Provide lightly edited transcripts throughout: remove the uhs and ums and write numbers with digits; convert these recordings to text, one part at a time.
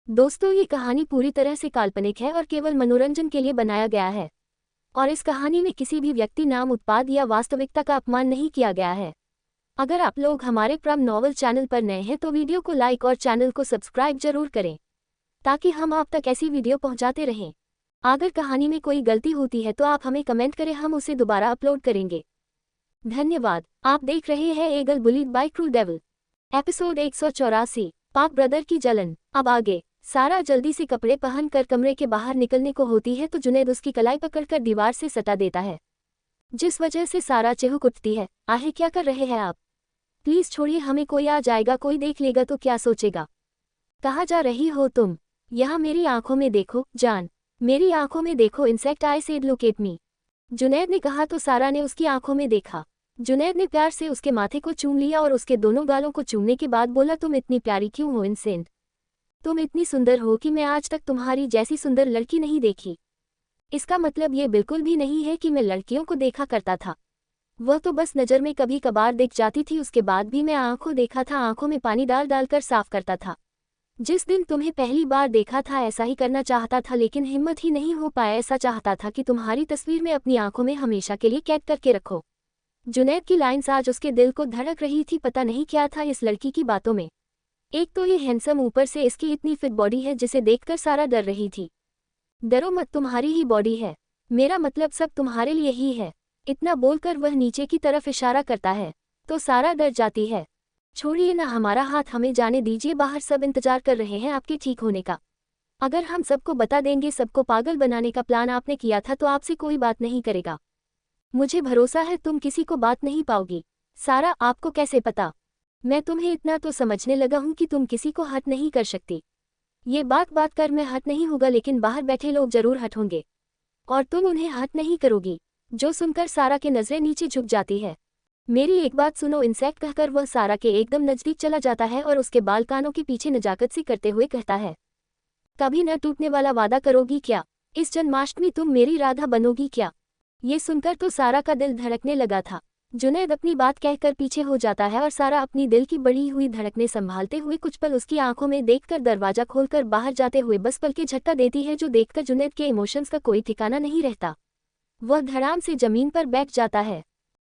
दोस्तों, ये कहानी पूरी तरह से काल्पनिक है और केवल मनोरंजन के लिए बनाया गया है। और इस कहानी में किसी भी व्यक्ति, नाम, उत्पाद या वास्तविकता का अपमान नहीं किया गया है। अगर आप लोग हमारे प्राइम नॉवल चैनल पर नए हैं तो वीडियो को लाइक और चैनल को सब्सक्राइब जरूर करें, ताकि हम आप तक ऐसी वीडियो पहुंचाते रहें। अगर कहानी में कोई गलती होती है तो आप हमें कमेंट करें, हम उसे दोबारा अपलोड करेंगे। धन्यवाद। आप देख रहे हैं eagle bullied by crew devil, episode 184, Pak brother की जलन। अब आगे। सारा जल्दी से कपड़े पहनकर कमरे के बाहर निकलने को होती है तो जुनैद उसकी कलाई पकड़कर दीवार से सटा देता है, जिस वजह से सारा चिहुक उठती है। आहे, क्या कर रहे हैं आप? प्लीज छोड़िए, हमें कोई आ जाएगा, कोई देख लेगा तो क्या सोचेगा? कहाँ जा रही हो तुम? यहाँ मेरी आंखों में देखो जान, मेरी आंखों में देखो। Insect, I said look at me, Junaid ने कहा तो सारा ने उसकी आंखों में देखा। जुनैद ने प्यार से उसके माथे को चूम लिया और उसके दोनों गालों को चूमने के बाद बोला, तुम इतनी प्यारी क्यों हो इंसेंट? तुम इतनी सुंदर हो कि मैं आज तक तुम्हारी जैसी सुंदर लड़की नहीं देखी। इसका मतलब ये बिल्कुल भी नहीं है कि मैं लड़कियों को देखा करता था, वह तो बस नज़र में कभी कभार दिख जाती थी। उसके बाद भी मैं आंखों देखा था, आंखों में पानी डाल डालकर साफ करता था। जिस दिन तुम्हें पहली बार देखा था ऐसा ही करना चाहता था, लेकिन हिम्मत ही नहीं हो पाया। ऐसा चाहता था कि तुम्हारी तस्वीर में अपनी आंखों में हमेशा के लिए कैद करके रखो। जुनैद की लाइन्स आज उसके दिल को धड़क रही थी। पता नहीं क्या था इस लड़की की बातों में। एक तो ये हैंडसम, ऊपर से इसकी इतनी फिट बॉडी है जिसे देखकर सारा डर रही थी। डरो मत, तुम्हारी ही बॉडी है, मेरा मतलब सब तुम्हारे लिए ही है। इतना बोलकर वह नीचे की तरफ इशारा करता है तो सारा डर जाती है। छोड़िए ना हमारा हाथ, हमें जाने दीजिए, बाहर सब इंतजार कर रहे हैं आपके ठीक होने का। अगर हम सबको बता देंगे, सबको पागल बनाने का प्लान आपने किया था, तो आपसे कोई बात नहीं करेगा। मुझे भरोसा है तुम किसी को बात नहीं पाओगी। सारा, आपको कैसे पता? मैं तुम्हें इतना तो समझने लगा हूं कि तुम किसी को हर्ट नहीं कर सकती। ये बात बात कर मैं हर्ट नहीं होगा, लेकिन बाहर बैठे लोग जरूर हर्ट होंगे और तुम उन्हें हर्ट नहीं करोगी। जो सुनकर सारा की नजरें नीचे झुक जाती है। मेरी एक बात सुनो, इंसेक्ट कहकर वह सारा के एकदम नजदीक चला जाता है और उसके बाल कानों के पीछे नजाकत सी करते हुए कहता है, कभी न टूटने वाला वादा करोगी क्या? इस जन्माष्टमी तुम मेरी राधा बनोगी क्या? ये सुनकर तो सारा का दिल धड़कने लगा था। जुनैद अपनी बात कहकर पीछे हो जाता है और सारा अपनी दिल की बढ़ी हुई धड़कने संभालते हुए कुछ पल उसकी आंखों में देखकर दरवाजा खोलकर बाहर जाते हुए बस पल के झटका देती है, जो देखकर जुनैद के इमोशंस का कोई ठिकाना नहीं रहता। वह धड़ाम से जमीन पर बैठ जाता है।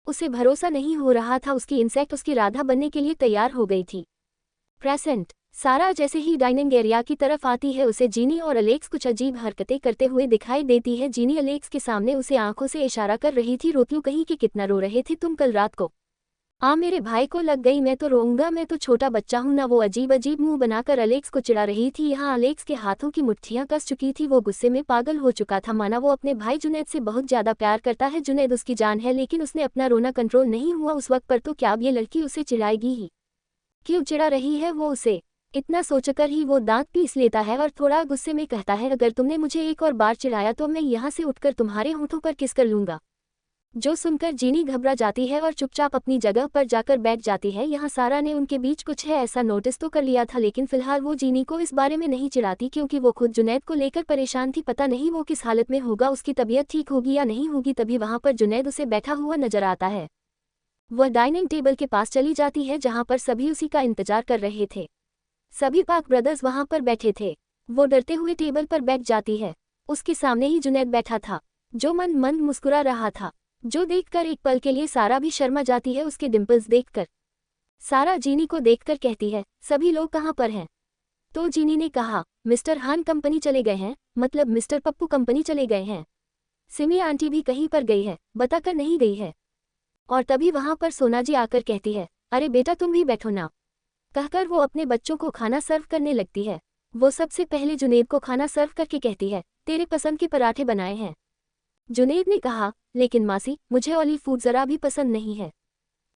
उसे भरोसा नहीं हो रहा था, उसकी इंसेक्ट उसकी राधा बनने के लिए तैयार हो गई थी। प्रेजेंट। सारा जैसे ही डाइनिंग एरिया की तरफ आती है, उसे जीनी और अलेक्स कुछ अजीब हरकतें करते हुए दिखाई देती है। जीनी अलेक्स के सामने उसे आंखों से इशारा कर रही थी, रोतलू कहीं कि कितना रो रहे थे तुम कल रात को? मेरे भाई को लग गई, मैं तो रोऊंगा, मैं तो छोटा बच्चा हूं ना। वो अजीब अजीब मुंह बनाकर अलेक्स को चिढ़ा रही थी। यहाँ अलेक्स के हाथों की मुट्ठियां कस चुकी थी, वो गुस्से में पागल हो चुका था, माना वो अपने भाई जुनैद से बहुत ज्यादा प्यार करता है। जुनैद उसकी जान है, लेकिन उसने अपना रोना कंट्रोल नहीं हुआ उस वक्त पर। तो क्या अब ये लड़की उसे चिढ़ाएगी ही? क्यों चिढ़ा रही है वो उसे? इतना सोचकर ही वो दांत पीस लेता है और थोड़ा गुस्से में कहता है, अगर तुमने मुझे एक और बार चिढ़ाया तो मैं यहाँ से उठकर तुम्हारे होठों पर किस कर लूंगा। जो सुनकर जीनी घबरा जाती है और चुपचाप अपनी जगह पर जाकर बैठ जाती है। यहाँ सारा ने उनके बीच कुछ है ऐसा नोटिस तो कर लिया था, लेकिन फिलहाल वो जीनी को इस बारे में नहीं चिढ़ाती, क्योंकि वो खुद जुनैद को लेकर परेशान थी। पता नहीं वो किस हालत में होगा, उसकी तबीयत ठीक होगी या नहीं होगी। तभी वहां पर जुनैद उसे बैठा हुआ नजर आता है। वह डाइनिंग टेबल के पास चली जाती है जहाँ पर सभी उसी का इंतजार कर रहे थे। सभी पाक ब्रदर्स वहां पर बैठे थे। वो डरते हुए टेबल पर बैठ जाती है। उसके सामने ही जुनैद बैठा था, जो मन मन मुस्कुरा रहा था, जो देखकर एक पल के लिए सारा भी शर्मा जाती है उसके डिंपल्स देखकर। सारा जीनी को देखकर कहती है, सभी लोग कहाँ पर हैं? तो जीनी ने कहा, मिस्टर हान कंपनी चले गए हैं, मतलब मिस्टर पप्पू कंपनी चले गए हैं। सिमी आंटी भी कहीं पर गई है, बताकर नहीं गई है। और तभी वहां पर सोना जी आकर कहती है, अरे बेटा तुम भी बैठो ना, कहकर वो अपने बच्चों को खाना सर्व करने लगती है। वो सबसे पहले जुनैद को खाना सर्व करके कहती है, तेरे पसंद के पराठे बनाए हैं। जुनैद ने कहा, लेकिन मासी मुझे ऑलिव फूड जरा भी पसंद नहीं है।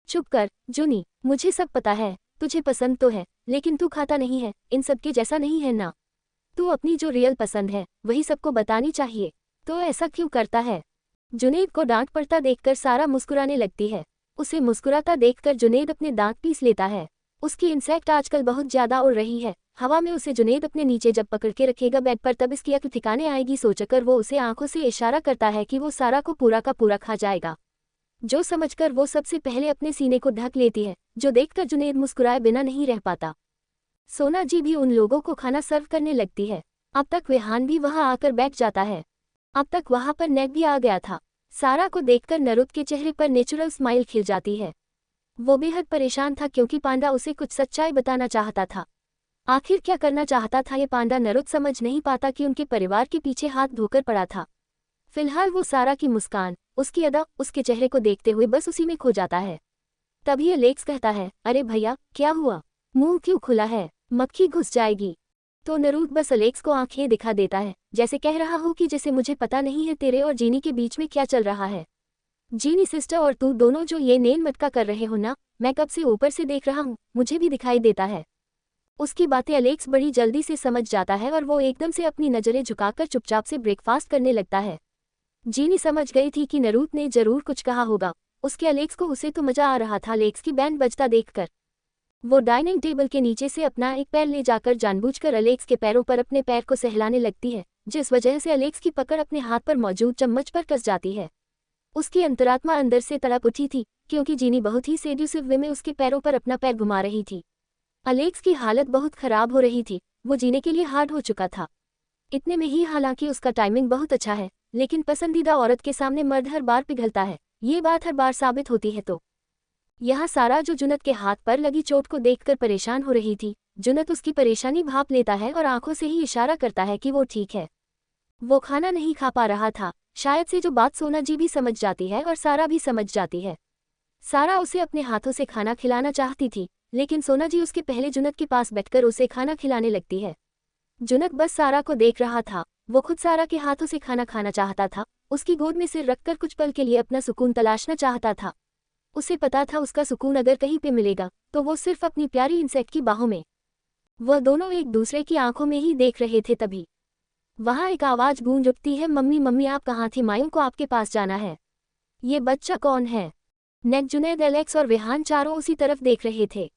चुप कर जुनी, मुझे सब पता है, तुझे पसंद तो है लेकिन तू खाता नहीं है, इन सबके जैसा नहीं है ना। तू अपनी जो रियल पसंद है वही सबको बतानी चाहिए, तो ऐसा क्यों करता है? जुनैद को डांट पड़ता देखकर सारा मुस्कुराने लगती है। उसे मुस्कुराता देखकर जुनैद अपने दांत पीस लेता है। उसकी इंसेक्ट आजकल बहुत ज्यादा उड़ रही है हवा में। उसे जुनैद अपने नीचे जब पकड़ के रखेगा बेड पर, तब इसकी अक्ल ठिकाने आएगी। सोचकर वो उसे आंखों से इशारा करता है कि वो सारा को पूरा का पूरा खा जाएगा, जो समझकर वो सबसे पहले अपने सीने को ढक लेती है, जो देखकर जुनैद मुस्कुराए बिना नहीं रह पाता। सोना जी भी उन लोगों को खाना सर्व करने लगती है। अब तक विहान भी वहां आकर बैठ जाता है। अब तक वहां पर नेट भी आ गया था। सारा को देखकर नरुत के चेहरे पर नेचुरल स्माइल खिल जाती है। वो बेहद परेशान था क्योंकि पांडा उसे कुछ सच्चाई बताना चाहता था। आखिर क्या करना चाहता था ये पांडा नरुत समझ नहीं पाता कि उनके परिवार के पीछे हाथ धोकर पड़ा था। फिलहाल वो सारा की मुस्कान, उसकी अदा, उसके चेहरे को देखते हुए बस उसी में खो जाता है। तभी एलेक्स कहता है, अरे भैया क्या हुआ, मुंह क्यों खुला है, मक्खी घुस जाएगी। तो नरूद बस एलेक्स को आंखें दिखा देता है, जैसे कह रहा हो कि जैसे मुझे पता नहीं है तेरे और जीनी के बीच में क्या चल रहा है। जीनी सिस्टर और तू दोनों जो ये नेन मटका कर रहे हो ना, मैं कब से ऊपर से देख रहा हूँ, मुझे भी दिखाई देता है। उसकी बातें एलेक्स बड़ी जल्दी से समझ जाता है और वो एकदम से अपनी नज़रें झुकाकर चुपचाप से ब्रेकफास्ट करने लगता है। जीनी समझ गई थी कि नरूद ने जरूर कुछ कहा होगा। उसके एलेक्स को उसे तो मजा आ रहा था एलेक्स की बैंड बजता देखकर। वो डाइनिंग टेबल के नीचे से अपना एक पैर ले जाकर जानबूझकर एलेक्स के पैरों पर अपने पैर को सहलाने लगती है, जिस वजह से एलेक्स की पकड़ अपने हाथ पर मौजूद चम्मच पर कस जाती है। उसकी अंतरात्मा अंदर से तड़प उठी थी क्योंकि जीनी बहुत ही सेड्यूसिव वे में उसके पैरों पर अपना पैर घुमा रही थी। एलेक्स की हालत बहुत खराब हो रही थी, वो जीने के लिए हार्ड हो चुका था। इतने में ही हालांकि उसका टाइमिंग बहुत अच्छा है, लेकिन पसंदीदा औरत के सामने मर्द हर बार पिघलता है, ये बात हर बार साबित होती है। तो यहाँ सारा जो जुनत के हाथ पर लगी चोट को देखकर परेशान हो रही थी, जुनत उसकी परेशानी भांप लेता है और आंखों से ही इशारा करता है कि वो ठीक है। वो खाना नहीं खा पा रहा था, शायद से जो बात सोना जी भी समझ जाती है और सारा भी समझ जाती है। सारा उसे अपने हाथों से खाना खिलाना चाहती थी, लेकिन सोना जी उसके पहले जुनत के पास बैठकर उसे खाना खिलाने लगती है। जुनत बस सारा को देख रहा था, वो खुद सारा के हाथों से खाना खाना चाहता था, उसकी गोद में सिर रखकर कुछ पल के लिए अपना सुकून तलाशना चाहता था। उसे पता था उसका सुकून अगर कहीं पे मिलेगा तो वो सिर्फ अपनी प्यारी इंसेक्ट की बाहों में। वह दोनों एक दूसरे की आंखों में ही देख रहे थे। तभी वहां एक आवाज गूंज उठती है, मम्मी मम्मी आप कहाँ थी, मायूं को आपके पास जाना है। ये बच्चा कौन है? नेक, जुनैद, एलेक्स और विहान चारों उसी तरफ देख रहे थे।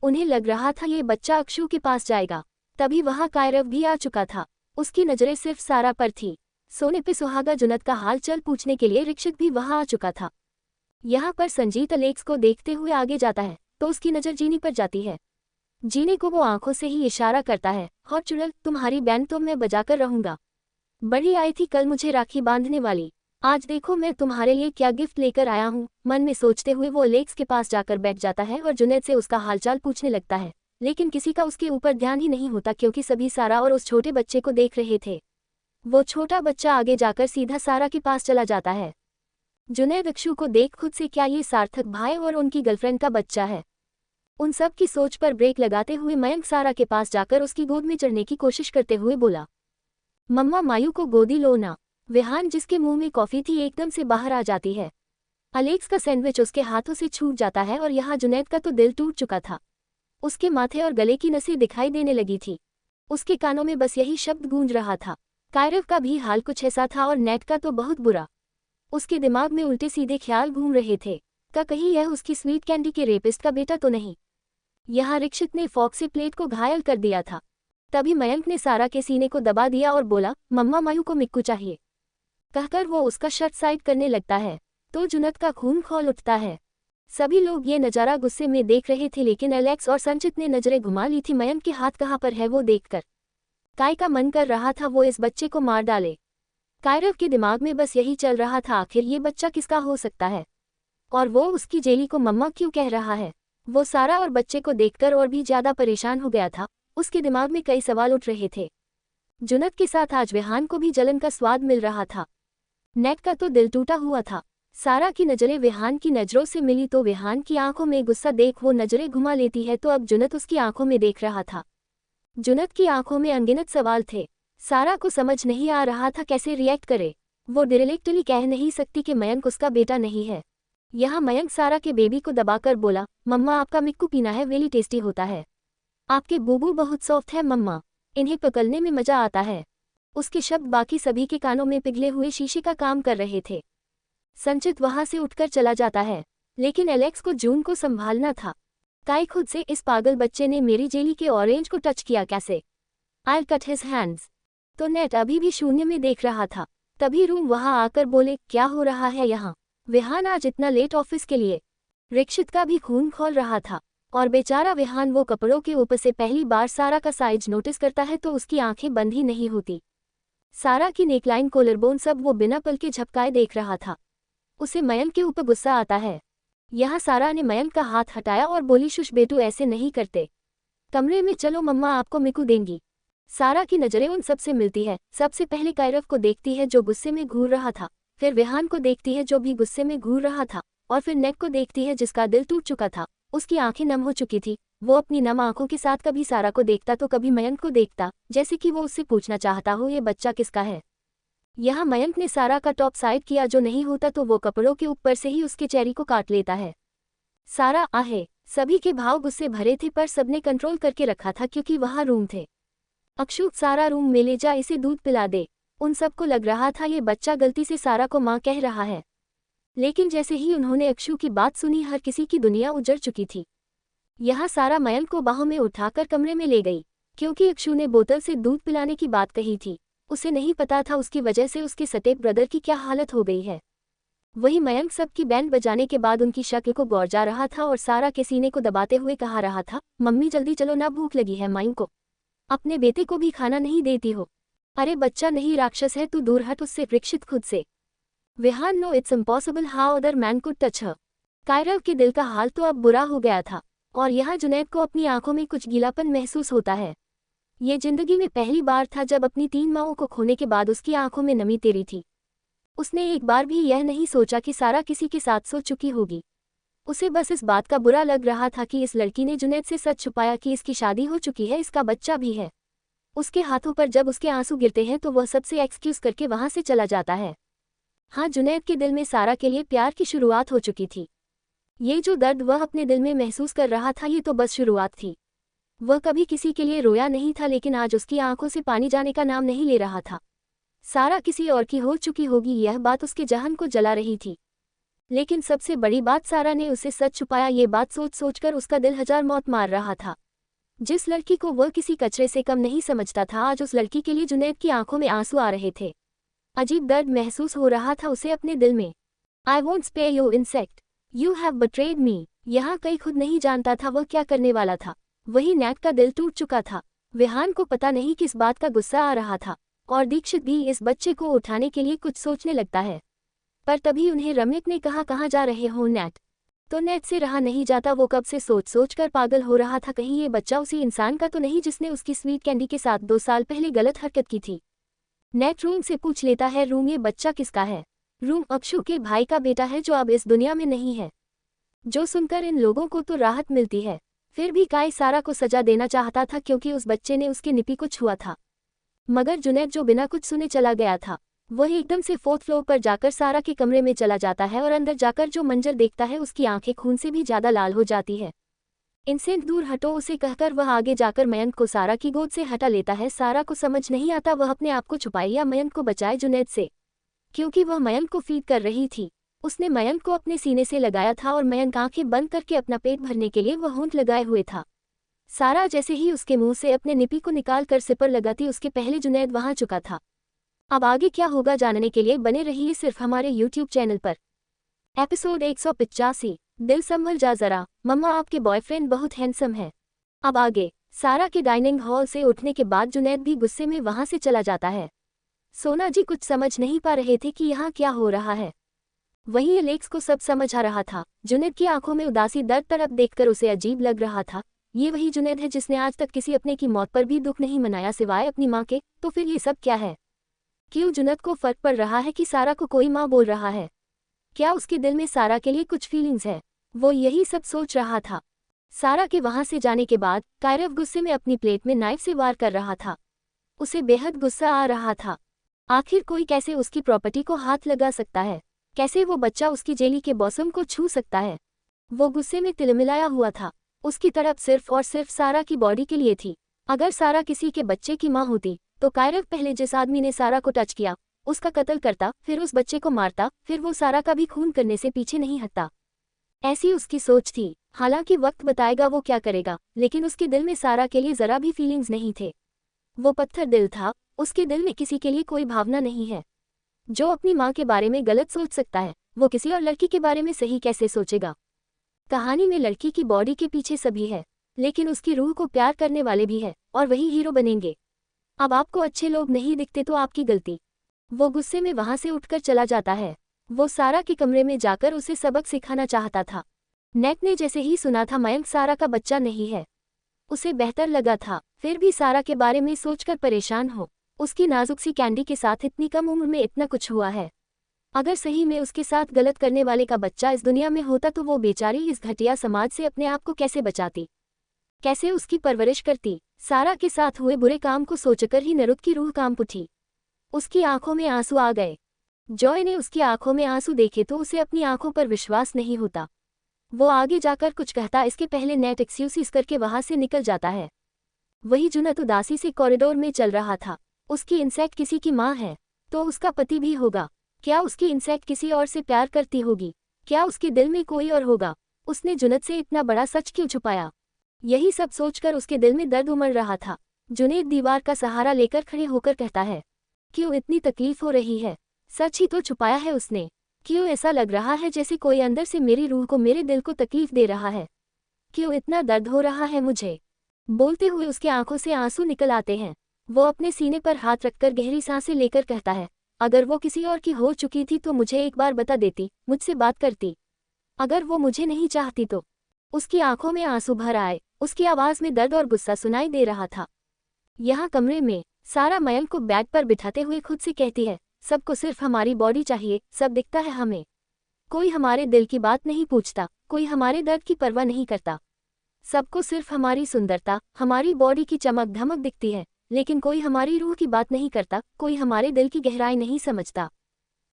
उन्हें लग रहा था ये बच्चा अक्षु के पास जाएगा। तभी वहां कायरव भी आ चुका था, उसकी नजरें सिर्फ सारा पर थी। सोने पे सुहागा जुनत का हाल चल पूछने के लिए रिक्षित भी वहां आ चुका था। यहाँ पर संजीत एलेक्स को देखते हुए आगे जाता है तो उसकी नज़र जीनी पर जाती है। जीनी को वो आंखों से ही इशारा करता है, और चुड़ैल तुम्हारी बैंड तो मैं बजाकर रहूंगा। बड़ी आई थी कल मुझे राखी बांधने वाली, आज देखो मैं तुम्हारे लिए क्या गिफ्ट लेकर आया हूँ। मन में सोचते हुए वो एलेक्स के पास जाकर बैठ जाता है और जुनैद से उसका हालचाल पूछने लगता है, लेकिन किसी का उसके ऊपर ध्यान ही नहीं होता क्योंकि सभी सारा और उस छोटे बच्चे को देख रहे थे। वो छोटा बच्चा आगे जाकर सीधा सारा के पास चला जाता है। जुनैद अक्षु को देख खुद से क्या ये सार्थक भाई और उनकी गर्लफ्रेंड का बच्चा है। उन सब की सोच पर ब्रेक लगाते हुए मयंक सारा के पास जाकर उसकी गोद में चढ़ने की कोशिश करते हुए बोला, मम्मा मायू को गोदी लो ना। विहान जिसके मुंह में कॉफी थी एकदम से बाहर आ जाती है। एलेक्स का सैंडविच उसके हाथों से छूट जाता है और यहाँ जुनैद का तो दिल टूट चुका था। उसके माथे और गले की नसें दिखाई देने लगी थी। उसके कानों में बस यही शब्द गूंज रहा था। कायरव का भी हाल कुछ ऐसा था और नेट का तो बहुत बुरा। उसके दिमाग में उल्टे सीधे ख्याल घूम रहे थे, का कहीं यह उसकी स्वीट कैंडी के रेपिस्ट का बेटा तो नहीं। यहाँ रिक्षित ने फॉक से प्लेट को घायल कर दिया था। तभी मयंक ने सारा के सीने को दबा दिया और बोला, मम्मा मायू को मिक्कू चाहिए। कहकर वो उसका शर्ट साइड करने लगता है तो जुनत का खून खौल उठता है। सभी लोग ये नज़ारा गुस्से में देख रहे थे, लेकिन एलेक्स और संचित ने नजरें घुमा ली थी मयंक के हाथ कहाँ पर है वो देखकर। काय का मन कर रहा था वो इस बच्चे को मार डाले। कायरव के दिमाग में बस यही चल रहा था, आखिर ये बच्चा किसका हो सकता है और वो उसकी जेली को मम्मा क्यों कह रहा है। वो सारा और बच्चे को देखकर और भी ज्यादा परेशान हो गया था। उसके दिमाग में कई सवाल उठ रहे थे। जुनत के साथ आज विहान को भी जलन का स्वाद मिल रहा था। नेट का तो दिल टूटा हुआ था। सारा की नजरें विहान की नजरों से मिली तो विहान की आंखों में गुस्सा देख वो नजरें घुमा लेती है, तो अब जुनत उसकी आंखों में देख रहा था। जुनत की आंखों में अनगिनत सवाल थे। सारा को समझ नहीं आ रहा था कैसे रिएक्ट करे। वो डायरेक्टली कह नहीं सकती कि मयंक उसका बेटा नहीं है। यहाँ मयंक सारा के बेबी को दबाकर बोला, मम्मा आपका मिक्कू पीना है, वेली टेस्टी होता है। आपके बूबू बहुत सॉफ्ट है मम्मा, इन्हें पकड़ने में मजा आता है। उसके शब्द बाकी सभी के कानों में पिघले हुए शीशे का काम कर रहे थे। संचित वहां से उठकर चला जाता है, लेकिन एलेक्स को जून को संभालना था। काय खुद से, इस पागल बच्चे ने मेरी जेली के ऑरेंज को टच किया कैसे? I cut his hands. तो नेट अभी भी शून्य में देख रहा था। तभी रूम वहां आकर बोले, क्या हो रहा है यहाँ? विहान आज इतना लेट ऑफिस के लिए? रिक्षित का भी खून खौल रहा था। और बेचारा विहान वो कपड़ों के ऊपर से पहली बार सारा का साइज नोटिस करता है तो उसकी आंखें बंद ही नहीं होती। सारा की नेकलाइन, कोलरबोन सब वो बिना पल के झपकाए देख रहा था। उसे मयंक के ऊपर गुस्सा आता है। यहाँ सारा ने मयंक का हाथ हटाया और बोली, शुश बेटू ऐसे नहीं करते, कमरे में चलो, मम्मा आपको मिकू देंगी। सारा की नजरें उन सबसे मिलती है। सबसे पहले कायरव को देखती है जो गुस्से में घूर रहा था, फिर विहान को देखती है जो भी गुस्से में घूर रहा था, और फिर नेक को देखती है जिसका दिल टूट चुका था। उसकी आंखें नम हो चुकी थी। वो अपनी नम आंखों के साथ कभी सारा को देखता तो कभी मयंक को देखता, जैसे कि वो उससे पूछना चाहता हो ये बच्चा किसका है। यहाँ मयंक ने सारा का टॉप साइड किया, जो नहीं होता तो वो कपड़ों के ऊपर से ही उसके चेहरे को काट लेता है। सारा आहे। सभी के भाव गुस्से भरे थे पर सबने कंट्रोल करके रखा था क्योंकि वहाँ रूम थे। अक्षु, सारा रूम में ले जा, इसे दूध पिला दे। उन सबको लग रहा था ये बच्चा गलती से सारा को माँ कह रहा है, लेकिन जैसे ही उन्होंने अक्षु की बात सुनी हर किसी की दुनिया उजड़ चुकी थी। यहाँ सारा मयंक को बाहों में उठाकर कमरे में ले गई, क्योंकि अक्षु ने बोतल से दूध पिलाने की बात कही थी। उसे नहीं पता था उसकी वजह से उसके सटेप ब्रदर की क्या हालत हो गई है। वही मयंक सबकी बैंड बजाने के बाद उनकी शक्ल को गौर जा रहा था और सारा के सीने को दबाते हुए कहा रहा था, मम्मी जल्दी चलो ना, भूख लगी है माइन को, अपने बेटे को भी खाना नहीं देती हो। अरे बच्चा नहीं, राक्षस है तू, दूर हट उससे, रिक्षित खुद से। Vihaan, no it's impossible, how other man could touch her. Kairav के दिल का हाल तो अब बुरा हो गया था, और यहाँ जुनैद को अपनी आंखों में कुछ गीलापन महसूस होता है। ये जिंदगी में पहली बार था जब अपनी 3 माओं को खोने के बाद उसकी आंखों में नमी तेरी थी। उसने एक बार भी यह नहीं सोचा कि सारा किसी के साथ सो चुकी होगी। उसे बस इस बात का बुरा लग रहा था कि इस लड़की ने जुनैद से सच छुपाया कि इसकी शादी हो चुकी है, इसका बच्चा भी है। उसके हाथों पर जब उसके आंसू गिरते हैं तो वह सबसे एक्सक्यूज करके वहां से चला जाता है। हाँ, जुनैद के दिल में सारा के लिए प्यार की शुरुआत हो चुकी थी। ये जो दर्द वह अपने दिल में महसूस कर रहा था ये तो बस शुरुआत थी। वह कभी किसी के लिए रोया नहीं था, लेकिन आज उसकी आंखों से पानी जाने का नाम नहीं ले रहा था। सारा किसी और की हो चुकी होगी, यह बात उसके जहन को जला रही थी। लेकिन सबसे बड़ी बात, सारा ने उसे सच छुपाया। ये बात सोच सोचकर उसका दिल हजार मौत मार रहा था। जिस लड़की को वह किसी कचरे से कम नहीं समझता था, आज उस लड़की के लिए जुनैद की आंखों में आंसू आ रहे थे। अजीब दर्द महसूस हो रहा था उसे अपने दिल में। I won't spare you insect, you have betrayed me. यहाँ कई खुद नहीं जानता था वह क्या करने वाला था। वही नैट का दिल टूट चुका था। विहान को पता नहीं किस बात का गुस्सा आ रहा था, और दीक्षित भी इस बच्चे को उठाने के लिए कुछ सोचने लगता है। पर तभी उन्हें रम्यक ने कहा, कहाँ जा रहे हो नैट। तो नेट से रहा नहीं जाता, वो कब से सोच सोच कर पागल हो रहा था, कहीं ये बच्चा उसी इंसान का तो नहीं जिसने उसकी स्वीट कैंडी के साथ 2 साल पहले गलत हरकत की थी। नेट रूम से पूछ लेता है, रूम ये बच्चा किसका है। रूम अक्षु के भाई का बेटा है जो अब इस दुनिया में नहीं है। जो सुनकर इन लोगों को तो राहत मिलती है, फिर भी काय सारा को सजा देना चाहता था क्योंकि उस बच्चे ने उसके निपी को छुआ था। मगर जुनैद जो बिना कुछ सुने चला गया था, वह एकदम से 4th फ्लोर पर जाकर सारा के कमरे में चला जाता है और अंदर जाकर जो मंजर देखता है उसकी आंखें खून से भी ज्यादा लाल हो जाती है। इनसे दूर हटो, उसे कहकर वह आगे जाकर मयंक को सारा की गोद से हटा लेता है। सारा को समझ नहीं आता वह अपने आप को छुपाए या मयंक को बचाए जुनैद से, क्योंकि वह मयंक को फीड कर रही थी। उसने मयंक को अपने सीने से लगाया था और मयंक आंखें बंद करके अपना पेट भरने के लिए वह होंठ लगाए हुए था। सारा जैसे ही उसके मुंह से अपने निपी को निकाल कर सिपर लगाती, उसके पहले जुनैद वहां चुका था। अब आगे क्या होगा जानने के लिए बने रहिए सिर्फ हमारे YouTube चैनल पर। एपिसोड 185, दिल संभल जा जरा, मम्मा आपके बॉयफ्रेंड बहुत हैंडसम है। अब आगे, सारा के डाइनिंग हॉल से उठने के बाद जुनैद भी गुस्से में वहां से चला जाता है। सोना जी कुछ समझ नहीं पा रहे थे कि यहाँ क्या हो रहा है। वहीं एलेक्स को सब समझ आ रहा था। जुनैद की आंखों में उदासी, दर्द, तड़प देखकर उसे अजीब लग रहा था। ये वही जुनैद है जिसने आज तक किसी अपने की मौत पर भी दुख नहीं मनाया सिवाय अपनी माँ के। तो फिर ये सब क्या है? क्यों जुनैद को फर्क पड़ रहा है कि सारा को कोई माँ बोल रहा है? क्या उसके दिल में सारा के लिए कुछ फीलिंग्स है? वो यही सब सोच रहा था। सारा के वहां से जाने के बाद कायरव गुस्से में अपनी प्लेट में नाइफ से वार कर रहा था। उसे बेहद गुस्सा आ रहा था। आखिर कोई कैसे उसकी प्रॉपर्टी को हाथ लगा सकता है? कैसे वो बच्चा उसकी जेली के बॉसम को छू सकता है? वो गुस्से में तिलमिलाया हुआ था। उसकी तड़प सिर्फ और सिर्फ सारा की बॉडी के लिए थी। अगर सारा किसी के बच्चे की माँ होती तो कायरव पहले जिस आदमी ने सारा को टच किया उसका कत्ल करता, फिर उस बच्चे को मारता, फिर वो सारा का भी खून करने से पीछे नहीं हटता। ऐसी उसकी सोच थी। हालांकि वक्त बताएगा वो क्या करेगा, लेकिन उसके दिल में सारा के लिए जरा भी फीलिंग्स नहीं थे। वो पत्थर दिल था। उसके दिल में किसी के लिए कोई भावना नहीं है। जो अपनी माँ के बारे में गलत सोच सकता है वो किसी और लड़की के बारे में सही कैसे सोचेगा? कहानी में लड़की की बॉडी के पीछे सभी है, लेकिन उसकी रूह को प्यार करने वाले भी है और वही हीरो बनेंगे। अब आपको अच्छे लोग नहीं दिखते तो आपकी गलती। वो गुस्से में वहां से उठकर चला जाता है। वो सारा के कमरे में जाकर उसे सबक सिखाना चाहता था। नेट ने जैसे ही सुना था मयंक सारा का बच्चा नहीं है, उसे बेहतर लगा था। फिर भी सारा के बारे में सोचकर परेशान हो। उसकी नाजुक सी कैंडी के साथ इतनी कम उम्र में इतना कुछ हुआ है। अगर सही में उसके साथ गलत करने वाले का बच्चा इस दुनिया में होता तो वो बेचारी इस घटिया समाज से अपने आप को कैसे बचाती, कैसे उसकी परवरिश करती। सारा के साथ हुए बुरे काम को सोचकर ही नरुत की रूह कांप उठी। उसकी आंखों में आंसू आ गए। जॉय ने उसकी आंखों में आंसू देखे तो उसे अपनी आंखों पर विश्वास नहीं होता। वो आगे जाकर कुछ कहता इसके पहले नेट एक्सक्यूज करके वहां से निकल जाता है। वही जुनत उदासी से कॉरिडोर में चल रहा था। उसकी इंसेक्ट किसी की माँ है तो उसका पति भी होगा। क्या उसकी इंसेक्ट किसी और से प्यार करती होगी? क्या उसके दिल में कोई और होगा? उसने जुनत से इतना बड़ा सच क्यों छुपाया? यही सब सोचकर उसके दिल में दर्द उमड़ रहा था। जुनैद दीवार का सहारा लेकर खड़े होकर कहता है, क्यों इतनी तकलीफ हो रही है? सच ही तो छुपाया है उसने। क्यों ऐसा लग रहा है जैसे कोई अंदर से मेरी रूह को, मेरे दिल को तकलीफ दे रहा है? क्यों इतना दर्द हो रहा है मुझे? बोलते हुए उसके आंखों से आंसू निकल आते हैं। वो अपने सीने पर हाथ रखकर गहरी सांसें लेकर कहता है, अगर वो किसी और की हो चुकी थी तो मुझे एक बार बता देती, मुझसे बात करती। अगर वो मुझे नहीं चाहती तो। उसकी आंखों में आंसू भर आए। उसकी आवाज में दर्द और गुस्सा सुनाई दे रहा था। यहाँ कमरे में सारा मयंक को बेड पर बिठाते हुए खुद से कहती है, सबको सिर्फ हमारी बॉडी चाहिए, सब दिखता है हमें। कोई हमारे दिल की बात नहीं पूछता, कोई हमारे दर्द की परवाह नहीं करता। सबको सिर्फ हमारी सुंदरता, हमारी बॉडी की चमक धमक दिखती है, लेकिन कोई हमारी रूह की बात नहीं करता, कोई हमारे दिल की गहराई नहीं समझता।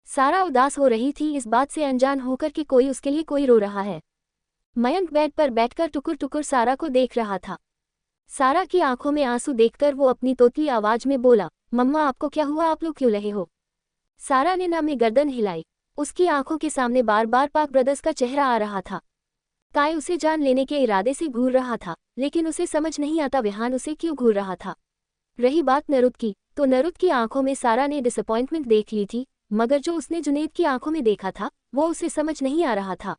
सारा उदास हो रही थी इस बात से अनजान होकर कि कोई उसके लिए कोई रो रहा है। मयंक बेड पर बैठकर टुकुर टुकुर सारा को देख रहा था। सारा की आंखों में आंसू देखकर वो अपनी तोतली आवाज में बोला, मम्मा आपको क्या हुआ, आप लोग क्यों रहे हो? सारा ने ना में गर्दन हिलाई। उसकी आंखों के सामने बार बार पाक ब्रदर्स का चेहरा आ रहा था। काय उसे जान लेने के इरादे से घूर रहा था, लेकिन उसे समझ नहीं आता विहान उसे क्यों घूर रहा था। रही बात नरुत की, तो नरुत की आंखों में सारा ने डिसअपॉइंटमेंट देख ली थी, मगर जो उसने जुनैद की आंखों में देखा था वो उसे समझ नहीं आ रहा था।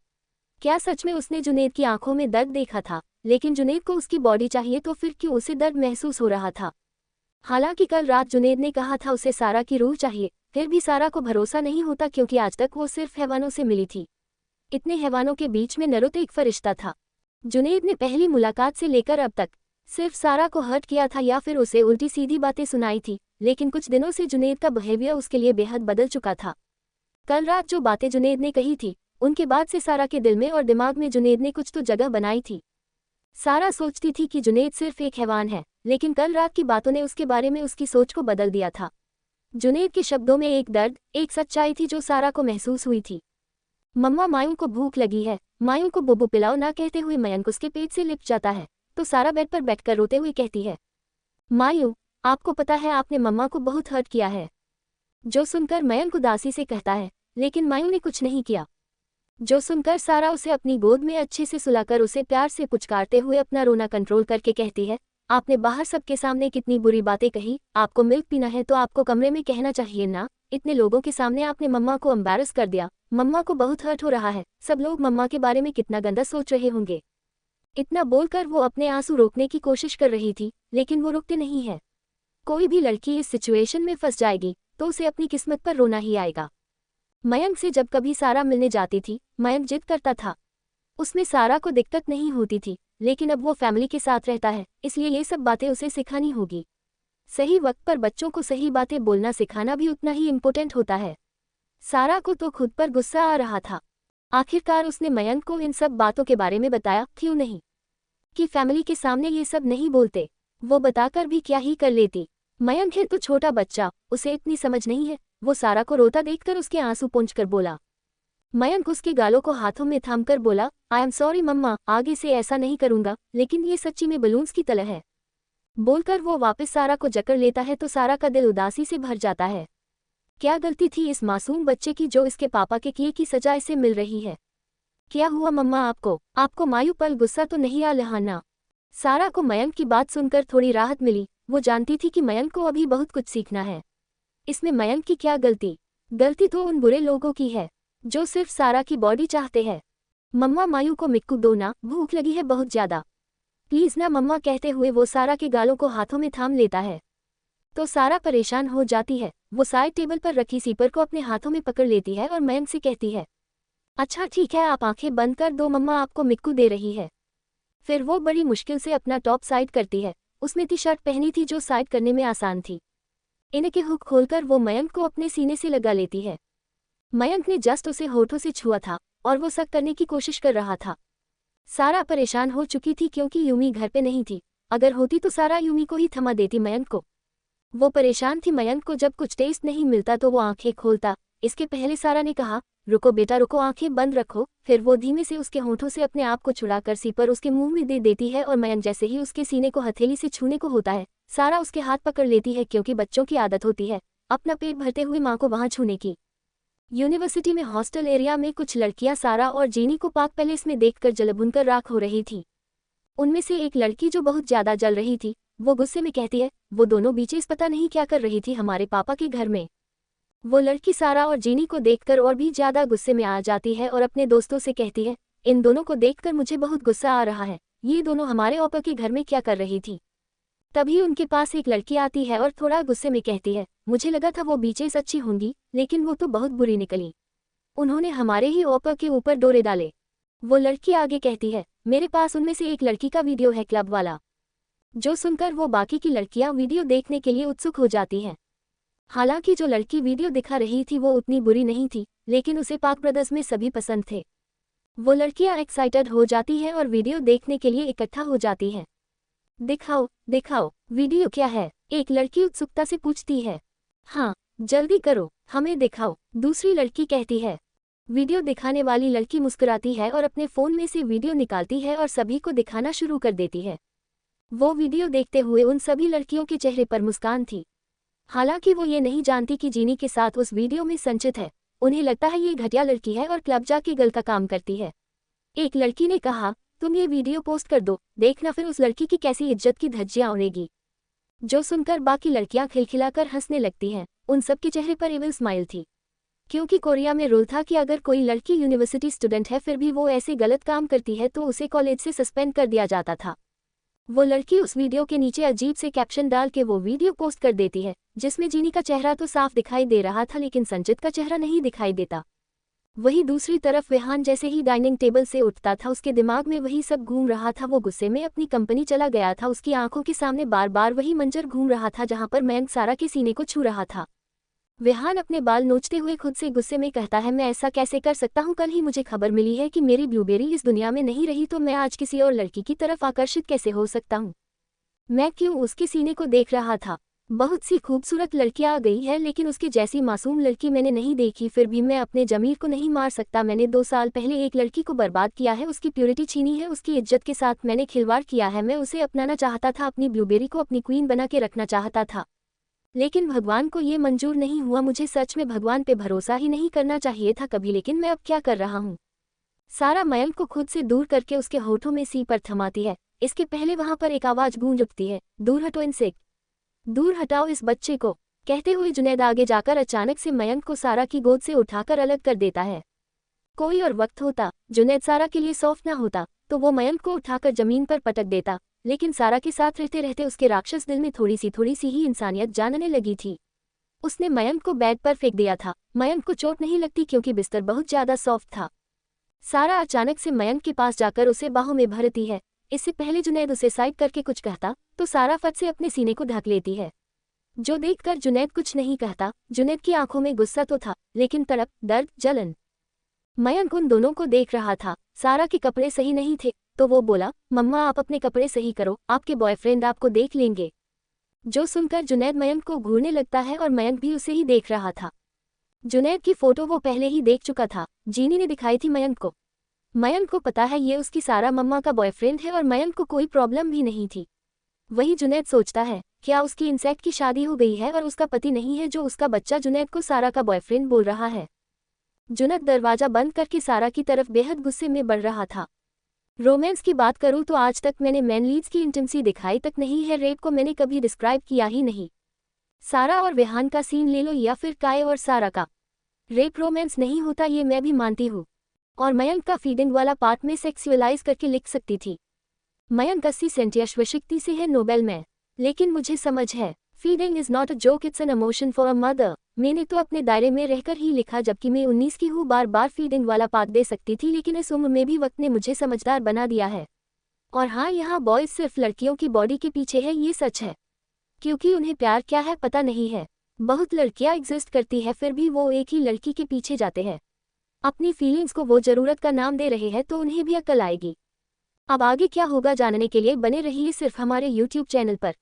क्या सच में उसने जुनैद की आंखों में दर्द देखा था? लेकिन जुनैद को उसकी बॉडी चाहिए तो फिर क्यों उसे दर्द महसूस हो रहा था? हालांकि कल रात जुनैद ने कहा था उसे सारा की रूह चाहिए, फिर भी सारा को भरोसा नहीं होता क्योंकि आज तक वो सिर्फ हैवानों से मिली थी। इतने हैवानों के बीच में नरुत एक फरिश्ता था। जुनैद ने पहली मुलाकात से लेकर अब तक सिर्फ सारा को हर्ट किया था या फिर उसे उल्टी सीधी बातें सुनाई थी, लेकिन कुछ दिनों से जुनैद का बिहेवियर उसके लिए बेहद बदल चुका था। कल रात जो बातें जुनैद ने कही थी, उनके बाद से सारा के दिल में और दिमाग में जुनैद ने कुछ तो जगह बनाई थी। सारा सोचती थी कि जुनैद सिर्फ एक हैवान है, लेकिन कल रात की बातों ने उसके बारे में उसकी सोच को बदल दिया था। जुनैद के शब्दों में एक दर्द, एक सच्चाई थी जो सारा को महसूस हुई थी। मम्मा मायूं को भूख लगी है, मायूं को बुबू पिलाओ ना कहते हुए मयंक उसके पेट से लिपट जाता है, तो सारा बेड पर बैठकर रोते हुए कहती है, मायूं आपको पता है आपने मम्मा को बहुत हर्ट किया है। जो सुनकर मयंक उदासी से कहता है, लेकिन मायूं ने कुछ नहीं किया। जो सुनकर सारा उसे अपनी गोद में अच्छे से सुलाकर उसे प्यार से पुचकारते हुए अपना रोना कंट्रोल करके कहती है, आपने बाहर सबके सामने कितनी बुरी बातें कही, आपको मिल्क पीना है तो आपको कमरे में कहना चाहिए ना, इतने लोगों के सामने आपने मम्मा को एम्बैरस कर दिया, मम्मा को बहुत हर्ट हो रहा है, सब लोग मम्मा के बारे में कितना गंदा सोच रहे होंगे। इतना बोलकर वो अपने आंसू रोकने की कोशिश कर रही थी, लेकिन वो रुकते नहीं है। कोई भी लड़की इस सिचुएशन में फंस जाएगी तो उसे अपनी किस्मत पर रोना ही आएगा। मयंक से जब कभी सारा मिलने जाती थी, मयंक जिद करता था। उसमें सारा को दिक्कत नहीं होती थी, लेकिन अब वो फैमिली के साथ रहता है, इसलिए ये सब बातें उसे सिखानी होगी। सही वक्त पर बच्चों को सही बातें बोलना सिखाना भी उतना ही इम्पोर्टेंट होता है। सारा को तो खुद पर गुस्सा आ रहा था। आखिरकार उसने मयंक को इन सब बातों के बारे में बताया क्यों नहीं? कि फैमिली के सामने ये सब नहीं बोलते, वो बताकर भी क्या ही कर लेती। मयंक है तो छोटा बच्चा, उसे इतनी समझ नहीं है। वो सारा को रोता देखकर उसके आंसू पोंछकर बोला। मयंक उसके गालों को हाथों में थामकर बोला, आई एम सॉरी मम्मा, आगे से ऐसा नहीं करूंगा, लेकिन ये सच्ची में बलून्स की तरह है। बोलकर वो वापस सारा को जकड़ लेता है तो सारा का दिल उदासी से भर जाता है। क्या गलती थी इस मासूम बच्चे की जो इसके पापा के किए की सजा इसे मिल रही है? क्या हुआ मम्मा आपको मायूं पल गुस्सा तो नहीं आ रहा ना? सारा को मयंक की बात सुनकर थोड़ी राहत मिली। वो जानती थी कि मयंक को अभी बहुत कुछ सीखना है। इसमें मयंक की क्या गलती? गलती तो उन बुरे लोगों की है जो सिर्फ सारा की बॉडी चाहते हैं। मम्मा मायू को मिक्कू दो ना, भूख लगी है बहुत ज्यादा। प्लीज ना मम्मा, कहते हुए वो सारा के गालों को हाथों में थाम लेता है। तो सारा परेशान हो जाती है। वो साइड टेबल पर रखी सीपर को अपने हाथों में पकड़ लेती है और मयंक से कहती है, अच्छा ठीक है, आप आंखें बंद कर दो, मम्मा आपको मिक्कू दे रही है। फिर वो बड़ी मुश्किल से अपना टॉप साइड करती है। उसने टी शर्ट पहनी थी जो साइड करने में आसान थी। इनके हुक खोलकर वो मयंक को अपने सीने से लगा लेती है। मयंक ने जस्ट उसे होठों से छुआ था और वो सक करने की कोशिश कर रहा था। सारा परेशान हो चुकी थी क्योंकि यूमी घर पे नहीं थी। अगर होती तो सारा यूमी को ही थमा देती मयंक को। वो परेशान थी मयंक को जब कुछ टेस्ट नहीं मिलता तो वो आंखें खोलता। इसके पहले सारा ने कहा, रुको बेटा रुको, आंखें बंद रखो। फिर वो धीमे से उसके होठों से अपने आप को छुड़ाकर सीपर उसके मुंह में दे देती है और मयंक जैसे ही उसके सीने को हथेली से छूने को होता है, सारा उसके हाथ पकड़ लेती है क्योंकि बच्चों की आदत होती है अपना पेट भरते हुए माँ को वहां छूने की। यूनिवर्सिटी में हॉस्टल एरिया में कुछ लड़कियां सारा और जीनी को पार्क पैलेस में देखकर जल भुनकर राख हो रही थी। उनमें से एक लड़की जो बहुत ज्यादा जल रही थी, वो गुस्से में कहती है, वो दोनों बीचेस पता नहीं क्या कर रही थी हमारे पापा के घर में। वो लड़की सारा और जीनी को देखकर और भी ज्यादा गुस्से में आ जाती है और अपने दोस्तों से कहती है, इन दोनों को देखकर मुझे बहुत गुस्सा आ रहा है, ये दोनों हमारे पापा के घर में क्या कर रही थी। तभी उनके पास एक लड़की आती है और थोड़ा गुस्से में कहती है, मुझे लगा था वो बीचेस अच्छी होंगी लेकिन वो तो बहुत बुरी निकली, उन्होंने हमारे ही ओपर के ऊपर डोरे डाले। वो लड़की आगे कहती है, मेरे पास उनमें से एक लड़की का वीडियो है क्लब वाला। जो सुनकर वो बाकी की लड़कियां वीडियो देखने के लिए उत्सुक हो जाती हैं। हालांकि जो लड़की वीडियो दिखा रही थी वो उतनी बुरी नहीं थी, लेकिन उसे पार्क ब्रदर्स में सभी पसंद थे। वो लड़कियां एक्साइटेड हो जाती हैं और वीडियो देखने के लिए इकट्ठा हो जाती हैं। दिखाओ दिखाओ वीडियो क्या है, एक लड़की उत्सुकता से पूछती है। हाँ जल्दी करो, हमें दिखाओ, दूसरी लड़की कहती है। वीडियो दिखाने वाली लड़की मुस्कुराती है और अपने फ़ोन में से वीडियो निकालती है और सभी को दिखाना शुरू कर देती है। वो वीडियो देखते हुए उन सभी लड़कियों के चेहरे पर मुस्कान थी। हालांकि वो ये नहीं जानती कि जीनी के साथ उस वीडियो में संचित है। उन्हें लगता है ये घटिया लड़की है और क्लब जाके गलत का काम करती है। एक लड़की ने कहा, तुम ये वीडियो पोस्ट कर दो, देखना फिर उस लड़की की कैसी इज्जत की धज्जियां उड़ेगी। जो सुनकर बाकी लड़कियां खिलखिलाकर हंसने लगती हैं। उन सब के चेहरे पर इविल स्माइल थी, क्योंकि कोरिया में रूल था कि अगर कोई लड़की यूनिवर्सिटी स्टूडेंट है फिर भी वो ऐसे गलत काम करती है तो उसे कॉलेज से सस्पेंड कर दिया जाता था। वो लड़की उस वीडियो के नीचे अजीब से कैप्शन डाल के वो वीडियो पोस्ट कर देती है, जिसमें जीनी का चेहरा तो साफ दिखाई दे रहा था लेकिन संचित का चेहरा नहीं दिखाई देता। वही दूसरी तरफ विहान जैसे ही डाइनिंग टेबल से उठता था उसके दिमाग में वही सब घूम रहा था। वो गुस्से में अपनी कंपनी चला गया था। उसकी आंखों के सामने बार बार वही मंजर घूम रहा था जहां पर मयंक सारा के सीने को छू रहा था। विहान अपने बाल नोचते हुए खुद से गुस्से में कहता है, मैं ऐसा कैसे कर सकता हूँ, कल ही मुझे खबर मिली है कि मेरी ब्लूबेरी इस दुनिया में नहीं रही तो मैं आज किसी और लड़की की तरफ आकर्षित कैसे हो सकता हूँ। मैं क्यों उसके सीने को देख रहा था। बहुत सी खूबसूरत लड़कियां आ गई है लेकिन उसके जैसी मासूम लड़की मैंने नहीं देखी। फिर भी मैं अपने जमीर को नहीं मार सकता। मैंने 2 साल पहले एक लड़की को बर्बाद किया है, उसकी प्योरिटी छीनी है, उसकी इज्जत के साथ मैंने खिलवाड़ किया है। मैं उसे अपनाना चाहता था, अपनी ब्लूबेरी को अपनी क्वीन बना के रखना चाहता था, लेकिन भगवान को ये मंजूर नहीं हुआ। मुझे सच में भगवान पे भरोसा ही नहीं करना चाहिए था कभी, लेकिन मैं अब क्या कर रहा हूँ। सारा मयंक को खुद से दूर करके उसके होठों में सी पर थमाती है। इसके पहले वहां पर एक आवाज गूंज उठती है, दूर हटो इनसे, दूर हटाओ इस बच्चे को। कहते हुए जुनैद आगे जाकर अचानक से मयंक को सारा की गोद से उठाकर अलग कर देता है। कोई और वक्त होता, जुनैद सारा के लिए सॉफ्ट ना होता तो वो मयंक को उठाकर जमीन पर पटक देता, लेकिन सारा के साथ रहते रहते उसके राक्षस दिल में थोड़ी सी ही इंसानियत जानने लगी थी। उसने मयंक को बेड पर फेंक दिया था। मयंक को चोट नहीं लगती क्योंकि बिस्तर बहुत ज्यादा सॉफ्ट था। सारा अचानक से मयंक के पास जाकर उसे बाहों में भरती है। इससे पहले जुनैद उसे साइड करके कुछ कहता तो सारा फट से अपने सीने को ढक लेती है, जो देखकर जुनैद कुछ नहीं कहता। जुनैद की आंखों में गुस्सा तो था लेकिन तड़प, दर्द, जलन। मयंक उन दोनों को देख रहा था। सारा के कपड़े सही नहीं थे तो वो बोला, मम्मा आप अपने कपड़े सही करो, आपके बॉयफ्रेंड आपको देख लेंगे। जो सुनकर जुनैद मयंक को घूरने लगता है और मयंक भी उसे ही देख रहा था। जुनैद की फोटो वो पहले ही देख चुका था, जीनी ने दिखाई थी मयंक को। मयंक को पता है ये उसकी सारा मम्मा का बॉयफ्रेंड है और मयंक को कोई प्रॉब्लम भी नहीं थी। वही जुनैद सोचता है, क्या उसकी इंसेक्ट की शादी हो गई है और उसका पति नहीं है जो उसका बच्चा जुनैद को सारा का बॉयफ्रेंड बोल रहा है। जुनैद दरवाजा बंद करके सारा की तरफ बेहद गुस्से में बढ़ रहा था। रोमांस की बात करूं तो आज तक मैंने मैन लीड्स की इंटिमेसी दिखाई तक नहीं है, रेप को मैंने कभी डिस्क्राइब किया ही नहीं। सारा और विहान का सीन ले लो या फिर काय और सारा का, रेप रोमांस नहीं होता ये मैं भी मानती हूँ। और मयंक का फीडिंग वाला पार्ट में सेक्सुअलाइज करके लिख सकती थी। मयंक 80 सेंट या स्वशक्ति से है नोबेल में, लेकिन मुझे समझ है feeding is not a joke, it's an emotion for a mother. मैंने तो अपने दायरे में रहकर ही लिखा, जबकि मैं 19 की हूँ। बार बार फीडिंग वाला पार्ट दे सकती थी, लेकिन इस उम्र में भी वक्त ने मुझे समझदार बना दिया है। और हाँ, यहाँ बॉयज सिर्फ लड़कियों की बॉडी के पीछे है, ये सच है, क्योंकि उन्हें प्यार क्या है पता नहीं है। बहुत लड़कियां एग्जिस्ट करती है, फिर भी वो एक ही लड़की के पीछे जाते हैं। अपनी फीलिंग्स को वो जरूरत का नाम दे रहे हैं, तो उन्हें भी अक्ल आएगी। अब आगे क्या होगा जानने के लिए बने रहिए सिर्फ हमारे YouTube चैनल पर।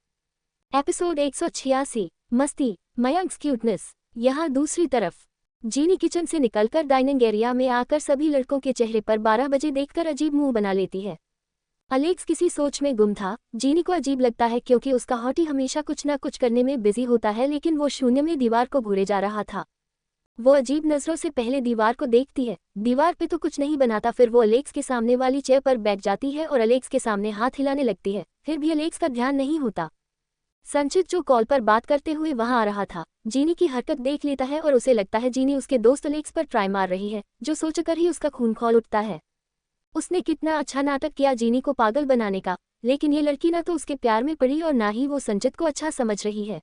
एपिसोड 186, मस्ती, मयंक्स क्यूटनेस। यहाँ दूसरी तरफ जीनी किचन से निकलकर डाइनिंग एरिया में आकर सभी लड़कों के चेहरे पर 12 बजे देखकर अजीब मुंह बना लेती है। अलेक्स किसी सोच में गुम था। जीनी को अजीब लगता है क्योंकि उसका हॉटी हमेशा कुछ ना कुछ करने में बिजी होता है, लेकिन वो शून्य में दीवार को घूरे जा रहा था। वो अजीब नजरों से पहले दीवार को देखती है। दीवार पे तो कुछ नहीं बनाता। फिर वो अलेक्स के सामने वाली चेयर पर बैठ जाती है और अलेक्स के सामने हाथ हिलाने लगती है। फिर भी अलेक्स का ध्यान नहीं होता। संचित जो कॉल पर बात करते हुए वहां आ रहा था, जीनी की हरकत देख लेता है और उसे लगता है जीनी उसके दोस्त अलेक्स पर ट्राई मार रही है, जो सोचकर ही उसका खून खौल उठता है। उसने कितना अच्छा नाटक किया जीनी को पागल बनाने का, लेकिन ये लड़की ना तो उसके प्यार में पड़ी और ना ही वो संचित को अच्छा समझ रही है।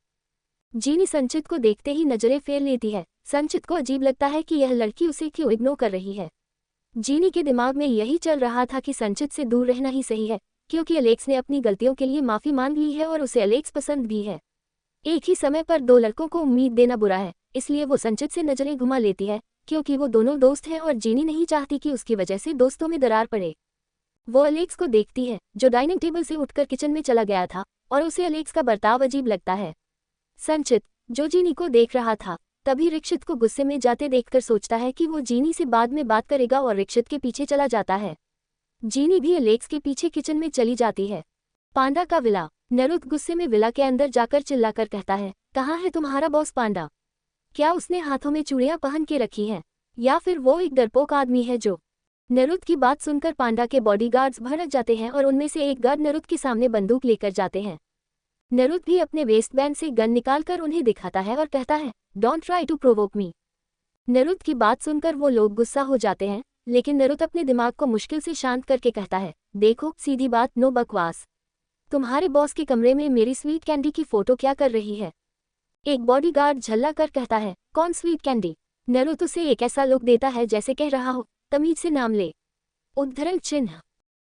जीनी संचित को देखते ही नजरें फेर लेती है। संचित को अजीब लगता है कि यह लड़की उसे क्यों इग्नोर कर रही है। जीनी के दिमाग में यही चल रहा था कि संचित से दूर रहना ही सही है, क्योंकि अलेक्स ने अपनी गलतियों के लिए माफी मांग ली है और उसे अलेक्स पसंद भी है। एक ही समय पर दो लड़कों को उम्मीद देना बुरा है, इसलिए वो संचित से नजरें घुमा लेती है, क्योंकि वो दोनों दोस्त हैं और जीनी नहीं चाहती कि उसकी वजह से दोस्तों में दरार पड़े। वो अलेक्स को देखती है, जो डाइनिंग टेबल से उठकर किचन में चला गया था, और उसे अलेक्स का बर्ताव अजीब लगता है। संचित, जो जीनी को देख रहा था, तभी रिक्षित को गुस्से में जाते देखकर सोचता है कि वो जीनी से बाद में बात करेगा और रिक्षित के पीछे चला जाता है। जीनी भी अलेक्स के पीछे किचन में चली जाती है। पांडा का विला। नरुद गुस्से में विला के अंदर जाकर चिल्लाकर कहता है, कहाँ है तुम्हारा बॉस पांडा? क्या उसने हाथों में चूड़ियां पहन के रखी हैं, या फिर वो एक डरपोक आदमी है जो? नरुद की बात सुनकर पांडा के बॉडीगार्ड्स भड़क जाते हैं और उनमें से एक गार्ड नरुद के सामने बंदूक लेकर जाते हैं। नरुद भी अपने वेस्टबैंड से गन निकालकर उन्हें दिखाता है और कहता है, डोंट ट्राई टू प्रोवोक मी। नरुद की बात सुनकर वो लोग गुस्सा हो जाते हैं, लेकिन नरुद अपने दिमाग को मुश्किल से शांत करके कहता है, देखो सीधी बात, नो बकवास। तुम्हारे बॉस के कमरे में मेरी स्वीट कैंडी की फोटो क्या कर रही है? एक बॉडीगार्ड झल्ला कर कहता है, कौन स्वीट कैंडी? नरुद उसे एक ऐसा लुक देता है जैसे कह रहा हो, तमीज से नाम ले। उद्धरण चिन्ह।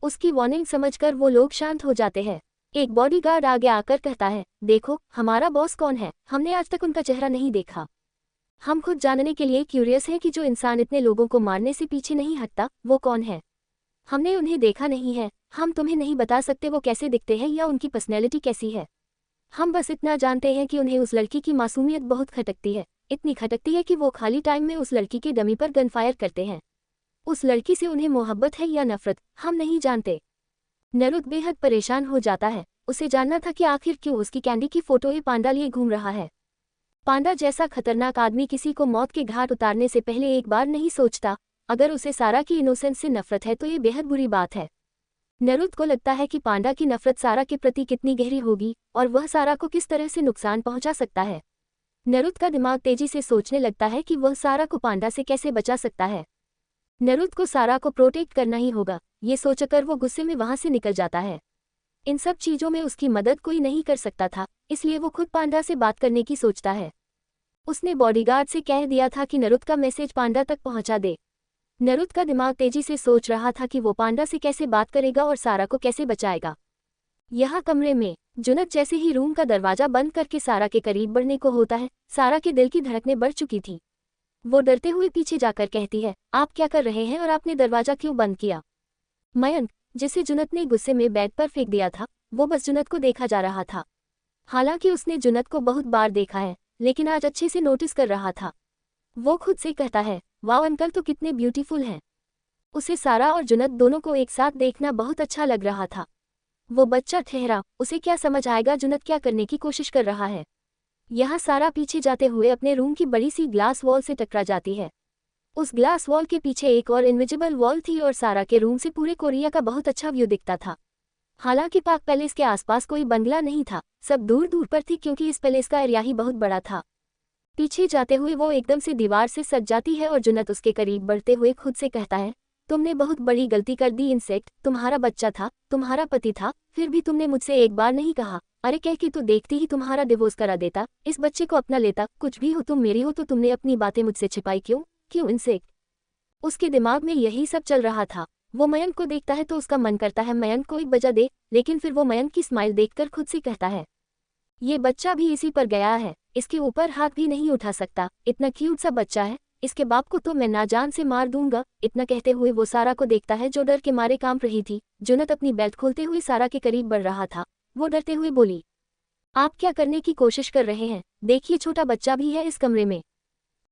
उसकी वार्निंग समझकर वो लोग शांत हो जाते हैं। एक बॉडीगार्ड आगे आकर कहता है, देखो हमारा बॉस कौन है, हमने आज तक उनका चेहरा नहीं देखा। हम खुद जानने के लिए क्यूरियस हैं कि जो इंसान इतने लोगों को मारने से पीछे नहीं हटता, वो कौन है। हमने उन्हें देखा नहीं है, हम तुम्हें नहीं बता सकते वो कैसे दिखते हैं या उनकी पर्सनैलिटी कैसी है। हम बस इतना जानते हैं कि उन्हें उस लड़की की मासूमियत बहुत खटकती है, इतनी खटकती है कि वो खाली टाइम में उस लड़की के डमी पर गनफायर करते हैं। उस लड़की से उन्हें मोहब्बत है या नफरत, हम नहीं जानते। नरुद बेहद परेशान हो जाता है। उसे जानना था कि आखिर क्यों उसकी कैंडी की फोटो ये पांडा लिए घूम रहा है। पांडा जैसा खतरनाक आदमी किसी को मौत के घाट उतारने से पहले एक बार नहीं सोचता। अगर उसे सारा की इनोसेंस से नफरत है तो ये बेहद बुरी बात है। नरुद को लगता है कि पांडा की नफरत सारा के प्रति कितनी गहरी होगी और वह सारा को किस तरह से नुकसान पहुंचा सकता है। नरुद का दिमाग तेजी से सोचने लगता है कि वह सारा को पांडा से कैसे बचा सकता है। नरुद को सारा को प्रोटेक्ट करना ही होगा, ये सोचकर वो गुस्से में वहां से निकल जाता है। इन सब चीजों में उसकी मदद कोई नहीं कर सकता था, इसलिए वो खुद पांडा से बात करने की सोचता है। उसने बॉडीगार्ड से कह दिया था कि नरुद का मैसेज पांडा तक पहुंचा दे। नरुद का दिमाग तेजी से सोच रहा था कि वो पांडा से कैसे बात करेगा और सारा को कैसे बचाएगा। यहाँ कमरे में जुनत जैसे ही रूम का दरवाजा बंद करके सारा के करीब बढ़ने को होता है, सारा के दिल की धड़कनें बढ़ चुकी थी। वो डरते हुए पीछे जाकर कहती है, आप क्या कर रहे हैं और आपने दरवाजा क्यों बंद किया? मयंक, जिसे जुनत ने गुस्से में बेड पर फेंक दिया था, वो बस जुनत को देखा जा रहा था। हालांकि उसने जुनत को बहुत बार देखा है, लेकिन आज अच्छे से नोटिस कर रहा था। वो खुद से कहता है, वाह अंकल तो कितने ब्यूटीफुल हैं। उसे सारा और जुनत दोनों को एक साथ देखना बहुत अच्छा लग रहा था। वो बच्चा ठहरा, उसे क्या समझ आएगा जुनत क्या करने की कोशिश कर रहा है। यहाँ सारा पीछे जाते हुए अपने रूम की बड़ी सी ग्लास वॉल से टकरा जाती है। उस ग्लास वॉल के पीछे एक और इनविजिबल वॉल थी और सारा के रूम से पूरे कोरिया का बहुत अच्छा व्यू दिखता था। हालांकि पाक पैलेस के आसपास कोई बंगला नहीं था, सब दूर दूर पर थी क्योंकि इस पैलेस का एरिया ही बहुत बड़ा था। पीछे जाते हुए वो एकदम से दीवार से सट जाती है और जुनत उसके करीब बढ़ते हुए खुद से कहता है, तुमने बहुत बड़ी गलती कर दी इंसेक्ट, तुम्हारा बच्चा था, तुम्हारा पति था, फिर भी तुमने मुझसे एक बार नहीं कहा। अरे कह के तो देखती ही तुम्हारा डिवोर्स करा देता, इस बच्चे को अपना लेता। कुछ भी हो तुम मेरी हो, तो तुमने अपनी बातें मुझसे छिपाई क्यों क्यों इंसेक्ट? उसके दिमाग में यही सब चल रहा था। वो मयंक को देखता है तो उसका मन करता है मयंक को एक बजा दे, लेकिन फिर वो मयंक की स्माइल देखकर खुद से कहता है ये बच्चा भी इसी पर गया है, इसके ऊपर हाथ भी नहीं उठा सकता, इतना क्यूट सा बच्चा है, इसके बाप को तो मैं ना जान से मार दूंगा। इतना कहते हुए वो सारा को देखता है जो डर के मारे कांप रही थी। जुनत अपनी बेल्ट खोलते हुए सारा के करीब बढ़ रहा था। वो डरते हुए बोली, आप क्या करने की कोशिश कर रहे हैं? देखिए छोटा बच्चा भी है इस कमरे में।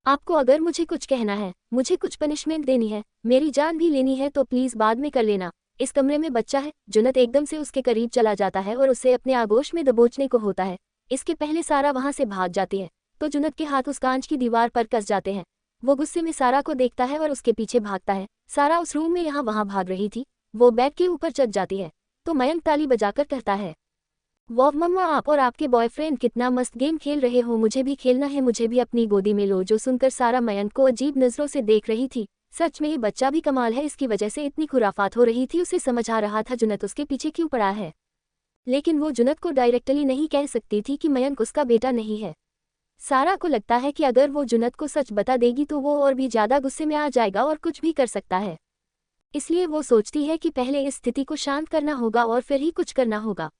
आपको अगर मुझे कुछ कहना है, मुझे कुछ पनिशमेंट देनी है, मेरी जान भी लेनी है तो प्लीज बाद में कर लेना। इस कमरे में बच्चा है। जुनत एकदम से उसके करीब चला जाता है और उसे अपने आगोश में दबोचने को होता है। इसके पहले सारा वहां से भाग जाती है तो जुनत के हाथ उस कांच की दीवार पर कस जाते हैं। वो गुस्से में सारा को देखता है और उसके पीछे भागता है। सारा उस रूम में यहाँ वहां भाग रही थी। वो बेड के ऊपर चढ़ जाती है तो मयंक ताली बजाकर कहता है, वाह मम्मा, आप और आपके बॉयफ्रेंड कितना मस्त गेम खेल रहे हो, मुझे भी खेलना है, मुझे भी अपनी गोदी में लो। जो सुनकर सारा मयंक को अजीब नजरों से देख रही थी। सच में ये बच्चा भी कमाल है, इसकी वजह से इतनी खुराफात हो रही थी। उसे समझ आ रहा था जुनत उसके पीछे क्यों पड़ा है, लेकिन वो जुनत को डायरेक्टली नहीं कह सकती थी कि मयंक उसका बेटा नहीं है। सारा को लगता है कि अगर वो जुनत को सच बता देगी तो वो और भी ज्यादा गुस्से में आ जाएगा और कुछ भी कर सकता है। इसलिए वो सोचती है कि पहले इस स्थिति को शांत करना होगा और फिर ही कुछ करना होगा।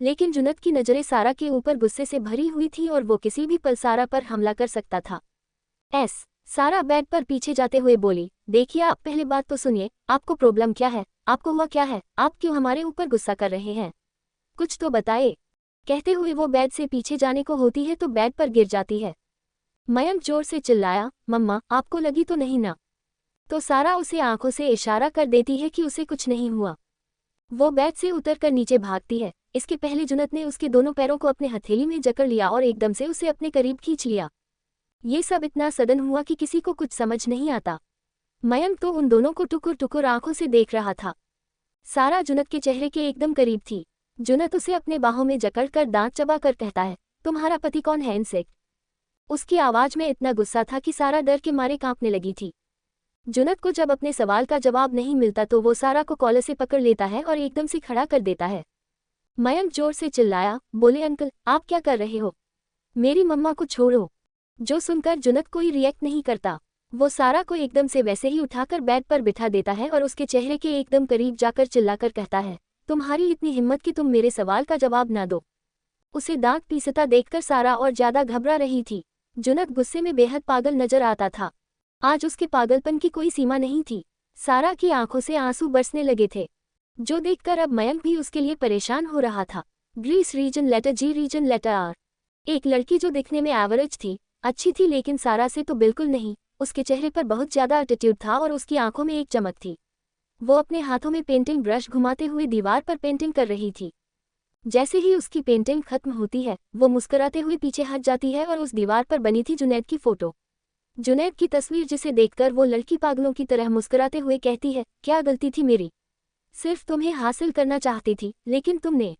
लेकिन जुनत की नजरें सारा के ऊपर गुस्से से भरी हुई थी और वो किसी भी पल सारा पर हमला कर सकता था। सारा बेड पर पीछे जाते हुए बोली, देखिए आप पहले बात तो सुनिए, आपको प्रॉब्लम क्या है, आपको हुआ क्या है, आप क्यों हमारे ऊपर गुस्सा कर रहे हैं, कुछ तो बताए। कहते हुए वो बेड से पीछे जाने को होती है तो बेड पर गिर जाती है। मयंक जोर से चिल्लाया, मम्मा आपको लगी तो नहीं ना? तो सारा उसे आंखों से इशारा कर देती है कि उसे कुछ नहीं हुआ। वो बेड से उतरकर नीचे भागती है। इसके पहले जुनत ने उसके दोनों पैरों को अपने हथेली में जकड़ लिया और एकदम से उसे अपने करीब खींच लिया। ये सब इतना सडन हुआ कि किसी को कुछ समझ नहीं आता। मयंक तो उन दोनों को टुकुर टुकुर आंखों से देख रहा था। सारा जुनत के चेहरे के एकदम करीब थी। जुनत उसे अपने बाहों में जकड़कर दांत चबाकर कहता है, तुम्हारा पति कौन है इंसेक्ट? उसकी आवाज में इतना गुस्सा था कि सारा डर के मारे कांपने लगी थी। जुनत को जब अपने सवाल का जवाब नहीं मिलता तो वो सारा को कॉलर से पकड़ लेता है और एकदम से खड़ा कर देता है। मयंक जोर से चिल्लाया, बोले अंकल आप क्या कर रहे हो, मेरी मम्मा को छोड़ो। जो सुनकर जुनत कोई रिएक्ट नहीं करता। वो सारा को एकदम से वैसे ही उठाकर बेड पर बिठा देता है और उसके चेहरे के एकदम करीब जाकर चिल्लाकर कहता है, तुम्हारी इतनी हिम्मत कि तुम मेरे सवाल का जवाब ना दो। उसे दांत पीसता देखकर सारा और ज्यादा घबरा रही थी। जुनत गुस्से में बेहद पागल नजर आता था। आज उसके पागलपन की कोई सीमा नहीं थी। सारा की आंखों से आंसू बरसने लगे थे, जो देखकर अब मयंक भी उसके लिए परेशान हो रहा था। Greece region letter G region letter R. एक लड़की जो दिखने में एवरेज थी, अच्छी थी, लेकिन सारा से तो बिल्कुल नहीं। उसके चेहरे पर बहुत ज्यादा एटीट्यूड था और उसकी आंखों में एक चमक थी। वो अपने हाथों में पेंटिंग ब्रश घुमाते हुए दीवार पर पेंटिंग कर रही थी। जैसे ही उसकी पेंटिंग खत्म होती है वो मुस्कुराते हुए पीछे हट जाती है और उस दीवार पर बनी थी जुनैद की फोटो। जुनैद की तस्वीर जिसे देखकर वो लड़की पागलों की तरह मुस्कुराते हुए कहती है, क्या गलती थी मेरी, सिर्फ तुम्हें हासिल करना चाहती थी, लेकिन तुमने।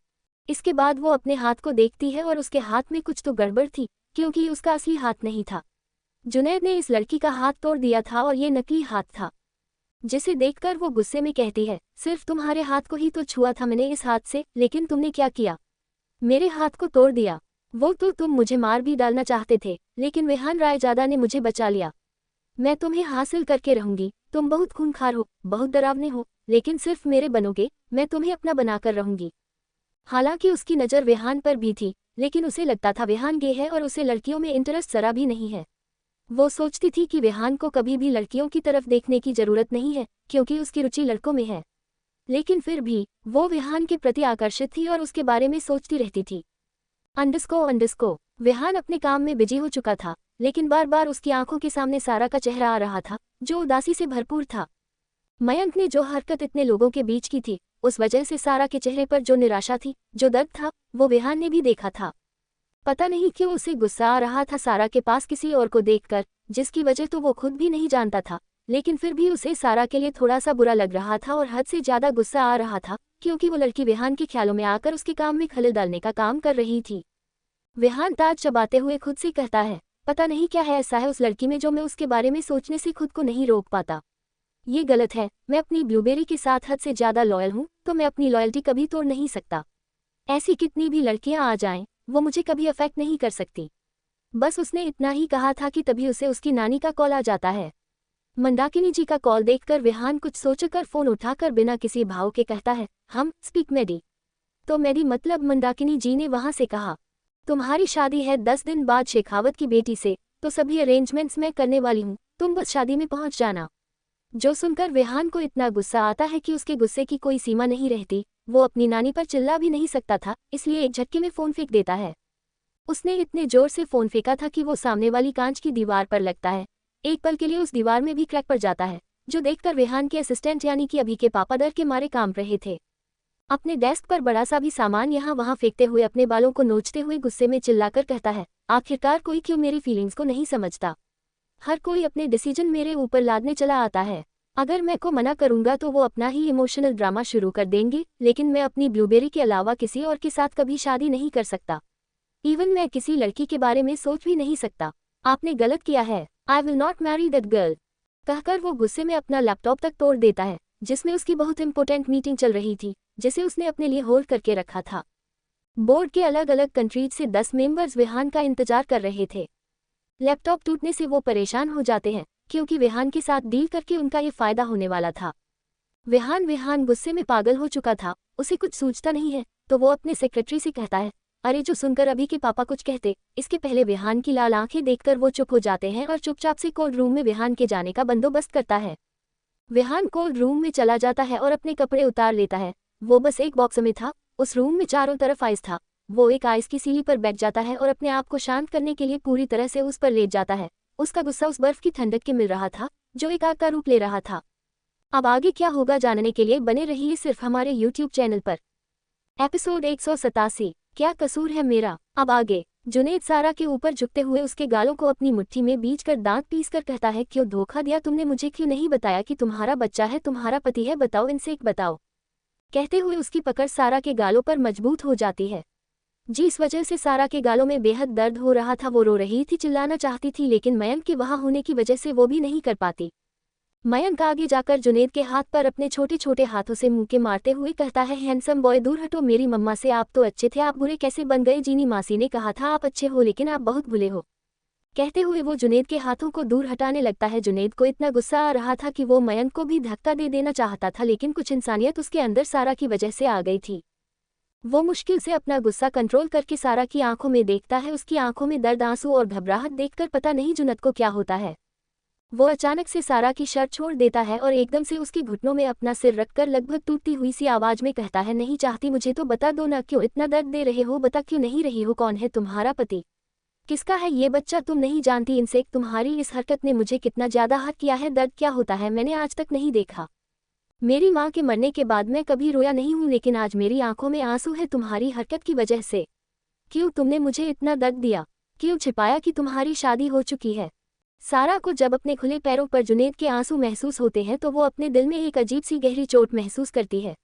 इसके बाद वो अपने हाथ को देखती है और उसके हाथ में कुछ तो गड़बड़ थी, क्योंकि उसका असली हाथ नहीं था। जुनैद ने इस लड़की का हाथ तोड़ दिया था और ये नकली हाथ था, जिसे देखकर वो गुस्से में कहती है, सिर्फ तुम्हारे हाथ को ही तो छुआ था मैंने इस हाथ से, लेकिन तुमने क्या किया, मेरे हाथ को तोड़ दिया। वो तो तुम मुझे मार भी डालना चाहते थे, लेकिन विहान रायजादा ने मुझे बचा लिया। मैं तुम्हें हासिल करके रहूंगी। तुम बहुत खूंखार हो, बहुत डरावने हो, लेकिन सिर्फ मेरे बनोगे, मैं तुम्हें अपना बनाकर रहूंगी। हालांकि उसकी नज़र विहान पर भी थी, लेकिन उसे लगता था विहान गे है और उसे लड़कियों में इंटरेस्ट जरा भी नहीं है। वो सोचती थी कि विहान को कभी भी लड़कियों की तरफ देखने की जरूरत नहीं है, क्योंकि उसकी रुचि लड़कों में है। लेकिन फिर भी वो विहान के प्रति आकर्षित थी और उसके बारे में सोचती रहती थी। अंडस्को विहान अपने काम में बिजी हो चुका था, लेकिन बार बार उसकी आंखों के सामने सारा का चेहरा आ रहा था, जो उदासी से भरपूर था। मयंक ने जो हरकत इतने लोगों के बीच की थी, उस वजह से सारा के चेहरे पर जो निराशा थी, जो दर्द था, वो विहान ने भी देखा था। पता नहीं क्यों उसे गुस्सा आ रहा था सारा के पास किसी और को देखकर, जिसकी वजह तो वो खुद भी नहीं जानता था, लेकिन फिर भी उसे सारा के लिए थोड़ा सा बुरा लग रहा था और हद से ज्यादा गुस्सा आ रहा था, क्योंकि वो लड़की विहान के ख्यालों में आकर उसके काम में खलल डालने का काम कर रही थी। विहान ताज चबाते हुए खुद से कहता है, पता नहीं क्या है ऐसा है उस लड़की में जो मैं उसके बारे में सोचने से खुद को नहीं रोक पाता। ये गलत है, मैं अपनी ब्लूबेरी के साथ हद से ज़्यादा लॉयल हूँ, तो मैं अपनी लॉयल्टी कभी तोड़ नहीं सकता। ऐसी कितनी भी लड़कियां आ जाएं, वो मुझे कभी अफेक्ट नहीं कर सकती। बस उसने इतना ही कहा था कि तभी उसे उसकी नानी का कॉल आ जाता है। मंदाकिनी जी का कॉल देखकर विहान कुछ सोचकर फ़ोन उठाकर बिना किसी भाव के कहता है, हम स्पीक मेडी। तो मेडी मतलब मंदाकिनी जी ने वहां से कहा, तुम्हारी शादी है 10 दिन बाद शेखावत की बेटी से, तो सभी अरेंजमेंट्स मैं करने वाली हूँ, तुम बस शादी में पहुंच जाना। जो सुनकर विहान को इतना गुस्सा आता है कि उसके गुस्से की कोई सीमा नहीं रहती। वो अपनी नानी पर चिल्ला भी नहीं सकता था, इसलिए एक झटके में फ़ोन फेंक देता है। उसने इतने जोर से फ़ोन फेंका था कि वो सामने वाली कांच की दीवार पर लगता है। एक पल के लिए उस दीवार में भी क्रैक पड़ जाता है, जो देखकर विहान के असिस्टेंट यानी कि अभी के पापा डर के मारे कांप रहे थे। अपने डेस्क पर बड़ा सा भी सामान यहाँ वहाँ फेंकते हुए अपने बालों को नोचते हुए गुस्से में चिल्लाकर कहता है, आखिरकार कोई क्यों मेरी फीलिंग्स को नहीं समझता। हर कोई अपने डिसीजन मेरे ऊपर लादने चला आता है। अगर मैं को मना करूंगा तो वो अपना ही इमोशनल ड्रामा शुरू कर देंगे, लेकिन मैं अपनी ब्लूबेरी के अलावा किसी और के साथ कभी शादी नहीं कर सकता। इवन मैं किसी लड़की के बारे में सोच भी नहीं सकता। आपने गलत किया है, I will not marry that girl. कहकर वो गुस्से में अपना लैपटॉप तक तोड़ देता है, जिसमें उसकी बहुत इंपॉर्टेंट मीटिंग चल रही थी, जिसे उसने अपने लिए होल्ड करके रखा था। बोर्ड के अलग अलग कंट्रीज से 10 मेंबर्स विहान का इंतजार कर रहे थे। लैपटॉप टूटने से वो परेशान हो जाते हैं, क्योंकि विहान के साथ डील करके उनका ये फायदा होने वाला था। विहान गुस्से में पागल हो चुका था, उसे कुछ सूझता नहीं है, तो वो अपने सेक्रेटरी से कहता है, अरे जो सुनकर अभी के पापा कुछ कहते, इसके पहले विहान की लाल आंखें देखकर वो चुप हो जाते हैं और चुपचाप से कोल्ड रूम में विहान के जाने का बंदोबस्त करता है। विहान कोल्ड रूम में चला जाता है और अपने कपड़े उतार लेता है। वो बस एक बॉक्स में था, उस रूम में चारों तरफ आइस था। वो एक आइस की सीढ़ी पर बैठ जाता है और अपने आप को शांत करने के लिए पूरी तरह से उस पर लेट जाता है। उसका गुस्सा उस बर्फ की ठंडक के मिल रहा था, जो एक आग का रूप ले रहा था। अब आगे क्या होगा जानने के लिए बने रहिए सिर्फ हमारे YouTube चैनल पर। एपिसोड 187, क्या कसूर है मेरा। अब आगे जुनैद सारा के ऊपर झुकते हुए उसके गालों को अपनी मुट्ठी में बींचकर दांत पीसकर कहता है, क्यों धोखा दिया तुमने मुझे, क्यों नहीं बताया कि तुम्हारा बच्चा है, तुम्हारा पति है, बताओ, इनसे एक बताओ। कहते हुए उसकी पकड़ सारा के गालों पर मजबूत हो जाती है। जिस वजह से सारा के गालों में बेहद दर्द हो रहा था, वो रो रही थी, चिल्लाना चाहती थी, लेकिन मयंक के वहां होने की वजह से वो भी नहीं कर पाती। मयंक आगे जाकर जुनैद के हाथ पर अपने छोटे छोटे हाथों से मुंह के मारते हुए कहता है, हैंडसम बॉय दूर हटो मेरी मम्मा से, आप तो अच्छे थे, आप बुरे कैसे बन गए। जीनी मासी ने कहा था आप अच्छे हो, लेकिन आप बहुत बुरे हो। कहते हुए वो जुनैद के हाथों को दूर हटाने लगता है। जुनैद को इतना गुस्सा आ रहा था कि वो मयंक को भी धक्का दे देना चाहता था, लेकिन कुछ इंसानियत उसके अंदर सारा की वजह से आ गई थी। वो मुश्किल से अपना गुस्सा कंट्रोल करके सारा की आंखों में देखता है। उसकी आंखों में दर्द, आंसू और घबराहट देखकर पता नहीं जुनैद को क्या होता है। वो अचानक से सारा की शर्ट छोड़ देता है और एकदम से उसके घुटनों में अपना सिर रखकर लगभग टूटती हुई सी आवाज में कहता है, नहीं चाहती मुझे तो बता दो ना, क्यों इतना दर्द दे रहे हो, बता क्यों नहीं रही हो, कौन है तुम्हारा पति, किसका है ये बच्चा, तुम नहीं जानती इनसे, तुम्हारी इस हरकत ने मुझे कितना ज्यादा हर्ट किया है, दर्द क्या होता है मैंने आज तक नहीं देखा। मेरी माँ के मरने के बाद मैं कभी रोया नहीं हूँ, लेकिन आज मेरी आंखों में आंसू है तुम्हारी हरकत की वजह से। क्यों तुमने मुझे इतना दर्द दिया, क्यों छिपाया कि तुम्हारी शादी हो चुकी है। सारा को जब अपने खुले पैरों पर जुनैद के आंसू महसूस होते हैं तो वो अपने दिल में एक अजीब सी गहरी चोट महसूस करती है।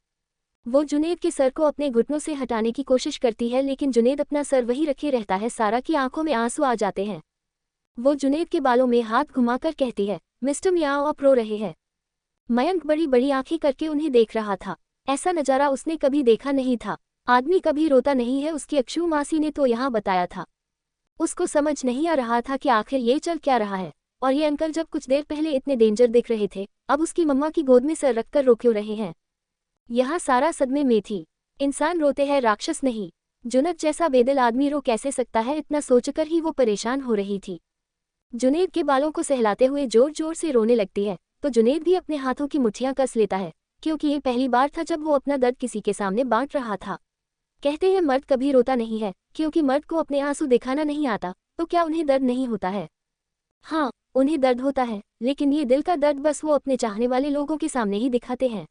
वो जुनैद के सर को अपने घुटनों से हटाने की कोशिश करती है, लेकिन जुनैद अपना सर वही रखे रहता है। सारा की आंखों में आंसू आ जाते हैं। वो जुनैद के बालों में हाथ घुमाकर कहती है, मिस्टर मियाओ आप रो रहे हैं। मयंक बड़ी बड़ी आंखें करके उन्हें देख रहा था। ऐसा नज़ारा उसने कभी देखा नहीं था। आदमी कभी रोता नहीं है, उसकी अक्षू मासी ने तो यहाँ बताया था। उसको समझ नहीं आ रहा था कि आखिर ये चल क्या रहा है, और ये अंकल जब कुछ देर पहले इतने डेंजर दिख रहे थे, अब उसकी मम्मा की गोद में सर रखकर रो क्यों रहे हैं। यहाँ सारा सदमे में थी। इंसान रोते हैं, राक्षस नहीं। जुनैद जैसा बेदिल आदमी रो कैसे सकता है, इतना सोचकर ही वो परेशान हो रही थी। जुनैद के बालों को सहलाते हुए जोर जोर से रोने लगती है, तो जुनैद भी अपने हाथों की मुट्ठियां कस लेता है, क्योंकि ये पहली बार था जब वो अपना दर्द किसी के सामने बांट रहा था। कहते हैं मर्द कभी रोता नहीं है, क्योंकि मर्द को अपने आंसू दिखाना नहीं आता। तो क्या उन्हें दर्द नहीं होता है? हाँ, उन्हें दर्द होता है, लेकिन ये दिल का दर्द बस वो अपने चाहने वाले लोगों के सामने ही दिखाते हैं।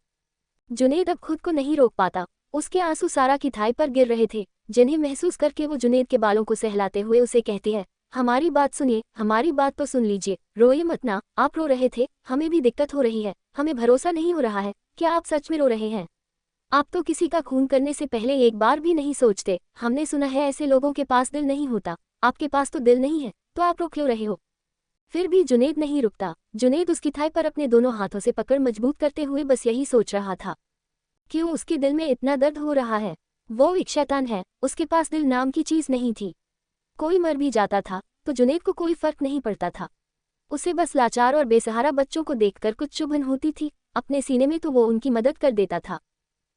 जुनैद अब खुद को नहीं रोक पाता। उसके आंसू सारा की थाई पर गिर रहे थे, जिन्हें महसूस करके वो जुनैद के बालों को सहलाते हुए उसे कहती है, हमारी बात सुनिए, हमारी बात तो सुन लीजिए, रोइए मत ना, आप रो रहे थे, हमें भी दिक्कत हो रही है, हमें भरोसा नहीं हो रहा है, क्या आप सच में रो रहे हैं? आप तो किसी का खून करने से पहले एक बार भी नहीं सोचते। हमने सुना है ऐसे लोगों के पास दिल नहीं होता, आपके पास तो दिल नहीं है, तो आप रो क्यों रहे हो? फिर भी जुनेद नहीं रुकता। जुनेद उसकी थाई पर अपने दोनों हाथों से पकड़ मजबूत करते हुए बस यही सोच रहा था, क्यों उसके दिल में इतना दर्द हो रहा है। वो एक शैतान है, उसके पास दिल नाम की चीज नहीं थी। कोई मर भी जाता था तो जुनेद को कोई फर्क नहीं पड़ता था। उसे बस लाचार और बेसहारा बच्चों को देखकर कुछ चुभन होती थी अपने सीने में, तो वो उनकी मदद कर देता था।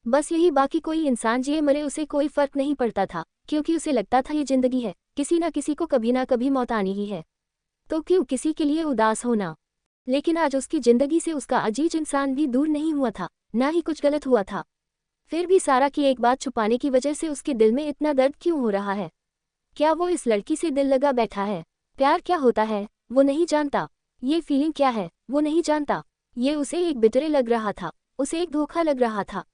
बस यही, बाकी कोई इंसान जिए मरे उसे कोई फर्क नहीं पड़ता था, क्योंकि उसे लगता था ये जिंदगी है, किसी ना किसी को कभी ना कभी मौत आनी ही है, तो क्यों किसी के लिए उदास होना। लेकिन आज उसकी जिंदगी से उसका अजीज इंसान भी दूर नहीं हुआ था, ना ही कुछ गलत हुआ था। फिर भी सारा की एक बात छुपाने की वजह से उसके दिल में इतना दर्द क्यों हो रहा है। क्या वो इस लड़की से दिल लगा बैठा है? प्यार क्या होता है वो नहीं जानता। ये फीलिंग क्या है वो नहीं जानता। ये उसे एक बिटरे लग रहा था, उसे एक धोखा लग रहा था।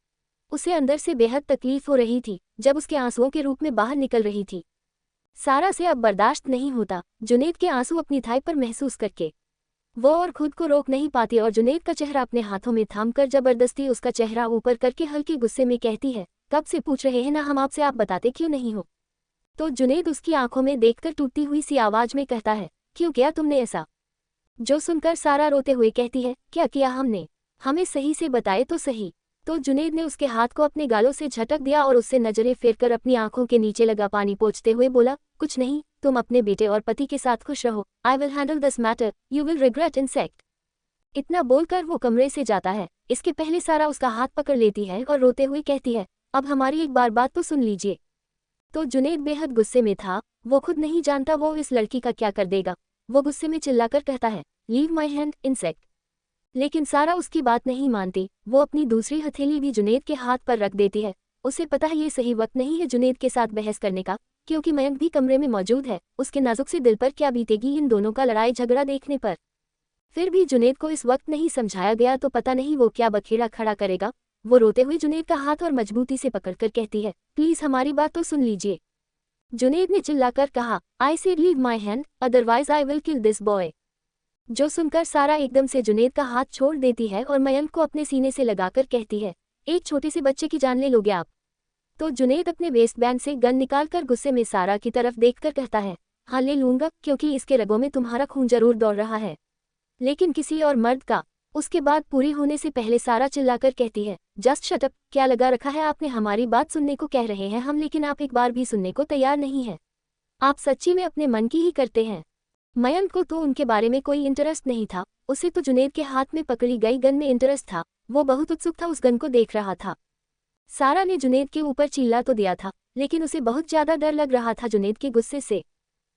उसे अंदर से बेहद तकलीफ हो रही थी जब उसके आंसुओं के रूप में बाहर निकल रही थी। सारा से अब बर्दाश्त नहीं होता जुनेद के आंसू अपनी थाई पर महसूस करके। वो और खुद को रोक नहीं पाती और जुनेद का चेहरा अपने हाथों में थामकर जबरदस्ती उसका चेहरा ऊपर करके हल्के गुस्से में कहती है, कब से पूछ रहे हैं ना हम आपसे, आप बताते क्यों नहीं हो। तो जुनेद उसकी आंखों में देखकर टूटती हुई सी आवाज में कहता है, क्यों किया तुमने ऐसा। जो सुनकर सारा रोते हुए कहती है, क्या किया हमने, हमें सही से बताए तो सही। तो जुनेद ने उसके हाथ को अपने गालों से झटक दिया और उससे नजरें फेरकर अपनी आंखों के नीचे लगा पानी पोंछते हुए बोला, कुछ नहीं, तुम अपने बेटे और पति के साथ खुश रहो। I will handle this matter, you will regret insect. इतना बोलकर वो कमरे से जाता है। इसके पहले सारा उसका हाथ पकड़ लेती है और रोते हुए कहती है, अब हमारी एक बार बात तो सुन लीजिए। तो जुनेद बेहद गुस्से में था, वो खुद नहीं जानता वो इस लड़की का क्या कर देगा। वो गुस्से में चिल्लाकर कहता है, लीव माई हैंड इंसेक्ट। लेकिन सारा उसकी बात नहीं मानती। वो अपनी दूसरी हथेली भी जुनेद के हाथ पर रख देती है। उसे पता है ये सही वक्त नहीं है जुनेद के साथ बहस करने का, क्योंकि मयंक भी कमरे में मौजूद है। उसके नाजुक से दिल पर क्या बीतेगी इन दोनों का लड़ाई झगड़ा देखने पर। फिर भी जुनेद को इस वक्त नहीं समझाया गया तो पता नहीं वो क्या बखेड़ा खड़ा करेगा। वो रोते हुए जुनेद का हाथ और मजबूती से पकड़कर कहती है, प्लीज हमारी बात तो सुन लीजिए। जुनेद ने चिल्लाकर कहा, आई से leave my hand, otherwise I will kill this boy. जो सुनकर सारा एकदम से जुनेद का हाथ छोड़ देती है और मयंक को अपने सीने से लगाकर कहती है, एक छोटे से बच्चे की जान ले लोगे आप। तो जुनेद अपने वेस्ट बैंड से गन निकालकर गुस्से में सारा की तरफ देखकर कहता है, हाँ ले लूंगा, क्योंकि इसके रगों में तुम्हारा खून जरूर दौड़ रहा है, लेकिन किसी और मर्द का। उसके बाद पूरी होने से पहले सारा चिल्लाकर कहती है, जस्ट शट अप, क्या लगा रखा है आपने, हमारी बात सुनने को कह रहे हैं हम, लेकिन आप एक बार भी सुनने को तैयार नहीं है। आप सच्ची में अपने मन की ही करते हैं। मयंक को तो उनके बारे में कोई इंटरेस्ट नहीं था, उसे तो जुनेद के हाथ में पकड़ी गई गन में इंटरेस्ट था। वो बहुत उत्सुक था उस गन को देख रहा था। सारा ने जुनेद के ऊपर चिल्ला तो दिया था, लेकिन उसे बहुत ज्यादा डर लग रहा था जुनेद के गुस्से से।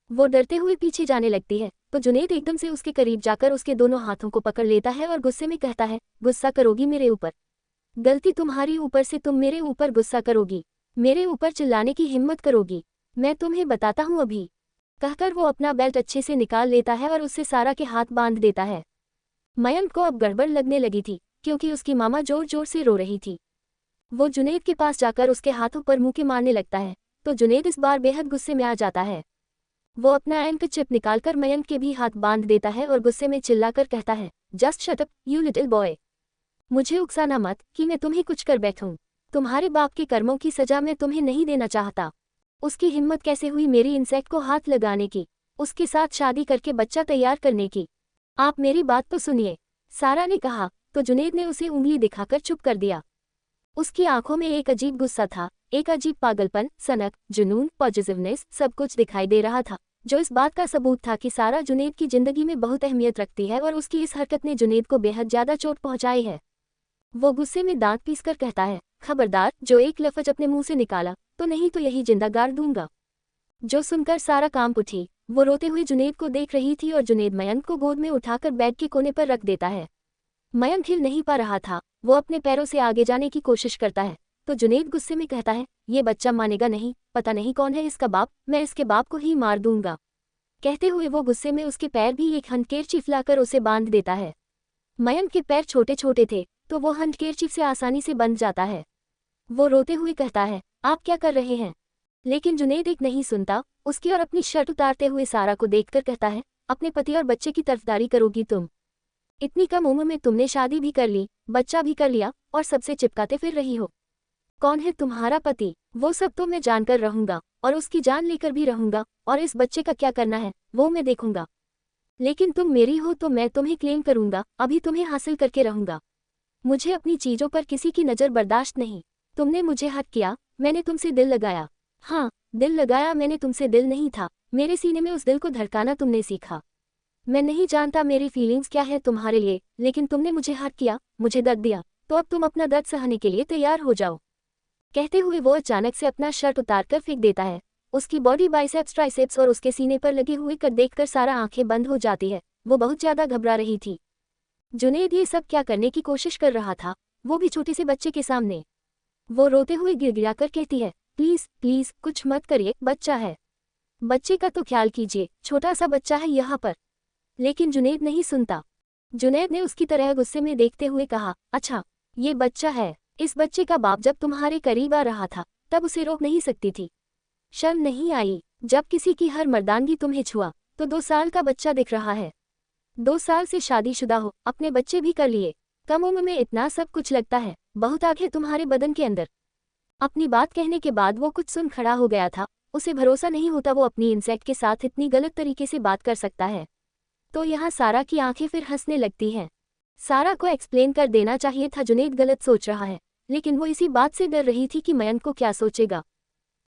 वो डरते हुए पीछे जाने लगती है तो जुनेद एकदम से उसके करीब जाकर उसके दोनों हाथों को पकड़ लेता है और गुस्से में कहता है, गुस्सा करोगी मेरे ऊपर, गलती तुम्हारी ऊपर से तुम मेरे ऊपर गुस्सा करोगी, मेरे ऊपर चिल्लाने की हिम्मत करोगी, मैं तुम्हें बताता हूँ अभी। कहकर वो अपना बेल्ट अच्छे से निकाल लेता है और उससे सारा के हाथ बांध देता है। मयंक को अब गड़बड़ लगने लगी थी, क्योंकि उसकी मामा जोर जोर से रो रही थी। वो जुनेद के पास जाकर उसके हाथों पर मुंह के मारने लगता है, तो जुनेद इस बार बेहद गुस्से में आ जाता है। वो अपना हैंकरचिप निकालकर मयंक के भी हाथ बांध देता है और गुस्से में चिल्लाकर कहता है, just shut up you little boy. मुझे उकसाना मत कि मैं तुम्हें कुछ कर बैठूं। तुम्हारे बाप के कर्मों की सजा मैं तुम्हें नहीं देना चाहता। उसकी हिम्मत कैसे हुई मेरी इंसेक्ट को हाथ लगाने की, उसके साथ शादी करके बच्चा तैयार करने की। आप मेरी बात तो सुनिए, सारा ने कहा। तो जुनेद ने उसे उंगली दिखाकर चुप कर दिया। उसकी आंखों में एक अजीब गुस्सा था, एक अजीब पागलपन, सनक, जुनून, पॉजिटिवनेस, सब कुछ दिखाई दे रहा था, जो इस बात का सबूत था कि सारा जुनेद की जिंदगी में बहुत अहमियत रखती है और उसकी इस हरकत ने जुनेद को बेहद ज्यादा चोट पहुंचाई है। वो गुस्से में दांत पीसकर कहता है, खबरदार, जो एक लफ्ज अपने मुंह से निकाला तो नहीं तो यही जिंदा गाड़ दूंगा। जो सुनकर सारा कांप उठी। वो रोते हुए जुनेद को देख रही थी और जुनेद मयंक को गोद में उठाकर बेड के कोने पर रख देता है। मयंक हिल नहीं पा रहा था, वो अपने पैरों से आगे जाने की कोशिश करता है, तो जुनेद गुस्से में कहता है, ये बच्चा मानेगा नहीं, पता नहीं कौन है इसका बाप, मैं इसके बाप को ही मार दूंगा। कहते हुए वो गुस्से में उसके पैर भी एक हंडकेरचीफ लाकर उसे बांध देता है। मयंक के पैर छोटे छोटे थे तो वो हंडकेरचीफ से आसानी से बंध जाता है। वो रोते हुए कहता है, आप क्या कर रहे हैं। लेकिन जुनेद एक नहीं सुनता, उसकी और अपनी शर्ट उतारते हुए सारा को देखकर कहता है, अपने पति और बच्चे की तरफदारी करोगी तुम। इतनी कम उम्र में तुमने शादी भी कर ली, बच्चा भी कर लिया और सबसे चिपकाते फिर रही हो। कौन है तुम्हारा पति, वो सब तो मैं जानकर रहूंगा और उसकी जान लेकर भी रहूंगा, और इस बच्चे का क्या करना है वो मैं देखूंगा। लेकिन तुम मेरी हो तो मैं तुम्हें क्लेम करूंगा, अभी तुम्हें हासिल करके रहूंगा। मुझे अपनी चीजों पर किसी की नज़र बर्दाश्त नहीं। तुमने मुझे हक किया, मैंने तुमसे दिल लगाया। हाँ, दिल लगाया मैंने तुमसे, दिल नहीं था। मेरे सीने में उस दिल को धड़काना तुमने सीखा। मैं नहीं जानता मेरी फीलिंग्स क्या है तुम्हारे लिए, लेकिन तुमने मुझे हर्ट किया, मुझे दर्द दिया, तो अब तुम अपना दर्द सहने के लिए तैयार हो जाओ। कहते हुए वो अचानक से अपना शर्ट उतारकर फेंक देता है। उसकी बॉडी, बाइसेप्स, ट्राइसेप्स और उसके सीने पर लगे हुए कट देखकर सारा आंखें बंद हो जाती है। वो बहुत ज्यादा घबरा रही थी। जुनैद ये सब क्या करने की कोशिश कर रहा था, वो भी छोटे से बच्चे के सामने। वो रोते हुए गिड़गिड़ाकर कहती है, प्लीज प्लीज कुछ मत करिए, बच्चा है। बच्चे का तो ख्याल कीजिए, छोटा सा बच्चा है यहाँ पर। लेकिन जुनैद नहीं सुनता। जुनैद ने उसकी तरह गुस्से में देखते हुए कहा, अच्छा ये बच्चा है। इस बच्चे का बाप जब तुम्हारे करीब आ रहा था तब उसे रोक नहीं सकती थी? शर्म नहीं आई? जब किसी की हर मर्दानगी तुम्हें छुआ तो 2 साल का बच्चा दिख रहा है। 2 साल से शादीशुदा हो, अपने बच्चे भी कर लिए, कम उम्र में इतना सब कुछ लगता है, बहुत आग है तुम्हारे बदन के अंदर। अपनी बात कहने के बाद वो कुछ सुन खड़ा हो गया था। उसे भरोसा नहीं होता वो अपनी इंसेक्ट के साथ इतनी गलत तरीके से बात कर सकता है। तो यहाँ सारा की आंखें फिर हंसने लगती हैं। सारा को एक्सप्लेन कर देना चाहिए था जुनैद गलत सोच रहा है, लेकिन वो इसी बात से डर रही थी कि मयंक को क्या सोचेगा।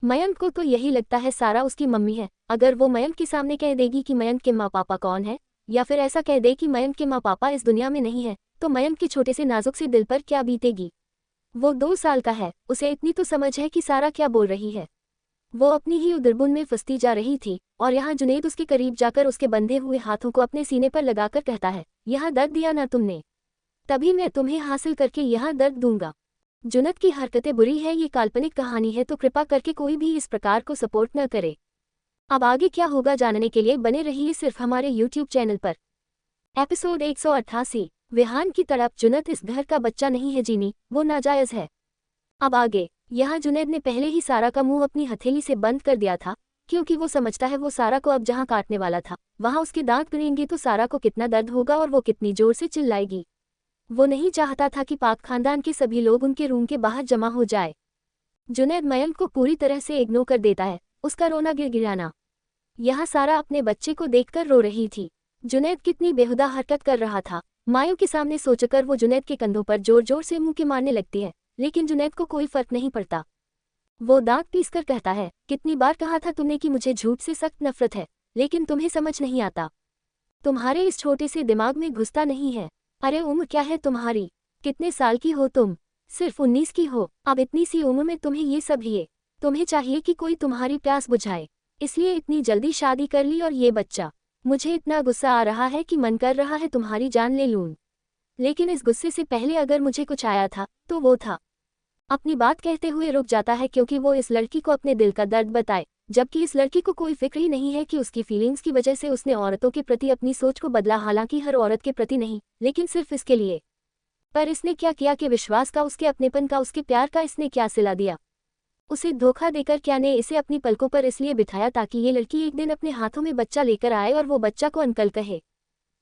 मयंक को तो यही लगता है सारा उसकी मम्मी है। अगर वो मयंक के सामने कह देगी कि मयंक के माँ पापा कौन है, या फिर ऐसा कह दे कि मयंक के माँ पापा इस दुनिया में नहीं है, तो मयंक के छोटे से नाजुक से दिल पर क्या बीतेगी। वो 2 साल का है, उसे इतनी तो समझ है कि सारा क्या बोल रही है। वो अपनी ही उदरबुन में फंसती जा रही थी, और यहाँ जुनैद उसके करीब जाकर उसके बंधे हुए हाथों को अपने सीने पर लगाकर कहता है, यहाँ दर्द दिया ना तुमने, तभी मैं तुम्हें हासिल करके यहाँ दर्द दूंगा। जुनैद की हरकतें बुरी है, ये काल्पनिक कहानी है, तो कृपा करके कोई भी इस प्रकार को सपोर्ट न करे। अब आगे क्या होगा जानने के लिए बने रहिए सिर्फ हमारे YouTube चैनल पर। एपिसोड 188, विहान की तड़प। जुनैद इस घर का बच्चा नहीं है जीनी, वो नाजायज है। अब आगे यहाँ जुनैद ने पहले ही सारा का मुंह अपनी हथेली से बंद कर दिया था, क्योंकि वो समझता है वो सारा को अब जहाँ काटने वाला था वहाँ उसके दांत गिरेंगे तो सारा को कितना दर्द होगा और वो कितनी जोर से चिल्लाएगी। वो नहीं चाहता था कि पाक खानदान के सभी लोग उनके रूम के बाहर जमा हो जाए। जुनैद मयंक को पूरी तरह से इग्नोर कर देता है, उसका रोना गिड़गिड़ाना। यहाँ सारा अपने बच्चे को देखकर रो रही थी। जुनैद कितनी बेहुदा हरकत कर रहा था। मायूं के सामने सोचकर वो जुनैद के कंधों पर जोर जोर से मुंह के मारने लगती है, लेकिन जुनैद को कोई फर्क नहीं पड़ता। वो दांत पीसकर कहता है, कितनी बार कहा था तुमने कि मुझे झूठ से सख्त नफरत है, लेकिन तुम्हें समझ नहीं आता। तुम्हारे इस छोटे से दिमाग में घुसता नहीं है। अरे उम्र क्या है तुम्हारी? कितने साल की हो तुम? सिर्फ 19 की हो। अब इतनी सी उम्र में तुम्हें ये सब ही? तुम्हें चाहिए कि कोई तुम्हारी प्यास बुझाए, इसलिए इतनी जल्दी शादी कर ली और ये बच्चा। मुझे इतना गुस्सा आ रहा है कि मन कर रहा है तुम्हारी जान ले लूं। लेकिन इस गुस्से से पहले अगर मुझे कुछ आया था तो वो था। अपनी बात कहते हुए रुक जाता है, क्योंकि वो इस लड़की को अपने दिल का दर्द बताए, जबकि इस लड़की को कोई फिक्र ही नहीं है कि उसकी फीलिंग्स की वजह से उसने औरतों के प्रति अपनी सोच को बदला। हालांकि हर औरत के प्रति नहीं, लेकिन सिर्फ इसके लिए। पर इसने क्या किया कि विश्वास का, उसके अपनेपन का, उसके प्यार का इसने क्या सिला दिया? उसे धोखा देकर क्या ने इसे अपनी पलकों पर इसलिए बिठाया ताकि ये लड़की एक दिन अपने हाथों में बच्चा लेकर आए और वो बच्चा को अंकल कहे?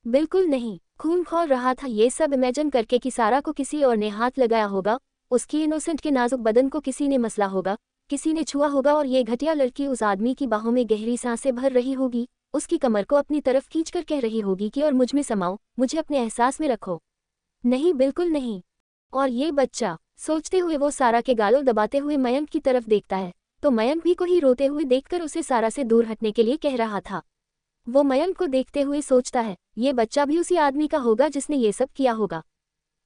बिल्कुल नहीं। खून खौल रहा था ये सब इमेजिन करके कि सारा को किसी और ने हाथ लगाया होगा, उसकी इनोसेंट के नाजुक बदन को किसी ने मसला होगा, किसी ने छुआ होगा, और ये घटिया लड़की उस आदमी की बाहों में गहरी सांसें भर रही होगी, उसकी कमर को अपनी तरफ खींचकर कह रही होगी कि और मुझ में समाओ, मुझे अपने एहसास में रखो। नहीं, बिल्कुल नहीं। और ये बच्चा, सोचते हुए वो सारा के गालों दबाते हुए मयंक की तरफ देखता है, तो मयंक भी को ही रोते हुए देखकर उसे सारा से दूर हटने के लिए कह रहा था। वो मयंक को देखते हुए सोचता है, ये बच्चा भी उसी आदमी का होगा जिसने ये सब किया होगा।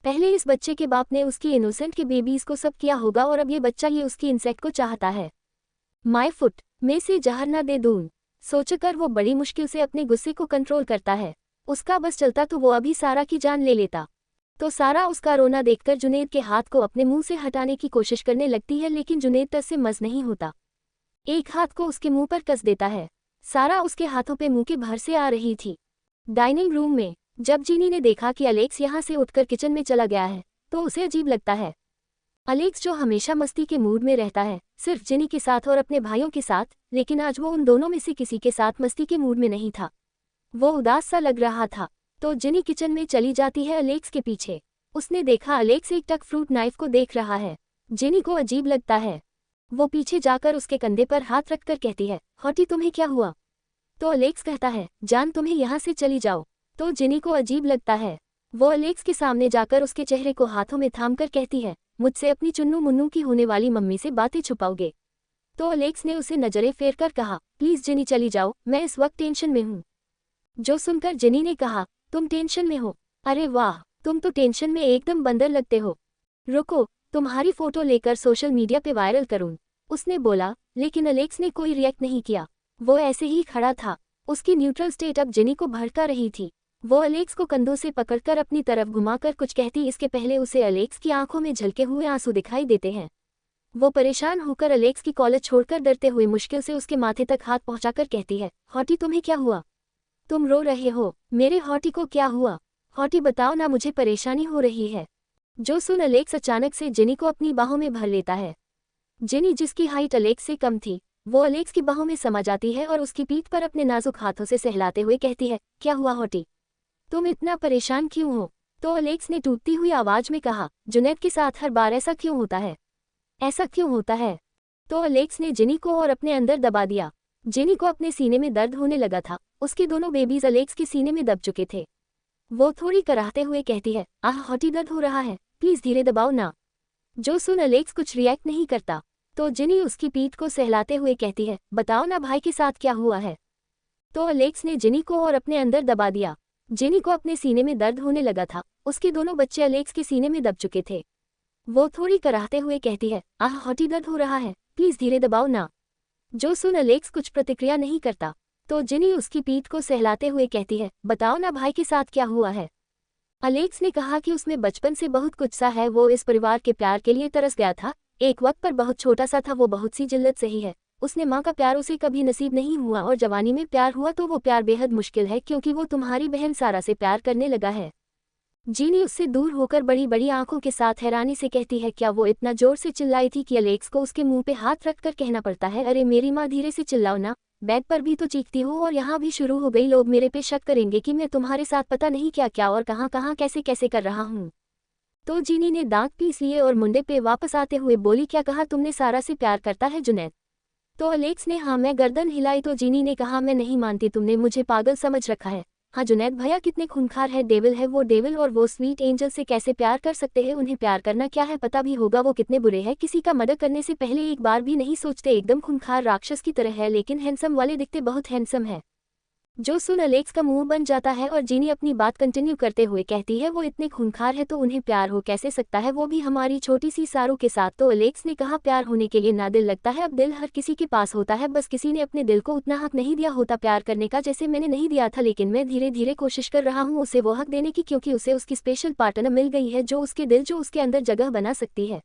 पहले इस बच्चे के बाप ने उसकी इनोसेंट के बेबीज को सब किया होगा, और अब ये बच्चा ये उसकी इंसेक्ट को चाहता है। माय फुट में से जहर न दे दूं, सोचकर वो बड़ी मुश्किल से अपने गुस्से को कंट्रोल करता है। उसका बस चलता तो वो अभी सारा की जान ले लेता। तो सारा उसका रोना देखकर जुनैद के हाथ को अपने मुंह से हटाने की कोशिश करने लगती है, लेकिन जुनैद तक से मस नहीं होता। एक हाथ को उसके मुंह पर कस देता है। सारा उसके हाथों पे मुंह के भर से आ रही थी। डाइनिंग रूम में जब जीनी ने देखा कि अलेक्स यहाँ से उठकर किचन में चला गया है, तो उसे अजीब लगता है। अलेक्स जो हमेशा मस्ती के मूड में रहता है, सिर्फ जिनी के साथ और अपने भाइयों के साथ, लेकिन आज वो उन दोनों में से किसी के साथ मस्ती के मूड में नहीं था। वो उदास सा लग रहा था। तो जिनी किचन में चली जाती है अलेक्स के पीछे। उसने देखा अलेक्स एक टक फ्रूट नाइफ को देख रहा है। जिनी को अजीब लगता है। वो पीछे जाकर उसके कंधे पर हाथ रखकर कहती है, हॉटी तुम्हें क्या हुआ? तो अलेक्स कहता है, जान तुम्हें यहाँ से चली जाओ। तो जिनी को अजीब लगता है। वो अलेक्स के सामने जाकर उसके चेहरे को हाथों में थामकर कहती है, मुझसे अपनी चुन्नू मुन्नू की होने वाली मम्मी से बातें छुपाओगे? तो अलेक्स ने उसे नजरें फेर कर कहा, प्लीज जिनी चली जाओ, मैं इस वक्त टेंशन में हूँ। जो सुनकर जिनी ने कहा, तुम टेंशन में हो? अरे वाह, तुम तो टेंशन में एकदम बंदर लगते हो। रुको, तुम्हारी फोटो लेकर सोशल मीडिया पे वायरल करूं। उसने बोला, लेकिन अलेक्स ने कोई रिएक्ट नहीं किया। वो ऐसे ही खड़ा था। उसकी न्यूट्रल स्टेट अब जिनी को भड़का रही थी। वो अलेक्स को कंधों से पकड़कर अपनी तरफ घुमाकर कुछ कहती, इसके पहले उसे अलेक्स की आंखों में झलके हुए आंसू दिखाई देते हैं। वो परेशान होकर अलेक्स की कॉलर छोड़कर डरते हुए मुश्किल से उसके माथे तक हाथ पहुंचाकर कहती है, हॉटी तुम्हें क्या हुआ? तुम रो रहे हो? मेरे हॉटी को क्या हुआ? हॉटी बताओ ना, मुझे परेशानी हो रही है। जो सुन अलेक्स अचानक से जिनी को अपनी बाहों में भर लेता है। जिनी, जिसकी हाइट अलेक्स से कम थी, वो अलेक्स की बाहों में समा जाती है और उसकी पीठ पर अपने नाजुक हाथों से सहलाते हुए कहती है, क्या हुआ हॉटी? तुम इतना परेशान क्यों हो? तो अलेक्स ने टूटती हुई आवाज में कहा, जुनैद के साथ हर बार ऐसा क्यों होता है? ऐसा क्यों होता है? तो अलेक्स ने जिनी को और अपने अंदर दबा दिया। जिनी को अपने सीने में दर्द होने लगा था। उसके दोनों बेबीज अलेक्स के सीने में दब चुके थे। वो थोड़ी कराहते हुए कहती है, आह हॉटी, दर्द हो रहा है, प्लीज धीरे दबाओ ना। जो सुन अलेक्स कुछ रिएक्ट नहीं करता। तो जिनी उसकी पीठ को सहलाते हुए कहती है, बताओ ना भाई के साथ क्या हुआ है? तो अलेक्स ने जिनी को और अपने अंदर दबा दिया। जिनी को अपने सीने में दर्द होने लगा था। उसके दोनों बच्चे अलेक्स के सीने में दब चुके थे। वो थोड़ी कराहते हुए कहती है, आह हॉटी, दर्द हो रहा है, प्लीज धीरे दबाओ ना। जो सुन अलेक्स कुछ प्रतिक्रिया नहीं करता। तो जिनी उसकी पीठ को सहलाते हुए कहती है, बताओ ना भाई के साथ क्या हुआ है? अलेक्स ने कहा कि उसमें बचपन से बहुत कुछ सा है। वो इस परिवार के प्यार के लिए तरस गया था। एक वक्त पर बहुत छोटा सा था, वो बहुत सी जिल्लत सही है। उसने माँ का प्यार उसे कभी नसीब नहीं हुआ, और जवानी में प्यार हुआ तो वो प्यार बेहद मुश्किल है, क्योंकि वो तुम्हारी बहन सारा से प्यार करने लगा है। जीनी उससे दूर होकर बड़ी बड़ी आंखों के साथ हैरानी से कहती है, क्या वो इतना जोर से चिल्लाई थी कि अलेक्स को उसके मुंह पे हाथ रखकर कहना पड़ता है, अरे मेरी माँ, धीरे से चिल्लाओ ना, बेड पर भी तो चीखती हो और यहाँ भी शुरू हो गई। लोग मेरे पे शक करेंगे कि मैं तुम्हारे साथ पता नहीं क्या क्या और कहाँ कहाँ कैसे कैसे कर रहा हूँ। तो जीनी ने दांत पीस लिए और मुंडे पे वापस आते हुए बोली, क्या कहा तुमने? सारा से प्यार करता है जुनैद? तो अलेक्स ने हाँ मैं गर्दन हिलाई। तो जीनी ने कहा, मैं नहीं मानती, तुमने मुझे पागल समझ रखा है। हाँ जुनैद भैया कितने खूंखार है, डेविल है वो। डेविल और वो स्वीट एंजल से कैसे प्यार कर सकते हैं? उन्हें प्यार करना क्या है पता भी होगा? वो कितने बुरे हैं, किसी का मर्डर करने से पहले एक बार भी नहीं सोचते। एकदम खूंखार राक्षस की तरह है, लेकिन हैंडसम वाले दिखते बहुत हैंडसम है। जो सुन अलेक्स का मुंह बन जाता है और जीनी अपनी बात कंटिन्यू करते हुए कहती है, वो इतने खूंखार है तो उन्हें प्यार हो कैसे सकता है, वो भी हमारी छोटी सी सारू के साथ? तो अलेक्स ने कहा, प्यार होने के लिए ना दिल लगता है। अब दिल हर किसी के पास होता है, बस किसी ने अपने दिल को उतना हक नहीं दिया होता प्यार करने का जैसे मैंने नहीं दिया था। लेकिन मैं धीरे धीरे कोशिश कर रहा हूँ उसे वो हक देने की, क्योंकि उसे उसकी स्पेशल पार्टनर मिल गई है, जो उसके दिल, जो उसके अंदर जगह बना सकती है।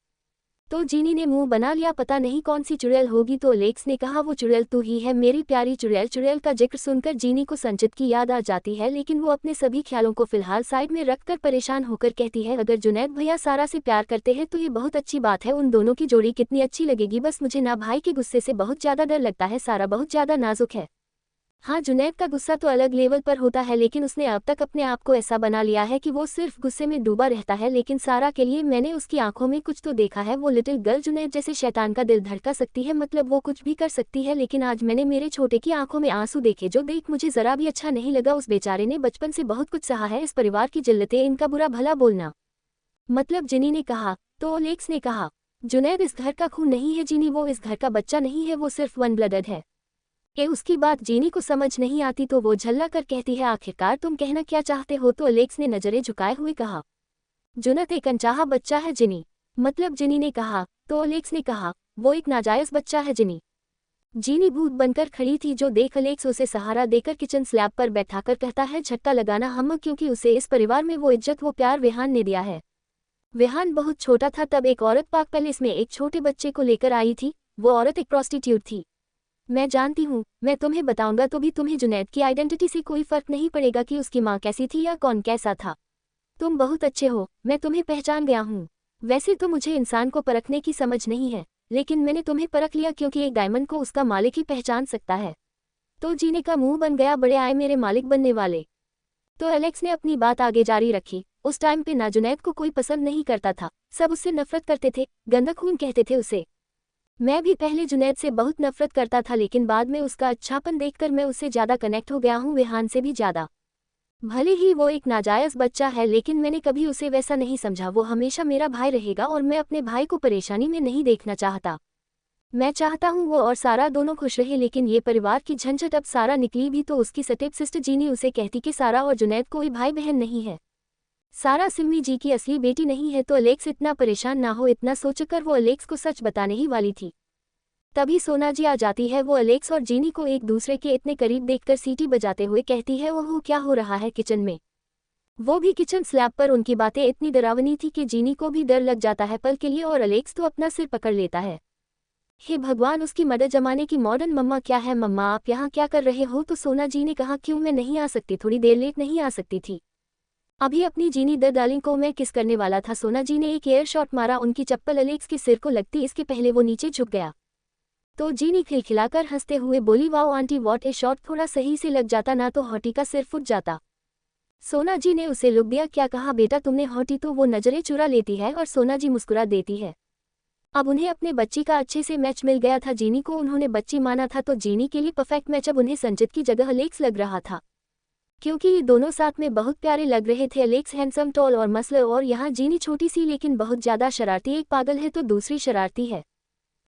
तो जीनी ने मुंह बना लिया, पता नहीं कौन सी चुड़ैल होगी। तो अलेक्स ने कहा, वो चुड़ैल तू ही है मेरी प्यारी चुड़ैल। चुड़ैल का जिक्र सुनकर जीनी को संचित की याद आ जाती है, लेकिन वो अपने सभी ख्यालों को फिलहाल साइड में रखकर परेशान होकर कहती है, अगर जुनैद भैया सारा से प्यार करते हैं तो ये बहुत अच्छी बात है। उन दोनों की जोड़ी कितनी अच्छी लगेगी। बस मुझे ना भाई के गुस्से से बहुत ज्यादा डर लगता है, सारा बहुत ज्यादा नाजुक है। हाँ जुनैद का गुस्सा तो अलग लेवल पर होता है, लेकिन उसने अब तक अपने आप को ऐसा बना लिया है कि वो सिर्फ गुस्से में डूबा रहता है। लेकिन सारा के लिए मैंने उसकी आंखों में कुछ तो देखा है। वो लिटिल गर्ल जुनैद जैसे शैतान का दिल धड़का सकती है, मतलब वो कुछ भी कर सकती है। लेकिन आज मैंने मेरे छोटे की आंखों में आंसू देखे, जो देख मुझे जरा भी अच्छा नहीं लगा। उस बेचारे ने बचपन से बहुत कुछ सहा है, इस परिवार की जिल्लतें, इनका बुरा भला बोलना। मतलब जिनी ने कहा। तो अलेक्स ने कहा, जुनैद इस घर का खून नहीं है जीनी, वो इस घर का बच्चा नहीं है, वो सिर्फ वन ब्लडेड है। कि उसकी बात जीनी को समझ नहीं आती तो वो झल्ला कर कहती है, आखिरकार तुम कहना क्या चाहते हो? तो अलेक्स ने नजरें झुकाए हुए कहा, जुनैद एक अनचाहा बच्चा है जिनी। मतलब जीनी ने कहा। तो अलेक्स ने कहा, वो एक नाजायज बच्चा है जिनी। जीनी भूत बनकर खड़ी थी, जो देख अलेक्स उसे सहारा देकर किचन स्लैब पर बैठाकर कहता है, झटका लगाना हम, क्योंकि उसे इस परिवार में वो इज्जत, वो प्यार विहान ने दिया है। विहान बहुत छोटा था तब एक औरत पाक पैलेस में एक छोटे बच्चे को लेकर आई थी। वो औरत एक प्रोस्टिट्यूट थी। मैं जानती हूँ, मैं तुम्हें बताऊंगा तो भी तुम्हें जुनैद की आइडेंटिटी से कोई फर्क नहीं पड़ेगा कि उसकी माँ कैसी थी या कौन कैसा था। तुम बहुत अच्छे हो, मैं तुम्हें पहचान गया हूँ। वैसे तो मुझे इंसान को परखने की समझ नहीं है, लेकिन मैंने तुम्हें परख लिया, क्योंकि एक डायमंड को उसका मालिक ही पहचान सकता है। तो जीने का मुंह बन गया, बड़े आए मेरे मालिक बनने वाले। तो एलेक्स ने अपनी बात आगे जारी रखी। उस टाइम पे ना जुनैद को कोई पसंद नहीं करता था, सब उससे नफरत करते थे, गंदा खून कहते थे उसे। मैं भी पहले जुनैद से बहुत नफरत करता था, लेकिन बाद में उसका अच्छापन देखकर मैं उससे ज़्यादा कनेक्ट हो गया हूँ, विहान से भी ज़्यादा। भले ही वो एक नाजायज़ बच्चा है, लेकिन मैंने कभी उसे वैसा नहीं समझा। वो हमेशा मेरा भाई रहेगा और मैं अपने भाई को परेशानी में नहीं देखना चाहता। मैं चाहता हूँ वो और सारा दोनों खुश रहे, लेकिन ये परिवार की झंझट। अब सारा निकली भी तो उसकी स्टेप सिस्टर जीनी उसे कहती कि सारा और जुनैद कोई भाई बहन नहीं है। सारा सिम्मी जी की असली बेटी नहीं है, तो अलेक्स इतना परेशान ना हो। इतना सोचकर वो अलेक्स को सच बताने ही वाली थी, तभी सोना जी आ जाती है। वो अलेक्स और जीनी को एक दूसरे के इतने करीब देखकर सीटी बजाते हुए कहती है, ओह क्या हो रहा है किचन में। वो भी किचन स्लैब पर। उनकी बातें इतनी डरावनी थी कि जीनी को भी डर लग जाता है पल के लिए, और अलेक्स तो अपना सिर पकड़ लेता है। हे भगवान, उसकी मदद जमाने की मॉडर्न मम्मा क्या है। मम्मा आप यहाँ क्या कर रहे हो। तो सोना जी ने कहा, क्यों मैं नहीं आ सकती, थोड़ी देर लेट नहीं आ सकती थी। अभी अपनी जीनी द डार्लिंग को मैं किस करने वाला था। सोना जी ने एक एयर शॉट मारा, उनकी चप्पल अलेक्स के सिर को लगती इसके पहले वो नीचे झुक गया। तो जीनी खिलखिलाकर हंसते हुए बोली, wow aunty what A shot, थोड़ा सही से लग जाता ना तो हॉटी का सिर फुट जाता। सोना जी ने उसे लुक दिया। क्या कहा बेटा तुमने हॉटी। तो वो नजरें चुरा लेती है और सोना जी मुस्कुरा देती है। अब उन्हें अपने बच्ची का अच्छे से मैच मिल गया था। जीनी को उन्होंने बच्ची माना था, तो जीनी के लिए परफेक्ट मैच अब उन्हें संचित की जगह अलेक्स लग रहा था, क्योंकि ये दोनों साथ में बहुत प्यारे लग रहे थे। अलेक्स हैंडसम, टॉल और मसलर, और यहाँ जीनी छोटी सी लेकिन बहुत ज्यादा शरारती। एक पागल है तो दूसरी शरारती है,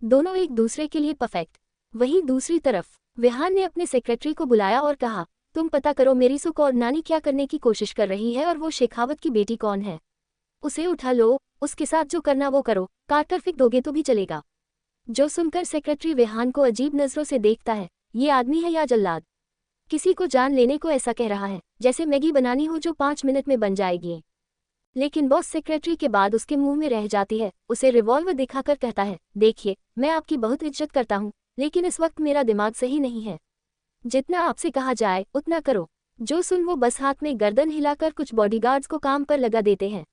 दोनों एक दूसरे के लिए परफेक्ट। वहीं दूसरी तरफ विहान ने अपने सेक्रेटरी को बुलाया और कहा, तुम पता करो मेरी सुख और नानी क्या करने की कोशिश कर रही है, और वो शेखावत की बेटी कौन है। उसे उठा लो, उसके साथ जो करना वो करो, काट कर फेंक दोगे तो भी चलेगा। जो सुनकर सेक्रेटरी विहान को अजीब नजरों से देखता है। ये आदमी है या जल्लाद। किसी को जान लेने को ऐसा कह रहा है जैसे मैगी बनानी हो जो 5 मिनट में बन जाएगी। लेकिन बॉस सेक्रेटरी के बाद उसके मुंह में रह जाती है। उसे रिवॉल्वर दिखाकर कहता है, देखिए मैं आपकी बहुत इज्जत करता हूँ, लेकिन इस वक्त मेरा दिमाग सही नहीं है। जितना आपसे कहा जाए उतना करो। जो सुन वो बस हाथ में गर्दन हिलाकर कुछ बॉडीगार्ड्स को काम पर लगा देते हैं।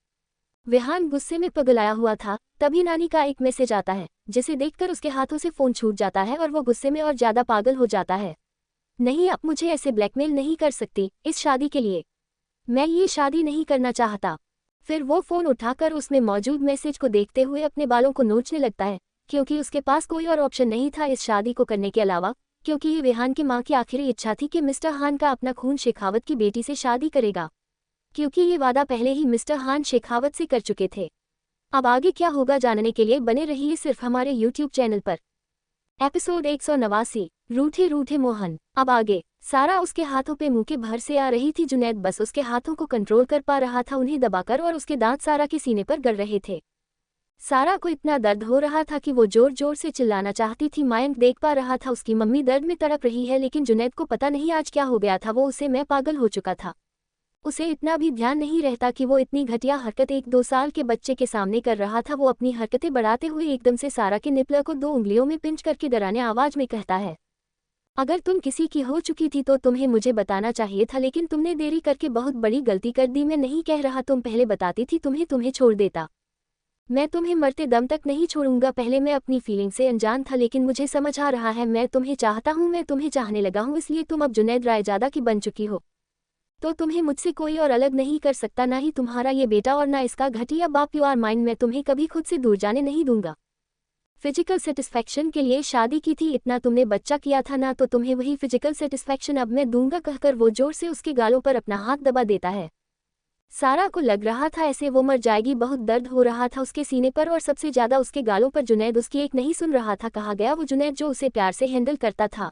विहान गुस्से में पगलाया हुआ था, तभी नानी का एक मैसेज आता है, जिसे देखकर उसके हाथों से फोन छूट जाता है और वो गुस्से में और ज्यादा पागल हो जाता है। नहीं, आप मुझे ऐसे ब्लैकमेल नहीं कर सकती इस शादी के लिए। मैं ये शादी नहीं करना चाहता। फिर वो फोन उठाकर उसमें मौजूद मैसेज को देखते हुए अपने बालों को नोचने लगता है, क्योंकि उसके पास कोई और ऑप्शन नहीं था इस शादी को करने के अलावा, क्योंकि ये विहान की माँ की आखिरी इच्छा थी कि मिस्टर हान का अपना खून शेखावत की बेटी से शादी करेगा, क्योंकि ये वादा पहले ही मिस्टर हान शेखावत से कर चुके थे। अब आगे क्या होगा जानने के लिए बने रहिए सिर्फ हमारे यूट्यूब चैनल पर। एपिसोड 189, रूठे रूठे मोहन। अब आगे सारा उसके हाथों पे मुंह के भर से आ रही थी। जुनैद बस उसके हाथों को कंट्रोल कर पा रहा था, उन्हें दबाकर, और उसके दांत सारा के सीने पर गड़ रहे थे। सारा को इतना दर्द हो रहा था कि वो जोर जोर से चिल्लाना चाहती थी। मयंक देख पा रहा था उसकी मम्मी दर्द में तड़प रही है, लेकिन जुनैद को पता नहीं आज क्या हो गया था। वो उसे मैं पागल हो चुका था। उसे इतना भी ध्यान नहीं रहता कि वो इतनी घटिया हरकत एक 2 साल के बच्चे के सामने कर रहा था। वो अपनी हरकतें बढ़ाते हुए एकदम से सारा के निपलर को 2 उंगलियों में पिंच करके डराने आवाज में कहता है, अगर तुम किसी की हो चुकी थी तो तुम्हें मुझे बताना चाहिए था, लेकिन तुमने देरी करके बहुत बड़ी गलती कर दी। मैं नहीं कह रहा तुम पहले बताती थी तुम्हें छोड़ देता। मैं तुम्हें मरते दम तक नहीं छोड़ूंगा। पहले मैं अपनी फीलिंग से अनजान था, लेकिन मुझे समझ आ रहा है मैं तुम्हें चाहता हूँ, मैं तुम्हें चाहने लगा हूँ। इसलिए तुम अब जुनैद रायजादा की बन चुकी हो, तो तुम्हें मुझसे कोई और अलग नहीं कर सकता, ना ही तुम्हारा ये बेटा और ना इसका घटिया बाप। You are mine. मैं तुम्हें कभी खुद से दूर जाने नहीं दूंगा। फिजिकल सेटिस्फैक्शन के लिए शादी की थी, इतना तुमने बच्चा किया था ना, तो तुम्हें वही फिजिकल सेटिस्फैक्शन अब मैं दूंगा, कहकर वो जोर से उसके गालों पर अपना हाथ दबा देता है। सारा को लग रहा था ऐसे वो मर जाएगी। बहुत दर्द हो रहा था उसके सीने पर और सबसे ज्यादा उसके गालों पर। जुनैद उसकी एक नहीं सुन रहा था। कहा गया वो जुनैद जो उसे प्यार से हैंडल करता था,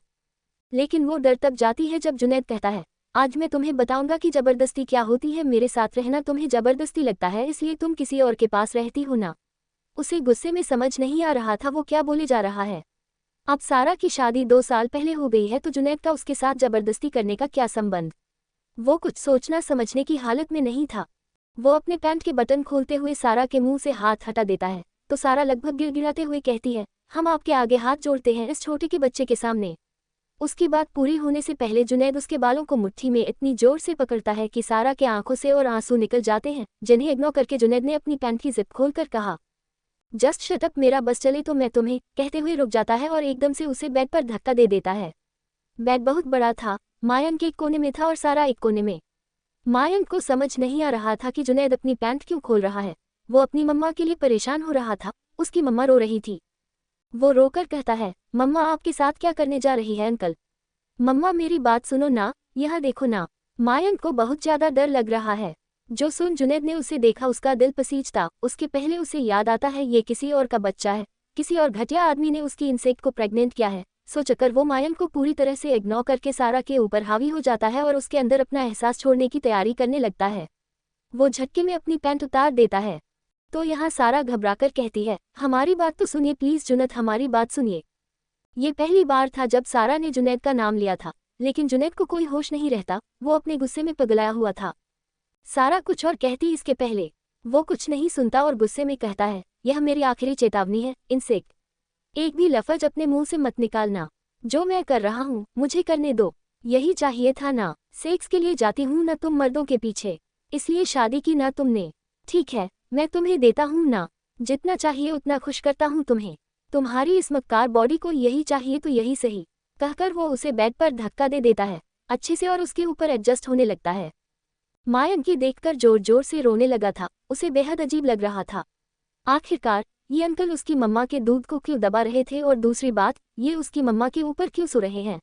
लेकिन वो डर तब जाती है जब जुनैद कहता है, आज मैं तुम्हें बताऊंगा कि जबरदस्ती क्या होती है। मेरे साथ रहना तुम्हें जबरदस्ती लगता है, इसलिए तुम किसी और के पास रहती हो ना। उसे गुस्से में समझ नहीं आ रहा था वो क्या बोले जा रहा है। अब सारा की शादी 2 साल पहले हो गई है, तो जुनैद का उसके साथ जबरदस्ती करने का क्या संबंध। वो कुछ सोचना समझने की हालत में नहीं था। वो अपने पैंट के बटन खोलते हुए सारा के मुंह से हाथ हटा देता है, तो सारा लगभग गिड़गिड़ाते हुए कहती है, हम आपके आगे हाथ जोड़ते हैं इस छोटे के बच्चे के सामने। उसकी बात पूरी होने से पहले जुनैद उसके बालों को मुट्ठी में इतनी जोर से पकड़ता है कि सारा के आंखों से और आंसू निकल जाते हैं, जिन्हें इग्नोर करके जुनैद ने अपनी पैंट की जिप खोलकर कहा, जस्ट शट अप, मेरा बस चले तो मैं तुम्हें, कहते हुए रुक जाता है और एकदम से उसे बेड पर धक्का दे देता है। बेड बहुत बड़ा था, मायंक एक कोने में था और सारा एक कोने में। मायंक को समझ नहीं आ रहा था कि जुनैद अपनी पैंट क्यों खोल रहा है। वो अपनी मम्मा के लिए परेशान हो रहा था, उसकी मम्मा रो रही थी। वो रोकर कहता है, मम्मा आपके साथ क्या करने जा रही है अंकल? मम्मा मेरी बात सुनो ना, यह देखो ना। मायंक को बहुत ज्यादा डर लग रहा है। जो सुन जुनैद ने उसे देखा उसका दिल पसीजता, उसके पहले उसे याद आता है ये किसी और का बच्चा है, किसी और घटिया आदमी ने उसकी इंसेक्ट को प्रेग्नेंट किया है। सोचकर वो मायंक को पूरी तरह से इग्नोर करके सारा के ऊपर हावी हो जाता है और उसके अंदर अपना एहसास छोड़ने की तैयारी करने लगता है। वो झटके में अपनी पैंट उतार देता है। तो यहाँ सारा घबराकर कहती है, हमारी बात तो सुनिए प्लीज जुनैद, हमारी बात सुनिए। ये पहली बार था जब सारा ने जुनैद का नाम लिया था, लेकिन जुनैद को कोई होश नहीं रहता, वो अपने गुस्से में पगलाया हुआ था। सारा कुछ और कहती इसके पहले वो कुछ नहीं सुनता और गुस्से में कहता है, यह मेरी आखिरी चेतावनी है इंसेक्ट, एक भी लफ्ज अपने मुंह से मत निकालना। जो मैं कर रहा हूँ मुझे करने दो, यही चाहिए था ना। सेक्स के लिए जाती हूँ ना तुम मर्दों के पीछे, इसलिए शादी की ना तुमने। ठीक है, मैं तुम्हें देता हूँ ना, जितना चाहिए उतना खुश करता हूँ तुम्हें। तुम्हारी इस मक्कार बॉडी को यही चाहिए तो यही सही, कहकर वो उसे बेड पर धक्का दे देता है अच्छे से और उसके ऊपर एडजस्ट होने लगता है। मायंक ये देखकर जोर जोर से रोने लगा था, उसे बेहद अजीब लग रहा था। आखिरकार ये अंकल उसकी मम्मा के दूध को क्यों दबा रहे थे, और दूसरी बात ये उसकी मम्मा के ऊपर क्यों सो रहे हैं।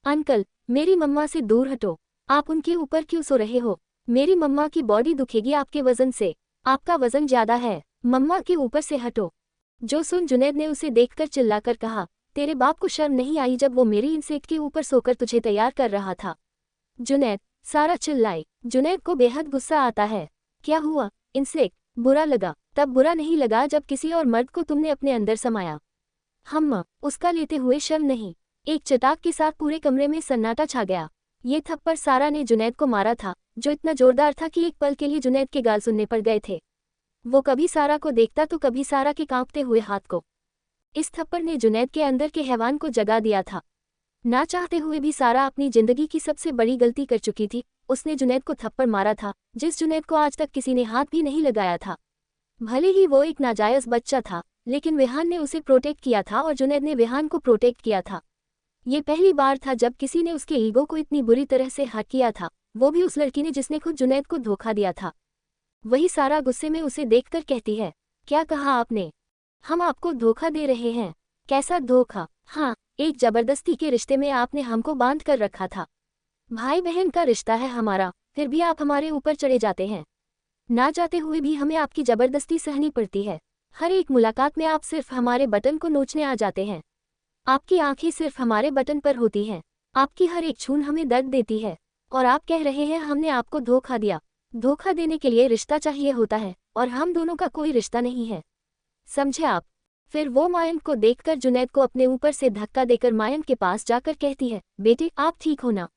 अंकल मेरी मम्मा से दूर हटो, आप उनके ऊपर क्यों सो रहे हो? मेरी मम्मा की बॉडी दुखेगी आपके वजन से, आपका वजन ज्यादा है, मम्मा के ऊपर से हटो। जो सुन जुनैद ने उसे देखकर चिल्लाकर कहा, तेरे बाप को शर्म नहीं आई जब वो मेरी इंसेक्ट के ऊपर सोकर तुझे तैयार कर रहा था? जुनैद, सारा चिल्लाई। जुनैद को बेहद गुस्सा आता है। क्या हुआ इंसेक्ट, बुरा लगा? तब बुरा नहीं लगा जब किसी और मर्द को तुमने अपने अंदर समाया। हम उसका लेते हुए शर्म नहीं। एक चटाक के साथ पूरे कमरे में सन्नाटा छा गया। ये थप्पड़ सारा ने जुनैद को मारा था, जो इतना जोरदार था कि एक पल के लिए जुनैद के गाल सुनने पड़ गए थे। वो कभी सारा को देखता तो कभी सारा के कांपते हुए हाथ को। इस थप्पड़ ने जुनैद के अंदर के हैवान को जगा दिया था। ना चाहते हुए भी सारा अपनी जिंदगी की सबसे बड़ी गलती कर चुकी थी। उसने जुनैद को थप्पड़ मारा था, जिस जुनैद को आज तक किसी ने हाथ भी नहीं लगाया था। भले ही वो एक नाजायज बच्चा था, लेकिन विहान ने उसे प्रोटेक्ट किया था और जुनैद ने विहान को प्रोटेक्ट किया था। ये पहली बार था जब किसी ने उसके ईगो को इतनी बुरी तरह से हर्ट किया था, वो भी उस लड़की ने जिसने खुद जुनैद को धोखा दिया था। वही सारा गुस्से में उसे देखकर कहती है, क्या कहा आपने? हम आपको धोखा दे रहे हैं? कैसा धोखा? हाँ, एक जबरदस्ती के रिश्ते में आपने हमको बांध कर रखा था। भाई बहन का रिश्ता है हमारा, फिर भी आप हमारे ऊपर चढ़े जाते हैं। ना चाहते हुए भी हमें आपकी जबरदस्ती सहनी पड़ती है। हर एक मुलाकात में आप सिर्फ हमारे बटन को नोचने आ जाते हैं। आपकी आंखें सिर्फ हमारे बटन पर होती हैं। आपकी हर एक छून हमें दर्द देती है, और आप कह रहे हैं हमने आपको धोखा दिया। धोखा देने के लिए रिश्ता चाहिए होता है, और हम दोनों का कोई रिश्ता नहीं है, समझे आप? फिर वो मायंक को देखकर जुनैद को अपने ऊपर से धक्का देकर मायंक के पास जाकर कहती है, बेटे आप ठीक हो ना?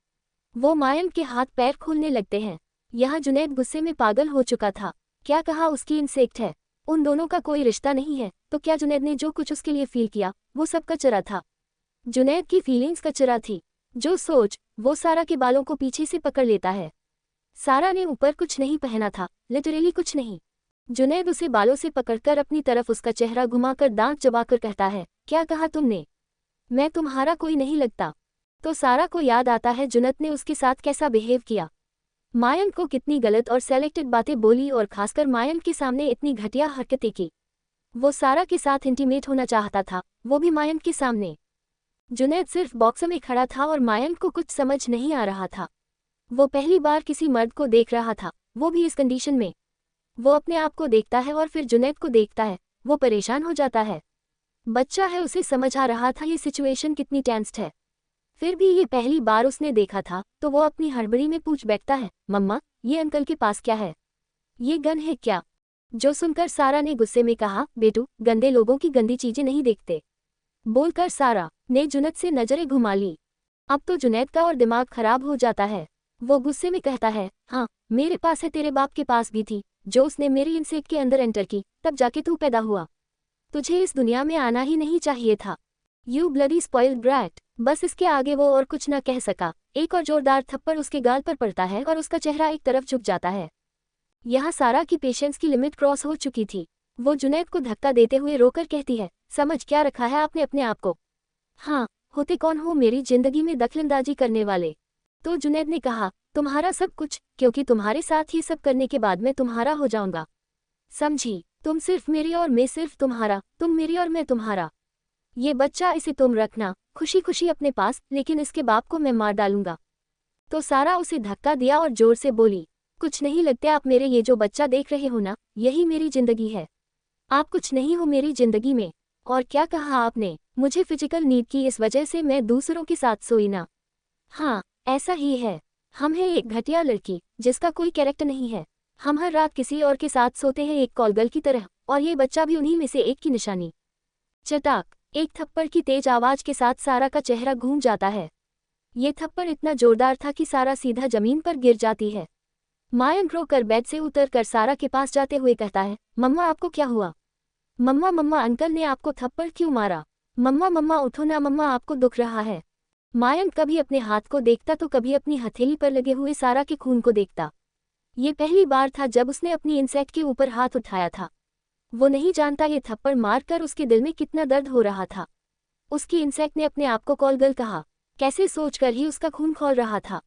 वो मायंक के हाथ पैर खोलने लगते हैं। यहाँ जुनैद गुस्से में पागल हो चुका था। क्या कहा उसकी इंसेक्ट है? उन दोनों का कोई रिश्ता नहीं है, तो क्या जुनैद ने जो कुछ उसके लिए फील किया वो सब कचरा था? जुनैद की फीलिंग्स कचरा थी। जो सोच वो सारा के बालों को पीछे से पकड़ लेता है। सारा ने ऊपर कुछ नहीं पहना था, लिटरली कुछ नहीं। जुनैद उसे बालों से पकड़कर अपनी तरफ उसका चेहरा घुमाकर दांत चबाकर कहता है, क्या कहा तुमने? मैं तुम्हारा कोई नहीं लगता। तो सारा को याद आता है जुनैद ने उसके साथ कैसा बिहेव किया, मायंक को कितनी गलत और सेलेक्टेड बातें बोली, और खासकर मायंक के सामने इतनी घटिया हरकतें की। वो सारा के साथ इंटीमेट होना चाहता था, वो भी मायंक के सामने। जुनैद सिर्फ बॉक्स में खड़ा था और मायंक को कुछ समझ नहीं आ रहा था। वो पहली बार किसी मर्द को देख रहा था, वो भी इस कंडीशन में। वो अपने आप को देखता है और फिर जुनैद को देखता है, वो परेशान हो जाता है। बच्चा है, उसे समझ आ रहा था ये सिचुएशन कितनी टेंस्ड है। फिर भी ये पहली बार उसने देखा था, तो वो अपनी हड़बड़ी में पूछ बैठता है, मम्मा ये अंकल के पास क्या है? ये गन है क्या? जो सुनकर सारा ने गुस्से में कहा, बेटू गंदे लोगों की गंदी चीजें नहीं देखते। बोलकर सारा ने जुनैद से नजरें घुमा ली। अब तो जुनैद का और दिमाग खराब हो जाता है। वो गुस्से में कहता है, हाँ मेरे पास है, तेरे बाप के पास भी थी। जो उसने मेरी इंसेक्ट के अंदर एंटर की, तब जाके तू पैदा हुआ। तुझे इस दुनिया में आना ही नहीं चाहिए था। You bloody spoiled brat. बस इसके आगे वो और कुछ न कह सका। एक और जोरदार थप्पड़ उसके गाल पर पड़ता है और उसका चेहरा एक तरफ झुक जाता है। यहाँ सारा की पेशेंस की लिमिट क्रॉस हो चुकी थी। वो जुनैद को धक्का देते हुए रोकर कहती है, समझ क्या रखा है आपने अपने आप को? हाँ, होते कौन हो मेरी जिंदगी में दखलंदाजी करने वाले? तो जुनैद ने कहा, तुम्हारा सब कुछ, क्योंकि तुम्हारे साथ ये सब करने के बाद मैं तुम्हारा हो जाऊंगा। समझी? तुम सिर्फ मेरी और मैं सिर्फ तुम्हारा, तुम मेरी और मैं तुम्हारा। ये बच्चा इसे तुम रखना खुशी खुशी अपने पास, लेकिन इसके बाप को मैं मार डालूंगा। तो सारा उसे धक्का दिया और जोर से बोली, कुछ नहीं लगता आप मेरे, ये जो बच्चा देख रहे हो ना, यही मेरी जिंदगी है। आप कुछ नहीं हो मेरी जिंदगी में। और क्या कहा आपने? मुझे फिजिकल नीड की इस वजह से मैं दूसरों के साथ सोई ना। हाँ, ऐसा ही है। हम हैं एक घटिया लड़की जिसका कोई कैरेक्टर नहीं है। हम हर रात किसी और के साथ सोते हैं एक कॉलगर्ल की तरह, और ये बच्चा भी उन्हीं में से एक की निशानी। चटाक, एक थप्पड़ की तेज आवाज के साथ सारा का चेहरा घूम जाता है। ये थप्पड़ इतना जोरदार था कि सारा सीधा जमीन पर गिर जाती है। मायंक रोकर बेड से उतरकर सारा के पास जाते हुए कहता है, मम्मा आपको क्या हुआ? मम्मा मम्मा अंकल ने आपको थप्पड़ क्यों मारा? मम्मा मम्मा उठो ना मम्मा, आपको दुख रहा है। मायंक कभी अपने हाथ को देखता तो कभी अपनी हथेली पर लगे हुए सारा के खून को देखता। ये पहली बार था जब उसने अपनी इंसेक्ट के ऊपर हाथ उठाया था। वो नहीं जानता ये थप्पड़ मारकर उसके दिल में कितना दर्द हो रहा था। उसकी इंसेक्ट ने अपने आप को कॉलगर्ल कहा, कैसे सोचकर ही उसका खून खौल रहा था।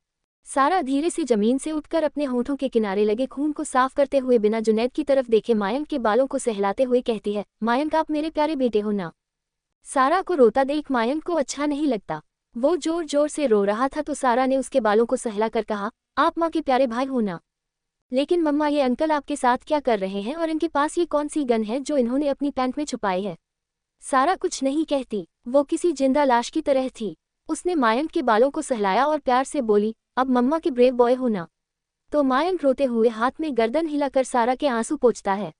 सारा धीरे से जमीन से उठकर अपने होठों के किनारे लगे खून को साफ करते हुए बिना जुनैद की तरफ देखे मायंक के बालों को सहलाते हुए कहती है, मायंक आप मेरे प्यारे बेटे हो ना। सारा को रोता देख मायंक को अच्छा नहीं लगता। वो जोर जोर से रो रहा था तो सारा ने उसके बालों को सहला कर कहा, आप माँ के प्यारे भाई हो ना। लेकिन मम्मा ये अंकल आपके साथ क्या कर रहे हैं और इनके पास ये कौन सी गन है जो इन्होंने अपनी पैंट में छुपाई है? सारा कुछ नहीं कहती, वो किसी जिंदा लाश की तरह थी। उसने मायंक के बालों को सहलाया और प्यार से बोली, अब मम्मा के ब्रेव बॉय हो ना। तो मायंक रोते हुए हाथ में गर्दन हिलाकर सारा के आंसू पोंछता है।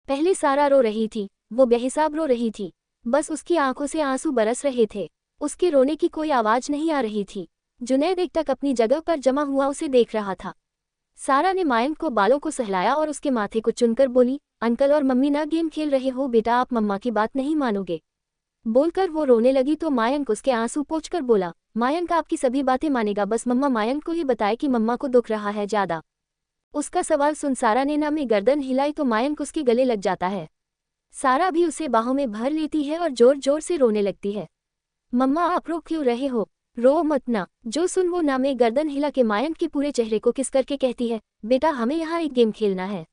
पहले सारा रो रही थी, वो बेहिसाब रो रही थी, बस उसकी आंखों से आंसू बरस रहे थे। उसके रोने की कोई आवाज नहीं आ रही थी। जुनैद एकटक अपनी जगह पर जमा हुआ उसे देख रहा था। सारा ने मायंक को बालों को सहलाया और उसके माथे को चुनकर बोली, अंकल और मम्मी ना गेम खेल रहे हो बेटा, आप मम्मा की बात नहीं मानोगे। बोलकर वो रोने लगी तो मायंक उसके आंसू पोंछकर बोला, मायंक आपकी सभी बातें मानेगा, बस मम्मा मायंक को ये बताए कि मम्मा को दुख रहा है ज्यादा। उसका सवाल सुन सारा ने ना में गर्दन हिलाई तो मायंक उसके गले लग जाता है। सारा भी उसे बाहों में भर लेती है और जोर जोर से रोने लगती है। मम्मा आप रो क्यों रहे हो? रो मत ना। जो सुन वो ना में गर्दन हिला के मायंक के पूरे चेहरे को किस करके कहती है, बेटा हमें यहाँ एक गेम खेलना है।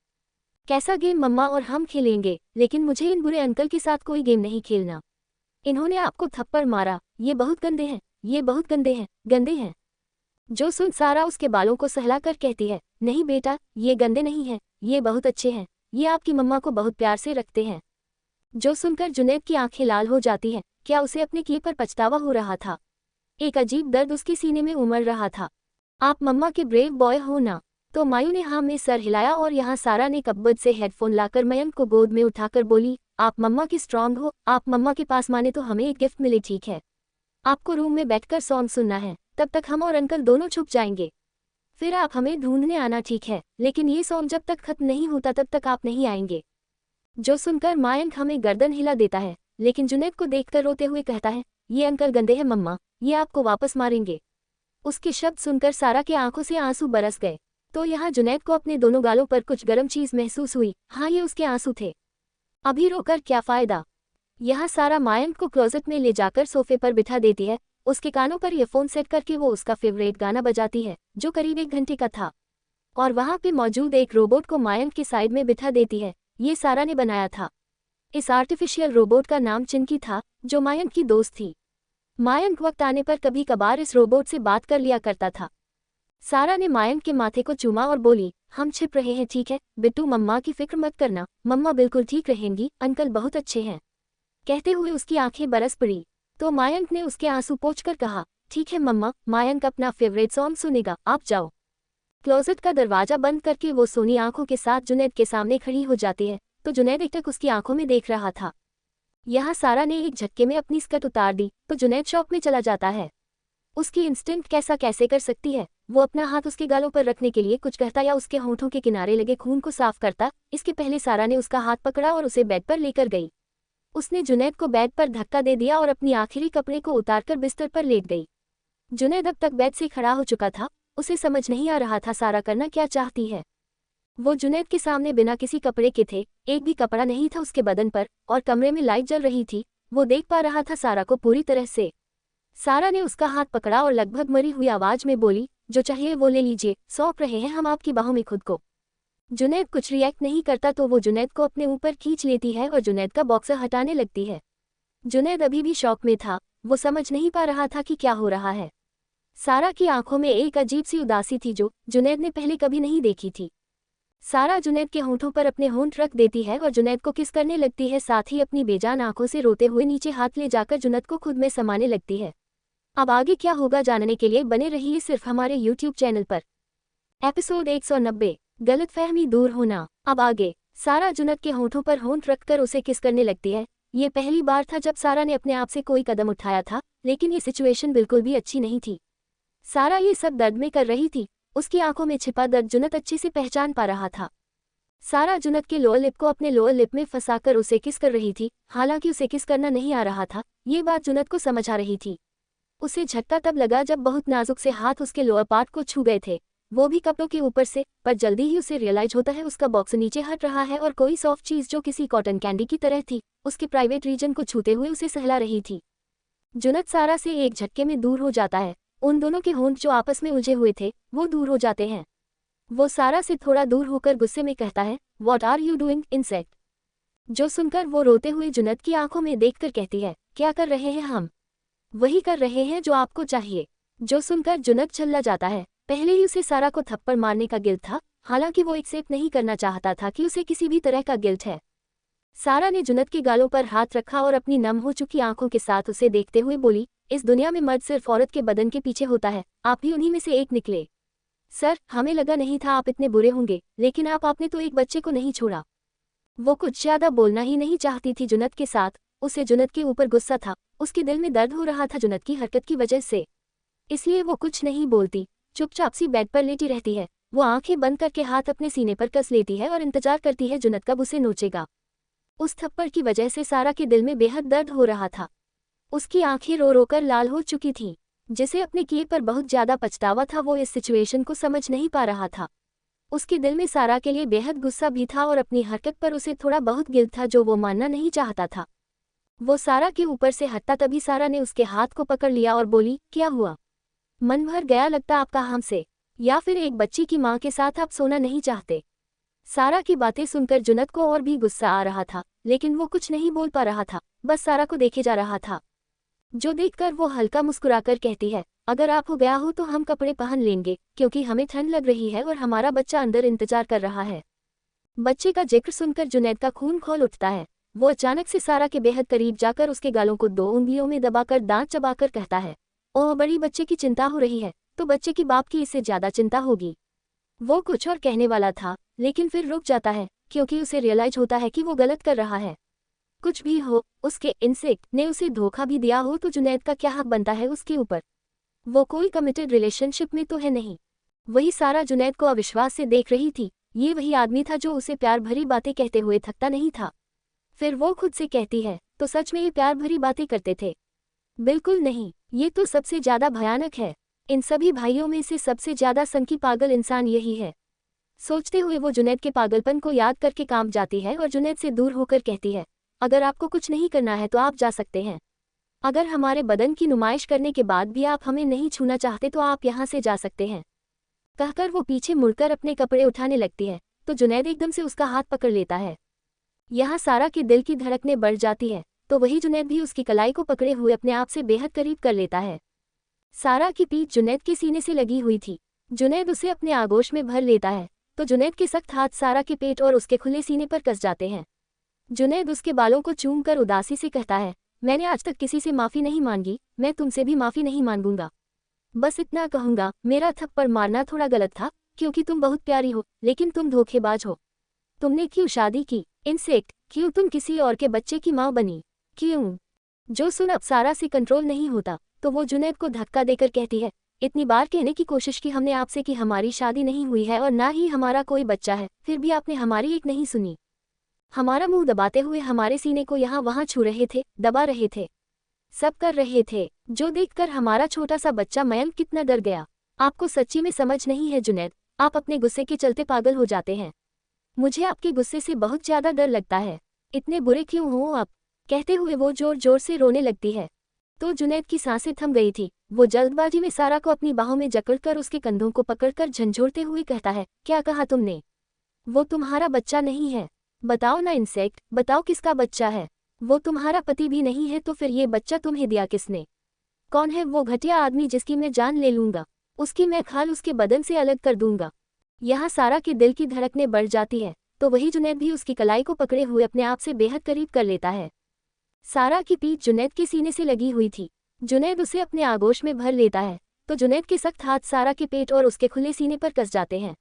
कैसा गेम मम्मा? और हम खेलेंगे, लेकिन मुझे इन बुरे अंकल के साथ कोई गेम नहीं खेलना। इन्होंने आपको थप्पड़ मारा, ये बहुत गंदे हैं, ये बहुत गंदे हैं, गंदे हैं। जो सुन सारा उसके बालों को सहलाकर कहती है, नहीं बेटा ये गंदे नहीं हैं, ये बहुत अच्छे हैं, ये आपकी मम्मा को बहुत प्यार से रखते हैं। जो सुनकर जुनैद की आंखें लाल हो जाती हैं। क्या उसे अपने किए पर पछतावा हो रहा था? एक अजीब दर्द उसके सीने में उमड़ रहा था। आप मम्मा के ब्रेव बॉय हो ना? तो मायू ने हाँ में सर हिलाया और यहाँ सारा ने कब्बद से हेडफोन लाकर मयंक को गोद में उठाकर बोली, आप मम्मा की स्ट्रांग हो, आप मम्मा के पास माने तो हमें एक गिफ्ट मिले, ठीक है? आपको रूम में बैठकर सॉन्ग सुनना है, तब तक हम और अंकल दोनों छुप जाएंगे। फिर आप हमें ढूंढने आना, ठीक है? लेकिन ये सॉन्ग जब तक खत्म नहीं होता तब तक आप नहीं आएंगे। जो सुनकर मायंक हमें गर्दन हिला देता है, लेकिन जुनैद को देखकर रोते हुए कहता है, ये अंकल गंदे हैं मम्मा, ये आपको वापस मारेंगे। उसके शब्द सुनकर सारा के आंखों से आंसू बरस गए। तो यहाँ जुनैद को अपने दोनों गालों पर कुछ गर्म चीज महसूस हुई। हाँ ये उसके आंसू थे। अभी रोकर क्या फायदा? यहाँ सारा मायंक को क्लोजेट में ले जाकर सोफे पर बिठा देती है। उसके कानों पर ईयरफोन सेट करके वो उसका फेवरेट गाना बजाती है जो करीब 1 घंटे का था। और वहाँ पे मौजूद एक रोबोट को मायंक के साइड में बिठा देती है। ये सारा ने बनाया था। इस आर्टिफिशियल रोबोट का नाम चिंकी था, जो मायंक की दोस्त थी। मायंक वक्त आने पर कभी कभार इस रोबोट से बात कर लिया करता था। सारा ने मायंक के माथे को चूमा और बोली, हम छिप रहे हैं, ठीक है बिट्टू, मम्मा की फिक्र मत करना, मम्मा बिल्कुल ठीक रहेंगी, अंकल बहुत अच्छे हैं। कहते हुए उसकी आंखें बरस पड़ी। तो मायंक ने उसके आंसू पोंछकर कहा, ठीक है मम्मा, मायंक अपना फेवरेट सॉन्ग सुनेगा, आप जाओ। क्लोजेट का दरवाजा बंद करके वो सोनी आंखों के साथ जुनैद के सामने खड़ी हो जाती है। तो जुनैद एकटक उसकी आंखों में देख रहा था। यहाँ सारा ने एक झटके में अपनी स्कर्ट उतार दी तो जुनैद शॉक में चला जाता है। उसकी इंस्टिंक्ट कैसे कर सकती है? वो अपना हाथ उसके गालों पर रखने के लिए कुछ कहता या उसके होंठों के किनारे लगे खून को साफ करता, इसके पहले सारा ने उसका हाथ पकड़ा और उसे बेड पर लेकर गई। उसने जुनैद को बेड पर धक्का दे दिया और अपनी आखिरी कपड़े को उतारकर बिस्तर पर लेट गई। जुनैद अब तक बेड से खड़ा हो चुका था। उसे समझ नहीं आ रहा था सारा करना क्या चाहती है। वो जुनैद के सामने बिना किसी कपड़े के थे, एक भी कपड़ा नहीं था उसके बदन पर, और कमरे में लाइट जल रही थी। वो देख पा रहा था सारा को पूरी तरह से। सारा ने उसका हाथ पकड़ा और लगभग मरी हुई आवाज में बोली, जो चाहिए वो ले लीजिए, सौंप रहे हैं हम आपकी बाहों में खुद को। जुनैद कुछ रिएक्ट नहीं करता तो वो जुनैद को अपने ऊपर खींच लेती है और जुनैद का बॉक्सर हटाने लगती है। जुनैद अभी भी शॉक में था, वो समझ नहीं पा रहा था कि क्या हो रहा है। सारा की आंखों में एक अजीब सी उदासी थी जो जुनैद ने पहले कभी नहीं देखी थी। सारा जुनैद के होंठों पर अपने होंठ रख देती है और जुनैद को किस करने लगती है, साथ ही अपनी बेजान आंखों से रोते हुए नीचे हाथ ले जाकर जुनैद को खुद में समाने लगती है। अब आगे क्या होगा जानने के लिए बने रहिए सिर्फ हमारे YouTube चैनल पर। एपिसोड 190, गलतफहमी दूर होना। अब आगे सारा जुनैद के होंठों पर होंठ रखकर उसे किस करने लगती है। ये पहली बार था जब सारा ने अपने आप से कोई कदम उठाया था, लेकिन ये सिचुएशन बिल्कुल भी अच्छी नहीं थी। सारा ये सब दर्द में कर रही थी, उसकी आंखों में छिपा दर्द जुनैद अच्छे से पहचान पा रहा था। सारा जुनैद के लोअर लिप को अपने लोअर लिप में फंसाकर उसे किस कर रही थी, हालांकि उसे किस करना नहीं आ रहा था, ये बात जुनैद को समझ आ रही थी। उसे झटका तब लगा जब बहुत नाजुक से हाथ उसके लोअर पार्ट को छू गए थे, वो भी कपड़ों के ऊपर से, पर जल्दी ही उसे रियलाइज होता है उसका बॉक्स नीचे हट रहा है और कोई सॉफ्ट चीज जो किसी कॉटन कैंडी की तरह थी, उसके प्राइवेट रीजन को छूते हुए उसे सहला रही थी। जुनैद सारा से एक झटके में दूर हो जाता है, उन दोनों के होंठ जो आपस में उलझे हुए थे वो दूर हो जाते हैं। वो सारा से थोड़ा दूर होकर गुस्से में कहता है, what are you doing insect. जो सुनकर वो रोते हुए जुनैद की आंखों में देखकर कहती है, क्या कर रहे हैं हम? वही कर रहे हैं जो आपको चाहिए। जो सुनकर जुनैद चला जाता है। पहले ही उसे सारा को थप्पड़ मारने का गिल्ट था, हालांकि वो एक्सेप्ट नहीं करना चाहता था कि उसे किसी भी तरह का गिल्ट है। सारा ने जुनैद के गालों पर हाथ रखा और अपनी नम हो चुकी आंखों के साथ उसे देखते हुए बोली, इस दुनिया में मर्द सिर्फ औरत के बदन के पीछे होता है, आप भी उन्हीं में से एक निकले। सर, हमें लगा नहीं था आप इतने बुरे होंगे, लेकिन आपने तो एक बच्चे को नहीं छोड़ा। वो कुछ ज्यादा बोलना ही नहीं चाहती थी जुनैद के साथ, उसे जुनैद के ऊपर गुस्सा था, उसके दिल में दर्द हो रहा था जुनैद की हरकत की वजह से, इसलिए वो कुछ नहीं बोलती, चुपचाप सी बेड पर लेटी रहती है। वो आंखें बंद करके हाथ अपने सीने पर कस लेती है और इंतजार करती है जुनैद कब उसे नोचेगा। उस थप्पड़ की वजह से सारा के दिल में बेहद दर्द हो रहा था। उसकी आंखें रो रो कर लाल हो चुकी थीं, जिसे अपने किए पर बहुत ज्यादा पछतावा था। वो इस सिचुएशन को समझ नहीं पा रहा था। उसके दिल में सारा के लिए बेहद गुस्सा भी था और अपनी हरकत पर उसे थोड़ा बहुत गिल्ट था जो वो मानना नहीं चाहता था। वो सारा के ऊपर से हटता तभी सारा ने उसके हाथ को पकड़ लिया और बोली, क्या हुआ? मन भर गया लगता आपका हमसे, या फिर एक बच्ची की माँ के साथ आप सोना नहीं चाहते? सारा की बातें सुनकर जुनैद को और भी गुस्सा आ रहा था, लेकिन वो कुछ नहीं बोल पा रहा था, बस सारा को देखे जा रहा था। जो देखकर वो हल्का मुस्कुराकर कहती है, अगर आप हो गया हो तो हम कपड़े पहन लेंगे, क्योंकि हमें ठंड लग रही है और हमारा बच्चा अंदर इंतजार कर रहा है। बच्चे का जिक्र सुनकर जुनैद का खून खौल उठता है। वो अचानक से सारा के बेहद करीब जाकर उसके गालों को 2 उंगलियों में दबाकर दांत चबाकर कहता है, ओह बड़ी बच्चे की चिंता हो रही है, तो बच्चे की बाप की इससे ज्यादा चिंता होगी। वो कुछ और कहने वाला था, लेकिन फिर रुक जाता है, क्योंकि उसे रियलाइज होता है कि वो गलत कर रहा है। कुछ भी हो, उसके इंसेक्ट ने उसे धोखा भी दिया हो तो जुनैद का क्या हक बनता है उसके ऊपर? वो कोई कमिटेड रिलेशनशिप में तो है नहीं। वही सारा जुनैद को अविश्वास से देख रही थी, ये वही आदमी था जो उसे प्यार भरी बातें कहते हुए थकता नहीं था। फिर वो खुद से कहती है, तो सच में ये प्यार भरी बातें करते थे? बिल्कुल नहीं, ये तो सबसे ज्यादा भयानक है। इन सभी भाइयों में से सबसे ज्यादा संकी पागल इंसान यही है। सोचते हुए वो जुनैद के पागलपन को याद करके कांप जाती है और जुनैद से दूर होकर कहती है, अगर आपको कुछ नहीं करना है तो आप जा सकते हैं। अगर हमारे बदन की नुमाइश करने के बाद भी आप हमें नहीं छूना चाहते तो आप यहाँ से जा सकते हैं। कहकर वो पीछे मुड़कर अपने कपड़े उठाने लगती है, तो जुनैद एकदम से उसका हाथ पकड़ लेता है। यहाँ सारा के दिल की धड़कनें बढ़ जाती है, तो वही जुनैद भी उसकी कलाई को पकड़े हुए अपने आप से बेहद करीब कर लेता है। सारा की पीठ जुनैद के सीने से लगी हुई थी। जुनैद उसे अपने आगोश में भर लेता है, तो जुनैद के सख्त हाथ सारा के पेट और उसके खुले सीने पर कस जाते हैं। जुनैद उसके बालों को चूम कर उदासी से कहता है, मैंने आज तक किसी से माफ़ी नहीं मांगी, मैं तुमसे भी माफ़ी नहीं मांगूंगा। बस इतना कहूंगा, मेरा थप्पड़ मारना थोड़ा गलत था, क्योंकि तुम बहुत प्यारी हो, लेकिन तुम धोखेबाज हो। तुमने क्यों शादी की इंसेक्ट? क्यों तुम किसी और के बच्चे की माँ बनी? क्यों? जो सुन अब सारा से कंट्रोल नहीं होता, तो वो जुनैद को धक्का देकर कहती है, इतनी बार कहने की कोशिश की हमने आपसे कि हमारी शादी नहीं हुई है और ना ही हमारा कोई बच्चा है, फिर भी आपने हमारी एक नहीं सुनी। हमारा मुंह दबाते हुए हमारे सीने को यहाँ वहाँ छू रहे थे, दबा रहे थे, सब कर रहे थे, जो देखकर हमारा छोटा सा बच्चा मयंक कितना डर गया। आपको सच्ची में समझ नहीं है जुनैद, आप अपने गुस्से के चलते पागल हो जाते हैं। मुझे आपके गुस्से से बहुत ज्यादा डर लगता है। इतने बुरे क्यों हो आप? कहते हुए वो जोर जोर से रोने लगती है। तो जुनैद की सांसें थम गई थी। वो जल्दबाजी में सारा को अपनी बाहों में जकड़कर उसके कंधों को पकड़कर झंझोड़ते हुए कहता है, क्या कहा तुमने? वो तुम्हारा बच्चा नहीं है। बताओ ना इंसेक्ट, बताओ किसका बच्चा है? वो तुम्हारा पति भी नहीं है तो फिर ये बच्चा तुम्हें दिया किसने? कौन है वो घटिया आदमी जिसकी मैं जान ले लूंगा, उसकी मैं खाल उसके बदन से अलग कर दूंगा। यहाँ सारा के दिल की धड़कनें बढ़ जाती है, तो वही जुनैद भी उसकी कलाई को पकड़े हुए अपने आप से बेहद करीब कर लेता है। सारा की पीठ जुनैद के सीने से लगी हुई थी। जुनैद उसे अपने आगोश में भर लेता है, तो जुनैद के सख्त हाथ सारा के पेट और उसके खुले सीने पर कस जाते हैं।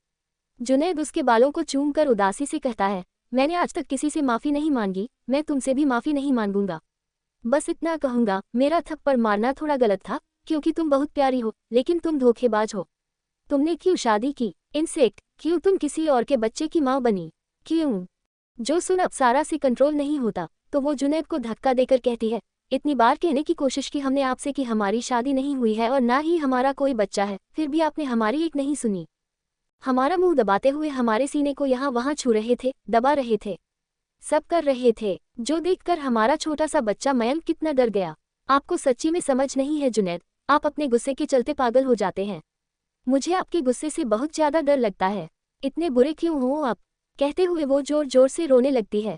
जुनैद उसके बालों को चूम कर उदासी से कहता है, मैंने आज तक किसी से माफ़ी नहीं मांगी, मैं तुमसे भी माफ़ी नहीं मांगूंगा। बस इतना कहूंगा, मेरा थप्पड़ मारना थोड़ा गलत था, क्योंकि तुम बहुत प्यारी हो, लेकिन तुम धोखेबाज हो। तुमने क्यों शादी की इंसेक्ट? क्यों तुम किसी और के बच्चे की माँ बनी? क्यों? जो सुन अब सारा से कंट्रोल नहीं होता, तो वो जुनैद को धक्का देकर कहती है, इतनी बार कहने की कोशिश की हमने आपसे कि हमारी शादी नहीं हुई है और ना ही हमारा कोई बच्चा है, फिर भी आपने हमारी एक नहीं सुनी। हमारा मुंह दबाते हुए हमारे सीने को यहाँ वहाँ छू रहे थे, दबा रहे थे, सब कर रहे थे, जो देखकर हमारा छोटा सा बच्चा मयंक कितना डर गया। आपको सच्ची में समझ नहीं है जुनैद, आप अपने गुस्से के चलते पागल हो जाते हैं। मुझे आपके गुस्से से बहुत ज्यादा डर लगता है। इतने बुरे क्यों हो आप? कहते हुए वो जोर जोर से रोने लगती है।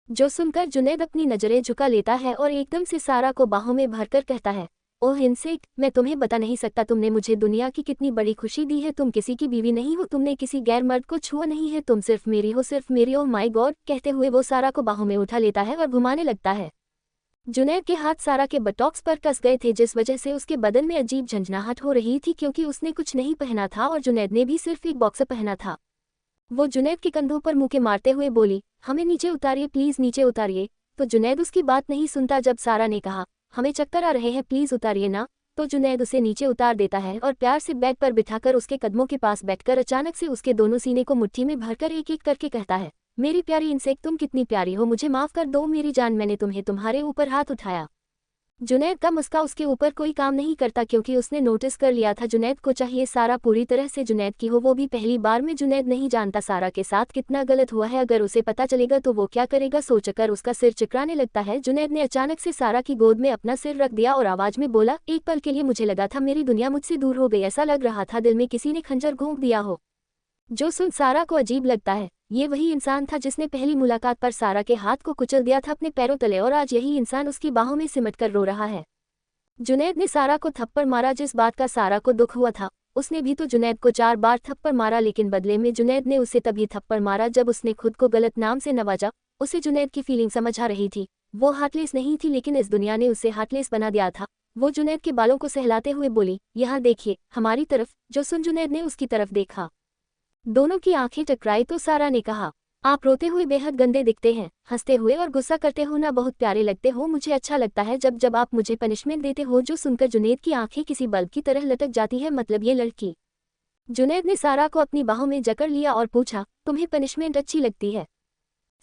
जो सुनकर जुनैद अपनी नजरें झुका लेता है और एकदम से सारा को बाहों में भरकर कहता है, ओह इंसेक्ट, मैं तुम्हें बता नहीं सकता तुमने मुझे दुनिया की कितनी बड़ी खुशी दी है। तुम किसी की बीवी नहीं हो, तुमने किसी गैर मर्द को छुआ नहीं है, तुम सिर्फ मेरी हो, सिर्फ मेरी। Oh my God. कहते हुए वो सारा को बाहों में उठा लेता है और घुमाने लगता है। जुनैद के हाथ सारा के बटॉक्स पर कस गए थे, जिस वजह से उसके बदन में अजीब झंझनाहट हो रही थी, क्योंकि उसने कुछ नहीं पहना था और जुनैद ने भी सिर्फ एक बॉक्सर पहना था। वो जुनैद के कंधों पर मुंह के मारते हुए बोली, हमें नीचे उतारिए प्लीज, नीचे उतारिए। तो जुनैद उसकी बात नहीं सुनता। जब सारा ने कहा, हमें चक्कर आ रहे हैं, प्लीज उतारिए ना, तो जुनैद उसे नीचे उतार देता है और प्यार से बेड पर बिठाकर उसके कदमों के पास बैठकर अचानक से उसके दोनों सीने को मुट्ठी में भरकर एक एक करके कहता है, मेरी प्यारी इंसेक्ट, तुम कितनी प्यारी हो, मुझे माफ कर दो मेरी जान, मैंने तुम्हें तुम्हारे ऊपर हाथ उठाया। जुनैद का मुस्का उसके ऊपर कोई काम नहीं करता, क्योंकि उसने नोटिस कर लिया था जुनैद को चाहिए सारा पूरी तरह से जुनैद की हो, वो भी पहली बार में। जुनैद नहीं जानता सारा के साथ कितना गलत हुआ है, अगर उसे पता चलेगा तो वो क्या करेगा, सोचकर उसका सिर चकराने लगता है। जुनैद ने अचानक से सारा की गोद में अपना सिर रख दिया और आवाज में बोला, एक पल के लिए मुझे लगा था मेरी दुनिया मुझसे दूर हो गई, ऐसा लग रहा था दिल में किसी ने खंजर घोंप दिया हो। जो सुन सारा को अजीब लगता है, ये वही इंसान था जिसने पहली मुलाकात पर सारा के हाथ को कुचल दिया था अपने पैरों तले, और आज यही इंसान उसकी बाहों में सिमटकर रो रहा है। जुनैद ने सारा को थप्पड़ मारा, जिस बात का सारा को दुख हुआ था। उसने भी तो जुनैद को 4 बार थप्पड़ मारा, लेकिन बदले में जुनैद ने उसे तभी थप्पड़ मारा जब उसने खुद को गलत नाम से नवाजा। उसे जुनैद की फीलिंग समझ आ रही थी। वो हार्टलेस नहीं थी, लेकिन इस दुनिया ने उसे हार्टलेस बना दिया था। वो जुनैद के बालों को सहलाते हुए बोली, यहाँ देखिए हमारी तरफ। जो सुन जुनैद ने उसकी तरफ देखा, दोनों की आंखें टकराई तो सारा ने कहा, आप रोते हुए बेहद गंदे दिखते हैं, हंसते हुए और गुस्सा करते हो ना बहुत प्यारे लगते हो। मुझे अच्छा लगता है जब जब आप मुझे पनिशमेंट देते हो। जो सुनकर जुनैद की आंखें किसी बल्ब की तरह लटक जाती है, मतलब ये लड़की। जुनैद ने सारा को अपनी बाहों में जकड़ लिया और पूछा, तुम्हें पनिशमेंट अच्छी लगती है?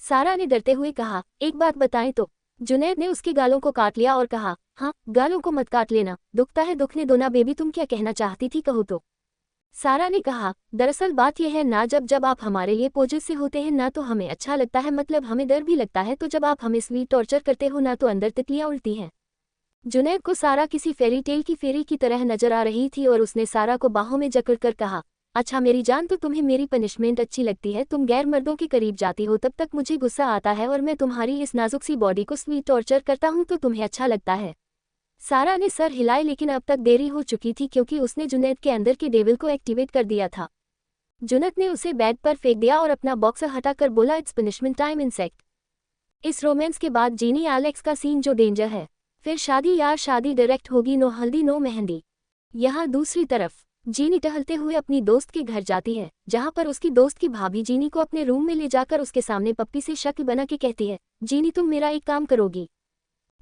सारा ने डरते हुए कहा, एक बात बताएं तो। जुनैद ने उसके गालों को काट लिया और कहा, हाँ, गालों को मत काट लेना, दुखता है दुखने दो ना बेबी, तुम क्या कहना चाहती थी कहो तो। सारा ने कहा, दरअसल बात यह है ना, जब जब आप हमारे लिए पोजेस से होते हैं ना तो हमें अच्छा लगता है, मतलब हमें डर भी लगता है, तो जब आप हमें स्वीट टॉर्चर करते हो ना तो अंदर तितलियां उड़ती हैं। जुनैद को सारा किसी फेरी टेल की फेरी की तरह नजर आ रही थी और उसने सारा को बाहों में जकड़कर कहा, अच्छा मेरी जान, तो तुम्हें मेरी पनिशमेंट अच्छी लगती है, तुम गैर मर्दों के करीब जाती हो तब तक मुझे गुस्सा आता है, और मैं तुम्हारी इस नाजुक सी बॉडी को स्वीट टॉर्चर करता हूँ तो तुम्हें अच्छा लगता है। सारा ने सर हिलाए, लेकिन अब तक देरी हो चुकी थी, क्योंकि उसने जुनैद के अंदर के डेविल को एक्टिवेट कर दिया था। जुनैद ने उसे बेड पर फेंक दिया और अपना बॉक्सर हटाकर बोला, इट्स पनिशमेंट टाइम इंसेक्ट। इस रोमांस के बाद जीनी एलेक्स का सीन जो डेंजर है, फिर शादी यार शादी डायरेक्ट होगी, नो हल्दी नो मेहंदी। यहाँ दूसरी तरफ जीनी टहलते हुए अपनी दोस्त के घर जाती है, जहाँ पर उसकी दोस्त की भाभी जीनी को अपने रूम में ले जाकर उसके सामने पप्पी से शक्ल बना के कहती है, जीनी तुम मेरा एक काम करोगी?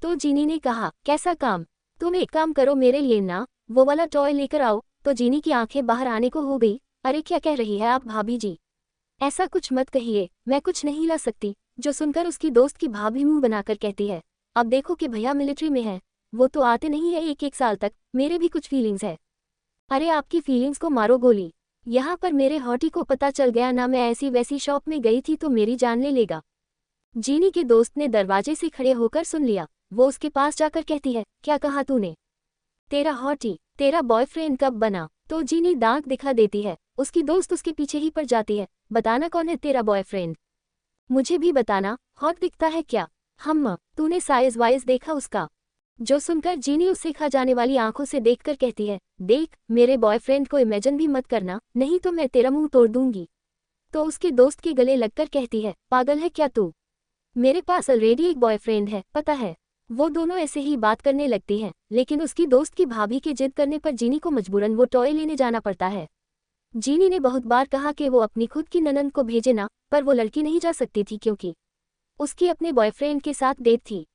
तो जीनी ने कहा, कैसा काम? तुम एक काम करो मेरे लिए ना, वो वाला टॉय लेकर आओ। तो जीनी की आंखें बाहर आने को हो गई, अरे क्या कह रही है आप भाभी जी, ऐसा कुछ मत कहिए, मैं कुछ नहीं ला सकती। जो सुनकर उसकी दोस्त की भाभी मुंह बनाकर कहती है, अब देखो कि भैया मिलिट्री में है, वो तो आते नहीं है 1-1 साल तक, मेरे भी कुछ फीलिंग्स है। अरे आपकी फीलिंग्स को मारो गोली, यहाँ पर मेरे हॉटी को पता चल गया ना, मैं ऐसी वैसी शॉप में गई थी तो मेरी जान ले लेगा। जीनी के दोस्त ने दरवाजे से खड़े होकर सुन लिया। वो उसके पास जाकर कहती है, क्या कहा तूने? तेरा हॉटी तेरा बॉयफ्रेंड कब बना? तो जीनी दांत दिखा देती है। उसकी दोस्त उसके पीछे ही पड़ जाती है, बताना कौन है तेरा बॉयफ्रेंड? मुझे भी बताना, हॉट दिखता है क्या? तूने साइज वाइज देखा उसका? जो सुनकर जीनी उससे खा जाने वाली आंखों से देखकर कहती है, देख मेरे बॉयफ्रेंड को इमेजिन भी मत करना, नहीं तो मैं तेरा मुंह तोड़ दूंगी। तो उसके दोस्त के गले लगकर कहती है, पागल है क्या तू? मेरे पास ऑलरेडी एक बॉयफ्रेंड है, पता है। वो दोनों ऐसे ही बात करने लगती हैं, लेकिन उसकी दोस्त की भाभी के जिद करने पर जीनी को मजबूरन वो टॉय लेने जाना पड़ता है। जीनी ने बहुत बार कहा कि वो अपनी खुद की ननद को भेजे ना, पर वो लड़की नहीं जा सकती थी क्योंकि उसकी अपने बॉयफ्रेंड के साथ डेट थी।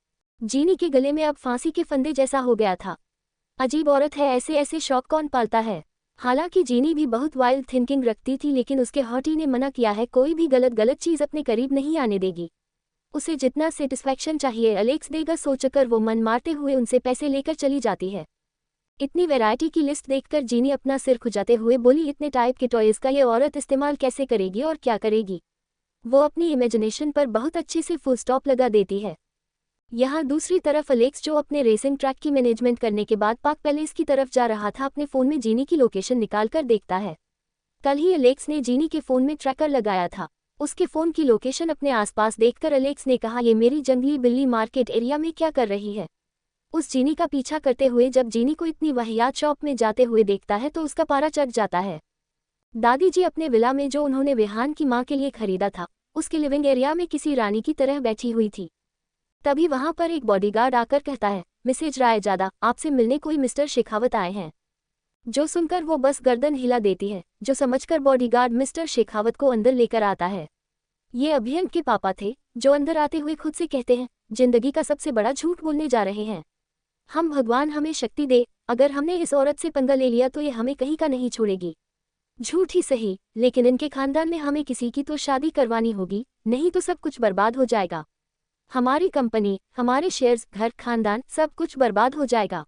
जीनी के गले में अब फांसी के फंदे जैसा हो गया था। अजीब औरत है, ऐसे ऐसे शौक कौन पालता है। हालांकि जीनी भी बहुत वाइल्ड थिंकिंग रखती थी, लेकिन उसके हॉटी ने मना किया है, कोई भी गलत चीज अपने करीब नहीं आने देगी। उसे जितना सेटिस्फैक्शन चाहिए अलेक्स देगा सोचकर वो मन मारते हुए उनसे पैसे लेकर चली जाती है। इतनी वैरायटी की लिस्ट देखकर जीनी अपना सिर खुजाते हुए बोली, इतने टाइप के टॉयज का ये औरत इस्तेमाल कैसे करेगी और क्या करेगी? वो अपनी इमेजिनेशन पर बहुत अच्छे से फुल स्टॉप लगा देती है। यहाँ दूसरी तरफ अलेक्स, जो अपने रेसिंग ट्रैक की मैनेजमेंट करने के बाद पार्क पैलेस की तरफ जा रहा था, अपने फ़ोन में जीनी की लोकेशन निकालकर देखता है। कल ही अलेक्स ने जीनी के फ़ोन में ट्रैकर लगाया था। उसके फ़ोन की लोकेशन अपने आसपास देखकर अलेक्स ने कहा, ये मेरी जंगली बिल्ली मार्केट एरिया में क्या कर रही है? उस जीनी का पीछा करते हुए जब जीनी को इतनी वाहियात शॉप में जाते हुए देखता है तो उसका पारा चढ़ जाता है। दादी जी अपने विला में जो उन्होंने विहान की माँ के लिए खरीदा था, उसके लिविंग एरिया में किसी रानी की तरह बैठी हुई थी। तभी वहां पर एक बॉडीगार्ड आकर कहता है, मिसेज रायजादा, आपसे मिलने कोई मिस्टर शेखावत आए हैं। जो सुनकर वो बस गर्दन हिला देती है, जो समझकर बॉडीगार्ड मिस्टर शेखावत को अंदर लेकर आता है। ये अभियंत के पापा थे, जो अंदर आते हुए खुद से कहते हैं, जिंदगी का सबसे बड़ा झूठ बोलने जा रहे हैं। हम भगवान हमें शक्ति दे, अगर हमने इस औरत से पंगा ले लिया तो ये हमें कहीं का नहीं छोड़ेगी। झूठ ही सही, लेकिन इनके खानदान में हमें किसी की तो शादी करवानी होगी, नहीं तो सब कुछ बर्बाद हो जाएगा। हमारी कंपनी, हमारे शेयर्स, घर, खानदान, सब कुछ बर्बाद हो जाएगा।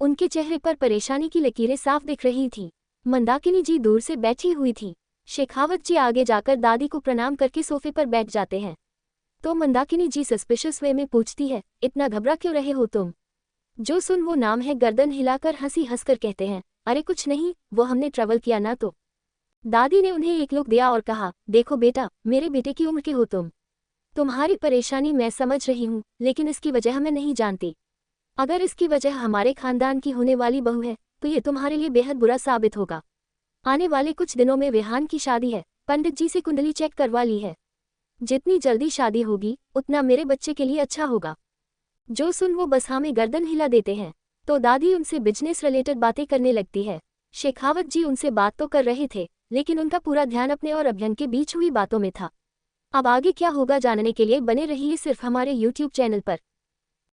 उनके चेहरे पर परेशानी की लकीरें साफ दिख रही थी। मंदाकिनी जी दूर से बैठी हुई थी। शेखावत जी आगे जाकर दादी को प्रणाम करके सोफे पर बैठ जाते हैं। तो मंदाकिनी जी सस्पिशियस वे में पूछती है, इतना घबरा क्यों रहे हो तुम? जो सुन वो नाम है गर्दन हिलाकर हंसी हंसकर कहते हैं, अरे कुछ नहीं, वो हमने ट्रैवल किया ना तो। दादी ने उन्हें एक लुक दिया और कहा, देखो बेटा, मेरे बेटे की उम्र के हो तुम। तुम्हारी परेशानी मैं समझ रही हूँ, लेकिन इसकी वजह मैं नहीं जानती। अगर इसकी वजह हमारे खानदान की होने वाली बहू है तो ये तुम्हारे लिए बेहद बुरा साबित होगा। आने वाले कुछ दिनों में विहान की शादी है, पंडित जी से कुंडली चेक करवा ली है। जितनी जल्दी शादी होगी उतना मेरे बच्चे के लिए अच्छा होगा। जो सुन वो बस हाँ में गर्दन हिला देते हैं। तो दादी उनसे बिजनेस रिलेटेड बातें करने लगती है। शेखावत जी उनसे बात तो कर रहे थे, लेकिन उनका पूरा ध्यान अपने और अभ्यंग के बीच हुई बातों में था। अब आगे क्या होगा जानने के लिए बने रहिए सिर्फ हमारे YouTube चैनल पर।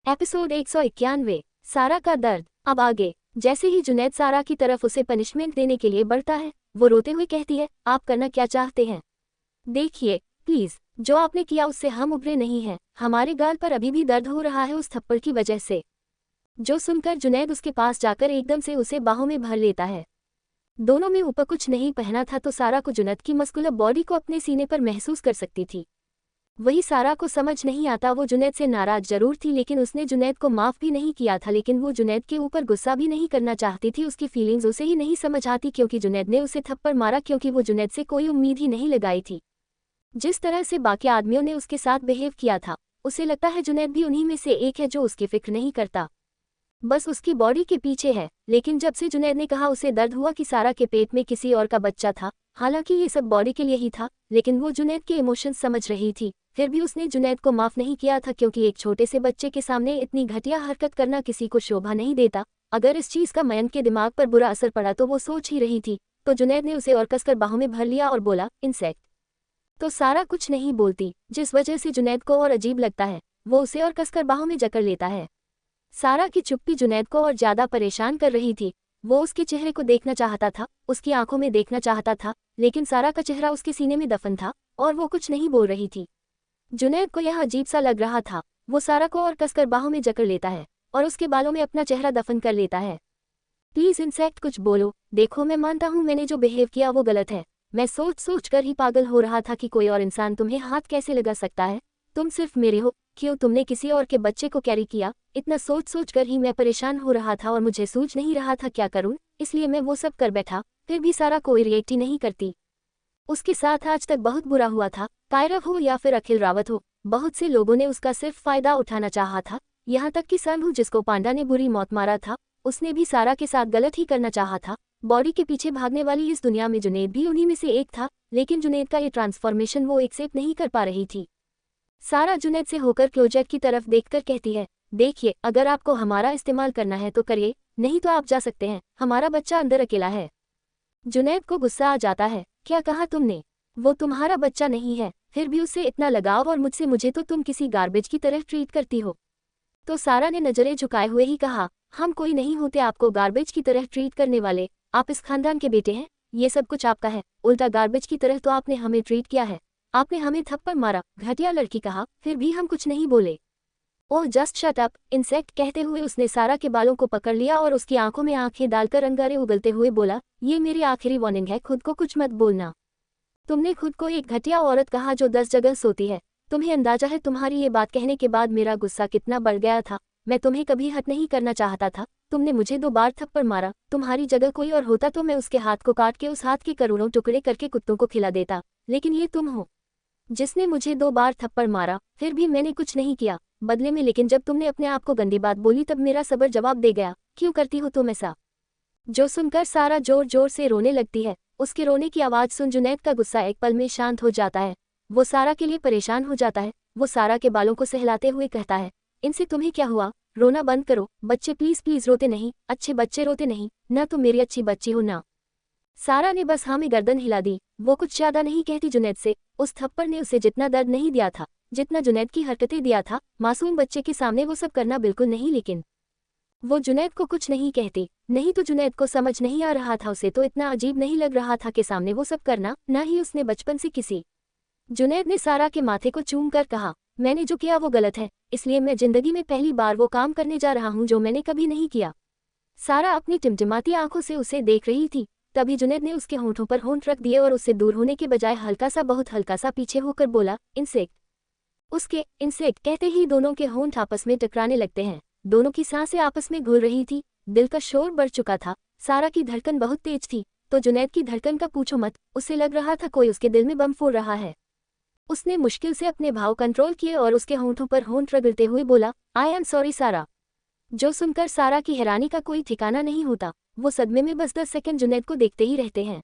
एपिसोड 191, सारा का दर्द। अब आगे, जैसे ही जुनैद सारा की तरफ उसे पनिशमेंट देने के लिए बढ़ता है, वो रोते हुए कहती है, आप करना क्या चाहते हैं? देखिए प्लीज, जो आपने किया उससे हम उभरे नहीं हैं, हमारे गाल पर अभी भी दर्द हो रहा है उस थप्पड़ की वजह से। जो सुनकर जुनैद उसके पास जाकर एकदम से उसे बाहों में भर लेता है। दोनों में ऊपर कुछ नहीं पहना था तो सारा को जुनैद की मस्कुलर बॉडी को अपने सीने पर महसूस कर सकती थी। वही सारा को समझ नहीं आता, वो जुनैद से नाराज जरूर थी, लेकिन उसने जुनैद को माफ भी नहीं किया था, लेकिन वो जुनैद के ऊपर गुस्सा भी नहीं करना चाहती थी। उसकी फीलिंग्स उसे ही नहीं समझ आती क्योंकि जुनैद ने उसे थप्पड़ मारा, क्योंकि वो जुनैद से कोई उम्मीद ही नहीं लगाई थी। जिस तरह से बाकी आदमियों ने उसके साथ बिहेव किया था, उसे लगता है जुनैद भी उन्हीं में से एक है जो उसकी फिक्र नहीं करता, बस उसकी बॉडी के पीछे है। लेकिन जब से जुनैद ने कहा उसे दर्द हुआ कि सारा के पेट में किसी और का बच्चा था, हालांकि ये सब बॉडी के लिए ही था, लेकिन वो जुनैद के इमोशंस समझ रही थी। फिर भी उसने जुनैद को माफ नहीं किया था, क्योंकि एक छोटे से बच्चे के सामने इतनी घटिया हरकत करना किसी को शोभा नहीं देता। अगर इस चीज का मयंक के दिमाग पर बुरा असर पड़ा तो वो सोच ही रही थी। तो जुनैद ने उसे और कसकर बाहों में भर लिया और बोला, इंसेक्ट। तो सारा कुछ नहीं बोलती, जिस वजह से जुनैद को और अजीब लगता है। वो उसे और कसकर बाहों में जकड़ लेता है। सारा की चुप्पी जुनैद को और ज्यादा परेशान कर रही थी। वो उसके चेहरे को देखना चाहता था, उसकी आंखों में देखना चाहता था, लेकिन सारा का चेहरा उसके सीने में दफन था और वो कुछ नहीं बोल रही थी। जुनैद को यह अजीब सा लग रहा था। वो सारा को और कसकर बाहों में जकड़ लेता है और उसके बालों में अपना चेहरा दफन कर लेता है। प्लीज इंसेक्ट कुछ बोलो। देखो मैं मानता हूँ मैंने जो बिहेव किया वो गलत है। मैं सोच कर ही पागल हो रहा था कि कोई और इंसान तुम्हें हाथ कैसे लगा सकता है। तुम सिर्फ मेरे हो, क्यों तुमने किसी और के बच्चे को कैरी किया? इतना सोच कर ही मैं परेशान हो रहा था और मुझे सूझ नहीं रहा था क्या करूं, इसलिए मैं वो सब कर बैठा। फिर भी सारा कोई रिएक्ट ही नहीं करती। उसके साथ आज तक बहुत बुरा हुआ था। कायरव हो या फिर अखिल रावत हो, बहुत से लोगों ने उसका सिर्फ फायदा उठाना चाहा था, यहाँ तक कि शंभू जिसको पांडा ने बुरी मौत मारा था, उसने भी सारा के साथ गलत ही करना चाहा था। बॉडी के पीछे भागने वाली इस दुनिया में जुनैद भी उन्हीं में से एक था, लेकिन जुनैद का ये ट्रांसफॉर्मेशन वो एक्सेप्ट नहीं कर पा रही थी। सारा जुनैद से होकर क्लोजेट की तरफ देखकर कहती है, देखिए, अगर आपको हमारा इस्तेमाल करना है तो करिए, नहीं तो आप जा सकते हैं, हमारा बच्चा अंदर अकेला है। जुनैद को गुस्सा आ जाता है, क्या कहा तुमने? वो तुम्हारा बच्चा नहीं है, फिर भी उससे इतना लगाव, और मुझे तो तुम किसी गार्बेज की तरह ट्रीट करती हो। तो सारा ने नजरें झुकाए हुए ही कहा, हम कोई नहीं होते आपको गार्बेज की तरह ट्रीट करने वाले, आप इस खानदान के बेटे हैं, ये सब कुछ आपका है, उल्टा गार्बेज की तरह तो आपने हमें ट्रीट किया है, आपने हमें थप्पड़ मारा, घटिया लड़की कहा, फिर भी हम कुछ नहीं बोले। Oh just shut up insect, कहते हुए उसने सारा के बालों को पकड़ लिया और उसकी आंखों में आंखें डालकर अंगारे उगलते हुए बोला, ये मेरी आखिरी वार्निंग है, खुद को कुछ मत बोलना। तुमने खुद को एक घटिया औरत कहा जो 10 जगह सोती है। तुम्हें अंदाजा है तुम्हारी ये बात कहने के बाद मेरा गुस्सा कितना बढ़ गया था। मैं तुम्हें कभी हट नहीं करना चाहता था, तुमने मुझे 2 बार थप्पड़ मारा, तुम्हारी जगह कोई और होता तो मैं उसके हाथ को काट के उस हाथ के करोड़ों टुकड़े करके कुत्तों को खिला देता, लेकिन ये तुम हो जिसने मुझे 2 बार थप्पड़ मारा, फिर भी मैंने कुछ नहीं किया बदले में, लेकिन जब तुमने अपने आप को गंदी बात बोली तब मेरा सब्र जवाब दे गया। क्यों करती हो तुम ऐसा? जो सुनकर सारा जोर जोर से रोने लगती है। उसके रोने की आवाज़ सुन जुनैद का गुस्सा एक पल में शांत हो जाता है। वो सारा के लिए परेशान हो जाता है। वो सारा के बालों को सहलाते हुए कहता है, इनसे तुम्हें क्या हुआ? रोना बंद करो बच्चे, प्लीज़ प्लीज़ रोते नहीं, अच्छे बच्चे रोते नहीं, ना तुम मेरी अच्छी बच्ची हो ना। सारा ने बस हाँ में गर्दन हिला दी। वो कुछ ज़्यादा नहीं कहती जुनैद से। उस थप्पड़ ने उसे जितना दर्द नहीं दिया था, जितना जुनैद की हरकतें दिया था। मासूम बच्चे के सामने वो सब करना बिल्कुल नहीं, लेकिन वो जुनैद को कुछ नहीं कहती। नहीं तो जुनैद को समझ नहीं आ रहा था, उसे तो इतना अजीब नहीं लग रहा था कि सामने वो सब करना, ना ही उसने बचपन से किसी। जुनैद ने सारा के माथे को चूम कर कहा, मैंने जो किया वो गलत है, इसलिए मैं जिंदगी में पहली बार वो काम करने जा रहा हूँ जो मैंने कभी नहीं किया। सारा अपनी टिमटिमाती आंखों से उसे देख रही थी। तभी जुनैद ने उसके होंठों पर होंठ रख दिए और उससे दूर होने के बजाय हल्का सा, बहुत हल्का सा पीछे होकर बोला, इंसेक्ट। उसके इंसेक्ट कहते ही दोनों के होंठ आपस में टकराने लगते हैं। दोनों की सांसें आपस में घुल रही थी। दिल का शोर बढ़ चुका था। सारा की धड़कन बहुत तेज थी, तो जुनैद की धड़कन का पूछो मत। उसे लग रहा था कोई उसके दिल में बम फोड़ रहा है। उसने मुश्किल से अपने भाव कंट्रोल किए और उसके होंठों पर होंठ रगड़ते हुए बोला, आई एम सॉरी सारा। जो सुनकर सारा की हैरानी का कोई ठिकाना नहीं होता। वो सदमे में बस 10 सेकंड जुनैद को देखते ही रहते हैं।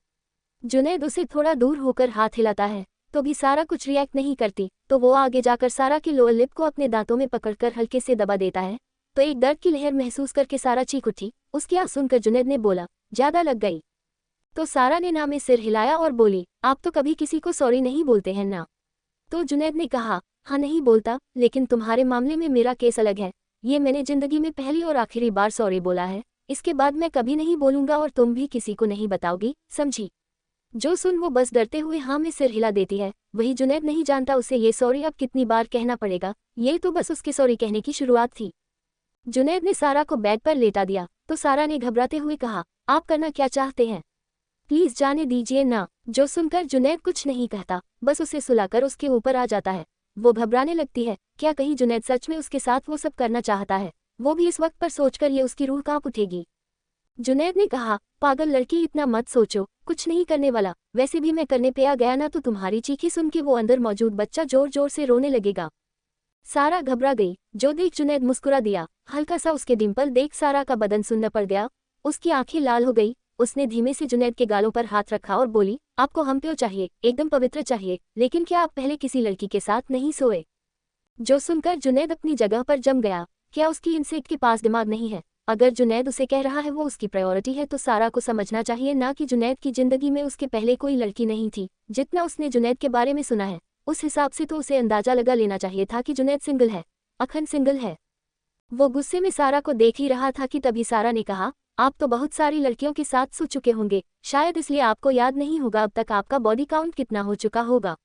जुनैद उसे थोड़ा दूर होकर हाथ हिलाता है, तो भी सारा कुछ रिएक्ट नहीं करती। तो वो आगे जाकर सारा की लोअर लिप को अपने दांतों में पकड़कर हल्के से दबा देता है। तो एक दर्द की लहर महसूस करके सारा चीख उठी। उसकी आवाज़ सुनकर जुनैद ने बोला, ज्यादा लग गई? तो सारा ने ना में सिर हिलाया और बोली, आप तो कभी किसी को सॉरी नहीं बोलते हैं ना? तो जुनैद ने कहा, हाँ नहीं बोलता, लेकिन तुम्हारे मामले में मेरा केस अलग है। ये मैंने जिंदगी में पहली और आखिरी बार सॉरी बोला है। इसके बाद मैं कभी नहीं बोलूंगा और तुम भी किसी को नहीं बताओगी, समझी? जो सुन वो बस डरते हुए हाँ में सिर हिला देती है। वही जुनैद नहीं जानता उसे ये सॉरी अब कितनी बार कहना पड़ेगा। ये तो बस उसके सॉरी कहने की शुरुआत थी। जुनैद ने सारा को बेड पर लेटा दिया, तो सारा ने घबराते हुए कहा, आप करना क्या चाहते हैं? प्लीज जाने दीजिए ना। जो सुनकर जुनैद कुछ नहीं कहता, बस उसे सुलाकर उसके ऊपर आ जाता है। वो घबराने लगती है, क्या कहीं जुनैद सच में उसके साथ वो सब करना चाहता है? वो भी इस वक्त पर सोचकर ये उसकी रूह कांप उठेगी। जुनैद ने कहा, पागल लड़की, इतना मत सोचो, कुछ नहीं करने वाला। वैसे भी मैं करने पे आ गया ना तो तुम्हारी चीखी सुन के वो अंदर मौजूद बच्चा जोर जोर से रोने लगेगा। सारा घबरा गई। जो देख जुनैद मुस्कुरा दिया। हल्का सा उसके डिंपल देख सारा का बदन सुन्न पड़ गया। उसकी आंखें लाल हो गई। उसने धीमे से जुनैद के गालों पर हाथ रखा और बोली, आपको हम पे चाहिए, एकदम पवित्र चाहिए, लेकिन क्या आप पहले किसी लड़की के साथ नहीं सोए? जो सुनकर जुनैद अपनी जगह पर जम गया। क्या उसकी इंसेक्ट के पास दिमाग नहीं है? अगर जुनैद उसे कह रहा है वो उसकी प्रायोरिटी है, तो सारा को समझना चाहिए ना कि जुनैद की जिंदगी में उसके पहले कोई लड़की नहीं थी। जितना उसने जुनैद के बारे में सुना है, उस हिसाब से तो उसे अंदाजा लगा लेना चाहिए था कि जुनैद सिंगल है, अखंड सिंगल है। वो गुस्से में सारा को देख ही रहा था कि तभी सारा ने कहा, आप तो बहुत सारी लड़कियों के साथ सो चुके होंगे, शायद इसलिए आपको याद नहीं होगा अब तक आपका बॉडी काउंट कितना हो चुका होगा।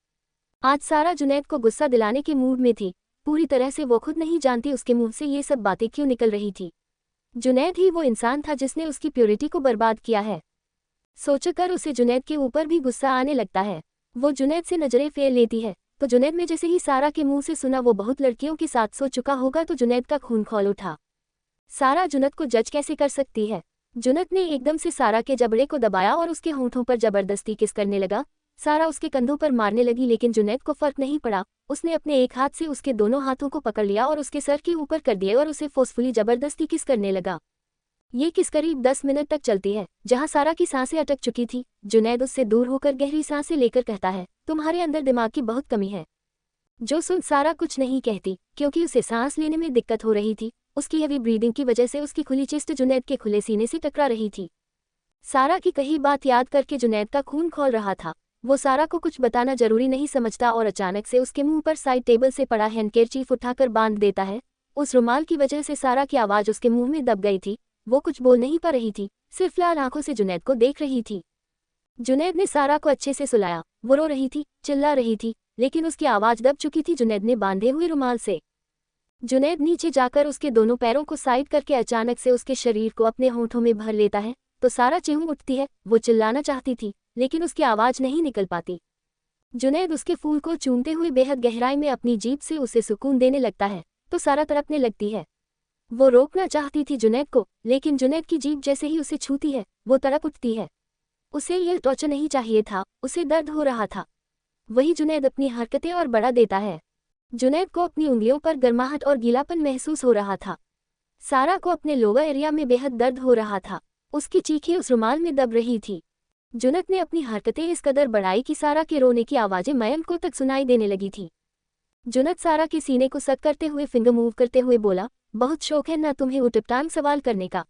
आज सारा जुनैद को गुस्सा दिलाने के मूड में थी। पूरी तरह से वो खुद नहीं जानती उसके मुंह से ये सब बातें क्यों निकल रही थी। जुनैद ही वो इंसान था जिसने उसकी प्योरिटी को बर्बाद किया है। सोचकर उसे जुनैद के ऊपर भी गुस्सा आने लगता है। वो जुनैद से नजरें फेर लेती है, तो जुनैद में जैसे ही सारा के मुंह से सुना वो बहुत लड़कियों के साथ सो चुका होगा तो जुनैद का खून खौल उठा। सारा जुनैद को जज कैसे कर सकती है? जुनैद ने एकदम से सारा के जबड़े को दबाया और उसके होंठों पर जबरदस्ती किस करने लगा। सारा उसके कंधों पर मारने लगी, लेकिन जुनैद को फर्क नहीं पड़ा। उसने अपने एक हाथ से उसके दोनों हाथों को पकड़ लिया और उसके सर के ऊपर कर दिए और उसे फोर्सफुली जबरदस्ती किस करने लगा। ये किस करीब 10 मिनट तक चलती है, जहां सारा की सांसें अटक चुकी थी। जुनैद उससे दूर होकर गहरी सांसें लेकर कहता है, तुम्हारे अंदर दिमाग की बहुत कमी है। जो सुन सारा कुछ नहीं कहती, क्योंकि उसे सांस लेने में दिक्कत हो रही थी। उसकी हेवी ब्रीदिंग की वजह से उसकी खुली चेस्ट जुनैद के खुले सीने से टकरा रही थी। सारा की कही बात याद करके जुनैद का खून खौल रहा था। वो सारा को कुछ बताना जरूरी नहीं समझता और अचानक से उसके मुंह पर साइड टेबल से पड़ा हैंडकेरचीफ उठाकर बांध देता है। उस रुमाल की वजह से सारा की आवाज उसके मुंह में दब गई थी। वो कुछ बोल नहीं पा रही थी, सिर्फ लाल आंखों से जुनैद को देख रही थी। जुनैद ने सारा को अच्छे से सुलाया। वो रो रही थी, चिल्ला रही थी, लेकिन उसकी आवाज दब चुकी थी जुनैद ने बांधे हुए रुमाल से। जुनैद नीचे जाकर उसके दोनों पैरों को साइड करके अचानक से उसके शरीर को अपने होंठों में भर लेता है, तो सारा चीख उठती है। वो चिल्लाना चाहती थी, लेकिन उसकी आवाज नहीं निकल पाती। जुनैद उसके फूल को चूमते हुए बेहद गहराई में अपनी जीभ से उसे सुकून देने लगता है, तो सारा तड़पने लगती है। वो रोकना चाहती थी जुनैद को, लेकिन जुनैद की जीभ जैसे ही उसे छूती है, वो तड़प उठती है। उसे यह टॉर्चर नहीं चाहिए था, उसे दर्द हो रहा था। वही जुनैद अपनी हरकतें और बढ़ा देता है। जुनैद को अपनी उंगलियों पर गर्माहट और गीलापन महसूस हो रहा था। सारा को अपने लोअर एरिया में बेहद दर्द हो रहा था। उसकी चीखें उस रुमाल में दब रही थी। जुनैद ने अपनी हरकतें इस कदर बढ़ाई कि सारा के रोने की आवाजें मयंक को तक सुनाई देने लगी थी। जुनैद सारा के सीने को सक करते हुए फिंगर मूव करते हुए बोला, बहुत शौक है ना तुम्हें उटपटांग सवाल करने का।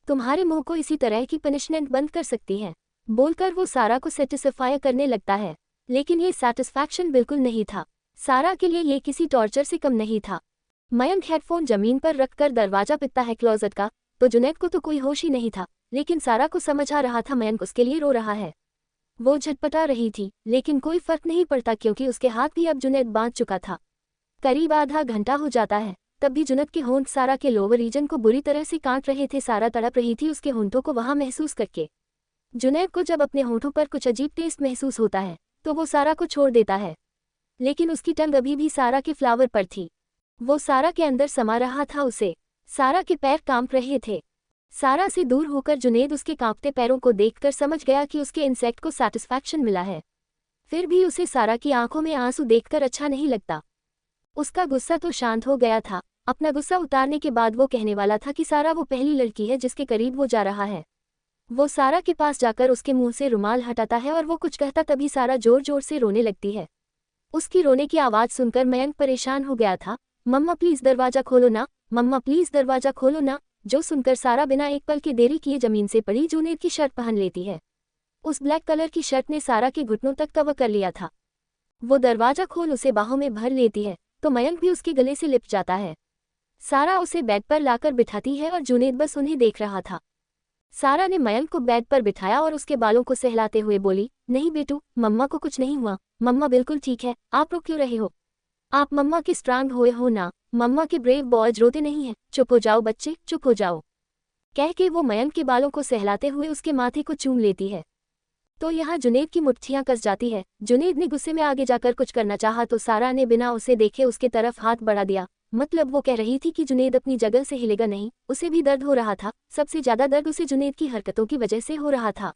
तुम्हारे मुंह को इसी तरह की पनिशमेंट बंद कर सकती है। बोलकर वो सारा को सेटिस्फाई करने लगता है, लेकिन ये सेटिस्फैक्शन बिल्कुल नहीं था। सारा के लिए ये किसी टॉर्चर से कम नहीं था। मयंक हेडफोन जमीन पर रखकर दरवाजा पिटता है क्लोजेट का, तो जुनैद को तो कोई होश ही नहीं था, लेकिन सारा को समझ आ रहा था मयंक उसके लिए रो रहा है। वो झटपटा रही थी, लेकिन कोई फर्क नहीं पड़ता क्योंकि उसके हाथ भी अब जुनैद बांध चुका था। करीब आधा घंटा हो जाता है, तब भी जुनैद के होंठ सारा के लोअर रीजन को बुरी तरह से काट रहे थे। सारा तड़प रही थी उसके होंठों को वहां महसूस करके। जुनैद को जब अपने होंठों पर कुछ अजीब टेस्ट महसूस होता है, तो वो सारा को छोड़ देता है, लेकिन उसकी टंग अभी भी सारा के फ्लावर पर थी। वो सारा के अंदर समा रहा था उसे। सारा के पैर कांप रहे थे। सारा से दूर होकर जुनैद उसके कांपते पैरों को देखकर समझ गया कि उसके इंसेक्ट को सैटिस्फैक्शन मिला है। फिर भी उसे सारा की आंखों में आंसू देखकर अच्छा नहीं लगता। उसका गुस्सा तो शांत हो गया था। अपना गुस्सा उतारने के बाद वो कहने वाला था कि सारा वो पहली लड़की है जिसके करीब वो जा रहा है। वो सारा के पास जाकर उसके मुंह से रुमाल हटाता है और वो कुछ कहता, तभी सारा जोर जोर से रोने लगती है। उसकी रोने की आवाज सुनकर मयंक परेशान हो गया था। मम्मा प्लीज दरवाजा खोलो ना, मम्मा प्लीज दरवाजा खोलो ना। जो सुनकर सारा बिना एक पल की देरी किए जमीन से पड़ी जुनैद की शर्ट पहन लेती है। उस ब्लैक कलर की शर्ट ने सारा के घुटनों तक कवर कर लिया था। वो दरवाजा खोल उसे बाहों में भर लेती है, तो मयंक भी उसके गले से लिपट जाता है। सारा उसे बेड पर लाकर बिठाती है और जुनैद बस उन्हें देख रहा था। सारा ने मयंक को बेड पर बिठाया और उसके बालों को सहलाते हुए बोली, नहीं बेटू, मम्मा को कुछ नहीं हुआ, मम्मा बिल्कुल ठीक है, आप रो क्यों रहे हो? आप मम्मा के स्ट्रांग हुए हो ना, मम्मा के ब्रेव बॉयज रोते नहीं हैं, चुप हो जाओ बच्चे, चुप हो जाओ। कह के वो मयंक के बालों को सहलाते हुए उसके माथे को चूम लेती है। तो यहाँ जुनैद की मुट्ठियां कस जाती है। जुनैद ने गुस्से में आगे जाकर कुछ करना चाहा तो सारा ने बिना उसे देखे उसके तरफ हाथ बढ़ा दिया। मतलब वो कह रही थी कि जुनैद अपनी जगह से हिलेगा नहीं, उसे भी दर्द हो रहा था। सबसे ज्यादा दर्द उसे जुनैद की हरकतों की वजह से हो रहा था।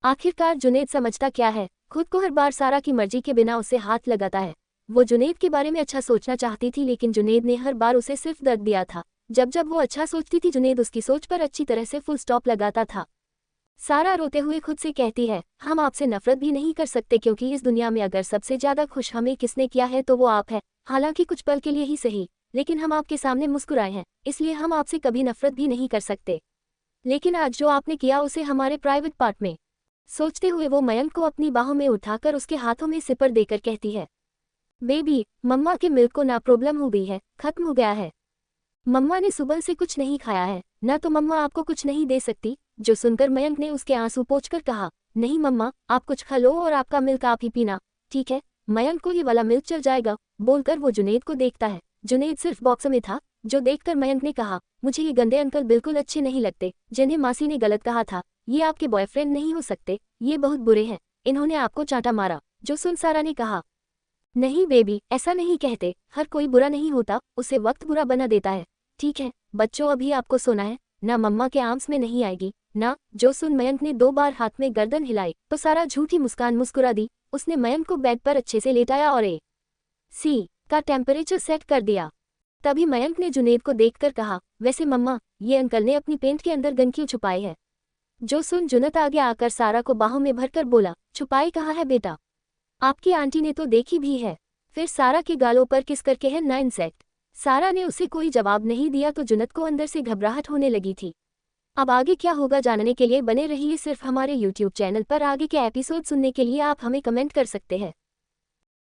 आखिरकार जुनैद समझता क्या है, खुद को हर बार सारा की मर्जी के बिना उसे हाथ लगाता है। वो जुनैद के बारे में अच्छा सोचना चाहती थी, लेकिन जुनैद ने हर बार उसे सिर्फ दर्द दिया था। जब जब वो अच्छा सोचती थी, जुनैद उसकी सोच पर अच्छी तरह से फुल स्टॉप लगाता था। सारा रोते हुए खुद से कहती है, हम आपसे नफरत भी नहीं कर सकते, क्योंकि इस दुनिया में अगर सबसे ज्यादा खुश हमें किसने किया है तो वो आप है। हालांकि कुछ पल के लिए ही सही, लेकिन हम आपके सामने मुस्कुराए हैं, इसलिए हम आपसे कभी नफरत भी नहीं कर सकते। लेकिन आज जो आपने किया उसे हमारे प्राइवेट पार्ट में। सोचते हुए वो मयंक को अपनी बाहों में उठाकर उसके हाथों में सिपर देकर कहती है, बेबी, मम्मा के मिल्क को ना प्रॉब्लम हो गई है, खत्म हो गया है। मम्मा ने सुबह से कुछ नहीं खाया है ना, तो मम्मा आपको कुछ नहीं दे सकती। जो सुनकर मयंक ने उसके आंसू पोंछकर कहा, नहीं मम्मा, आप कुछ खा लो और आपका मिल्क आप ही पीना, ठीक है? मयंक को ये वाला मिल्क चल जाएगा। बोलकर वो जुनैद को देखता है। जुनैद सिर्फ बॉक्स में था, जो देखकर मयंक ने कहा, मुझे ये गंदे अंकल बिल्कुल अच्छे नहीं लगते, जिन्हें मासी ने गलत कहा था। ये आपके बॉयफ्रेंड नहीं हो सकते, ये बहुत बुरे हैं, इन्होंने आपको चांटा मारा। जो सुन सारा ने कहा, नहीं बेबी, ऐसा नहीं कहते, हर कोई बुरा नहीं होता, उसे वक्त बुरा बना देता है। ठीक है बच्चों, अभी आपको सोना है ना, मम्मा के आर्म्स में नहीं आएगी ना। जो सुन मयंक ने 2 बार हाथ में गर्दन हिलाई तो सारा झूठी मुस्कान मुस्कुरा दी। उसने मयंक को बेड पर अच्छे से लेटाया और AC का टेम्परेचर सेट कर दिया। तभी मयंक ने जुनैद को देखकर कहा, वैसे मम्मा, ये अंकल ने अपनी पेंट के अंदर गन क्यों छुपाई है? जो सुन जुनैद आगे आकर सारा को बाहों में भरकर बोला, छुपाई कहाँ है बेटा? आपकी आंटी ने तो देखी भी है। फिर सारा के गालों पर किस करके है ना इंसेक्ट। सारा ने उसे कोई जवाब नहीं दिया तो जुनैद को अंदर से घबराहट होने लगी थी। अब आगे क्या होगा जानने के लिए बने रहिए सिर्फ हमारे YouTube चैनल पर। आगे के एपिसोड सुनने के लिए आप हमें कमेंट कर सकते हैं।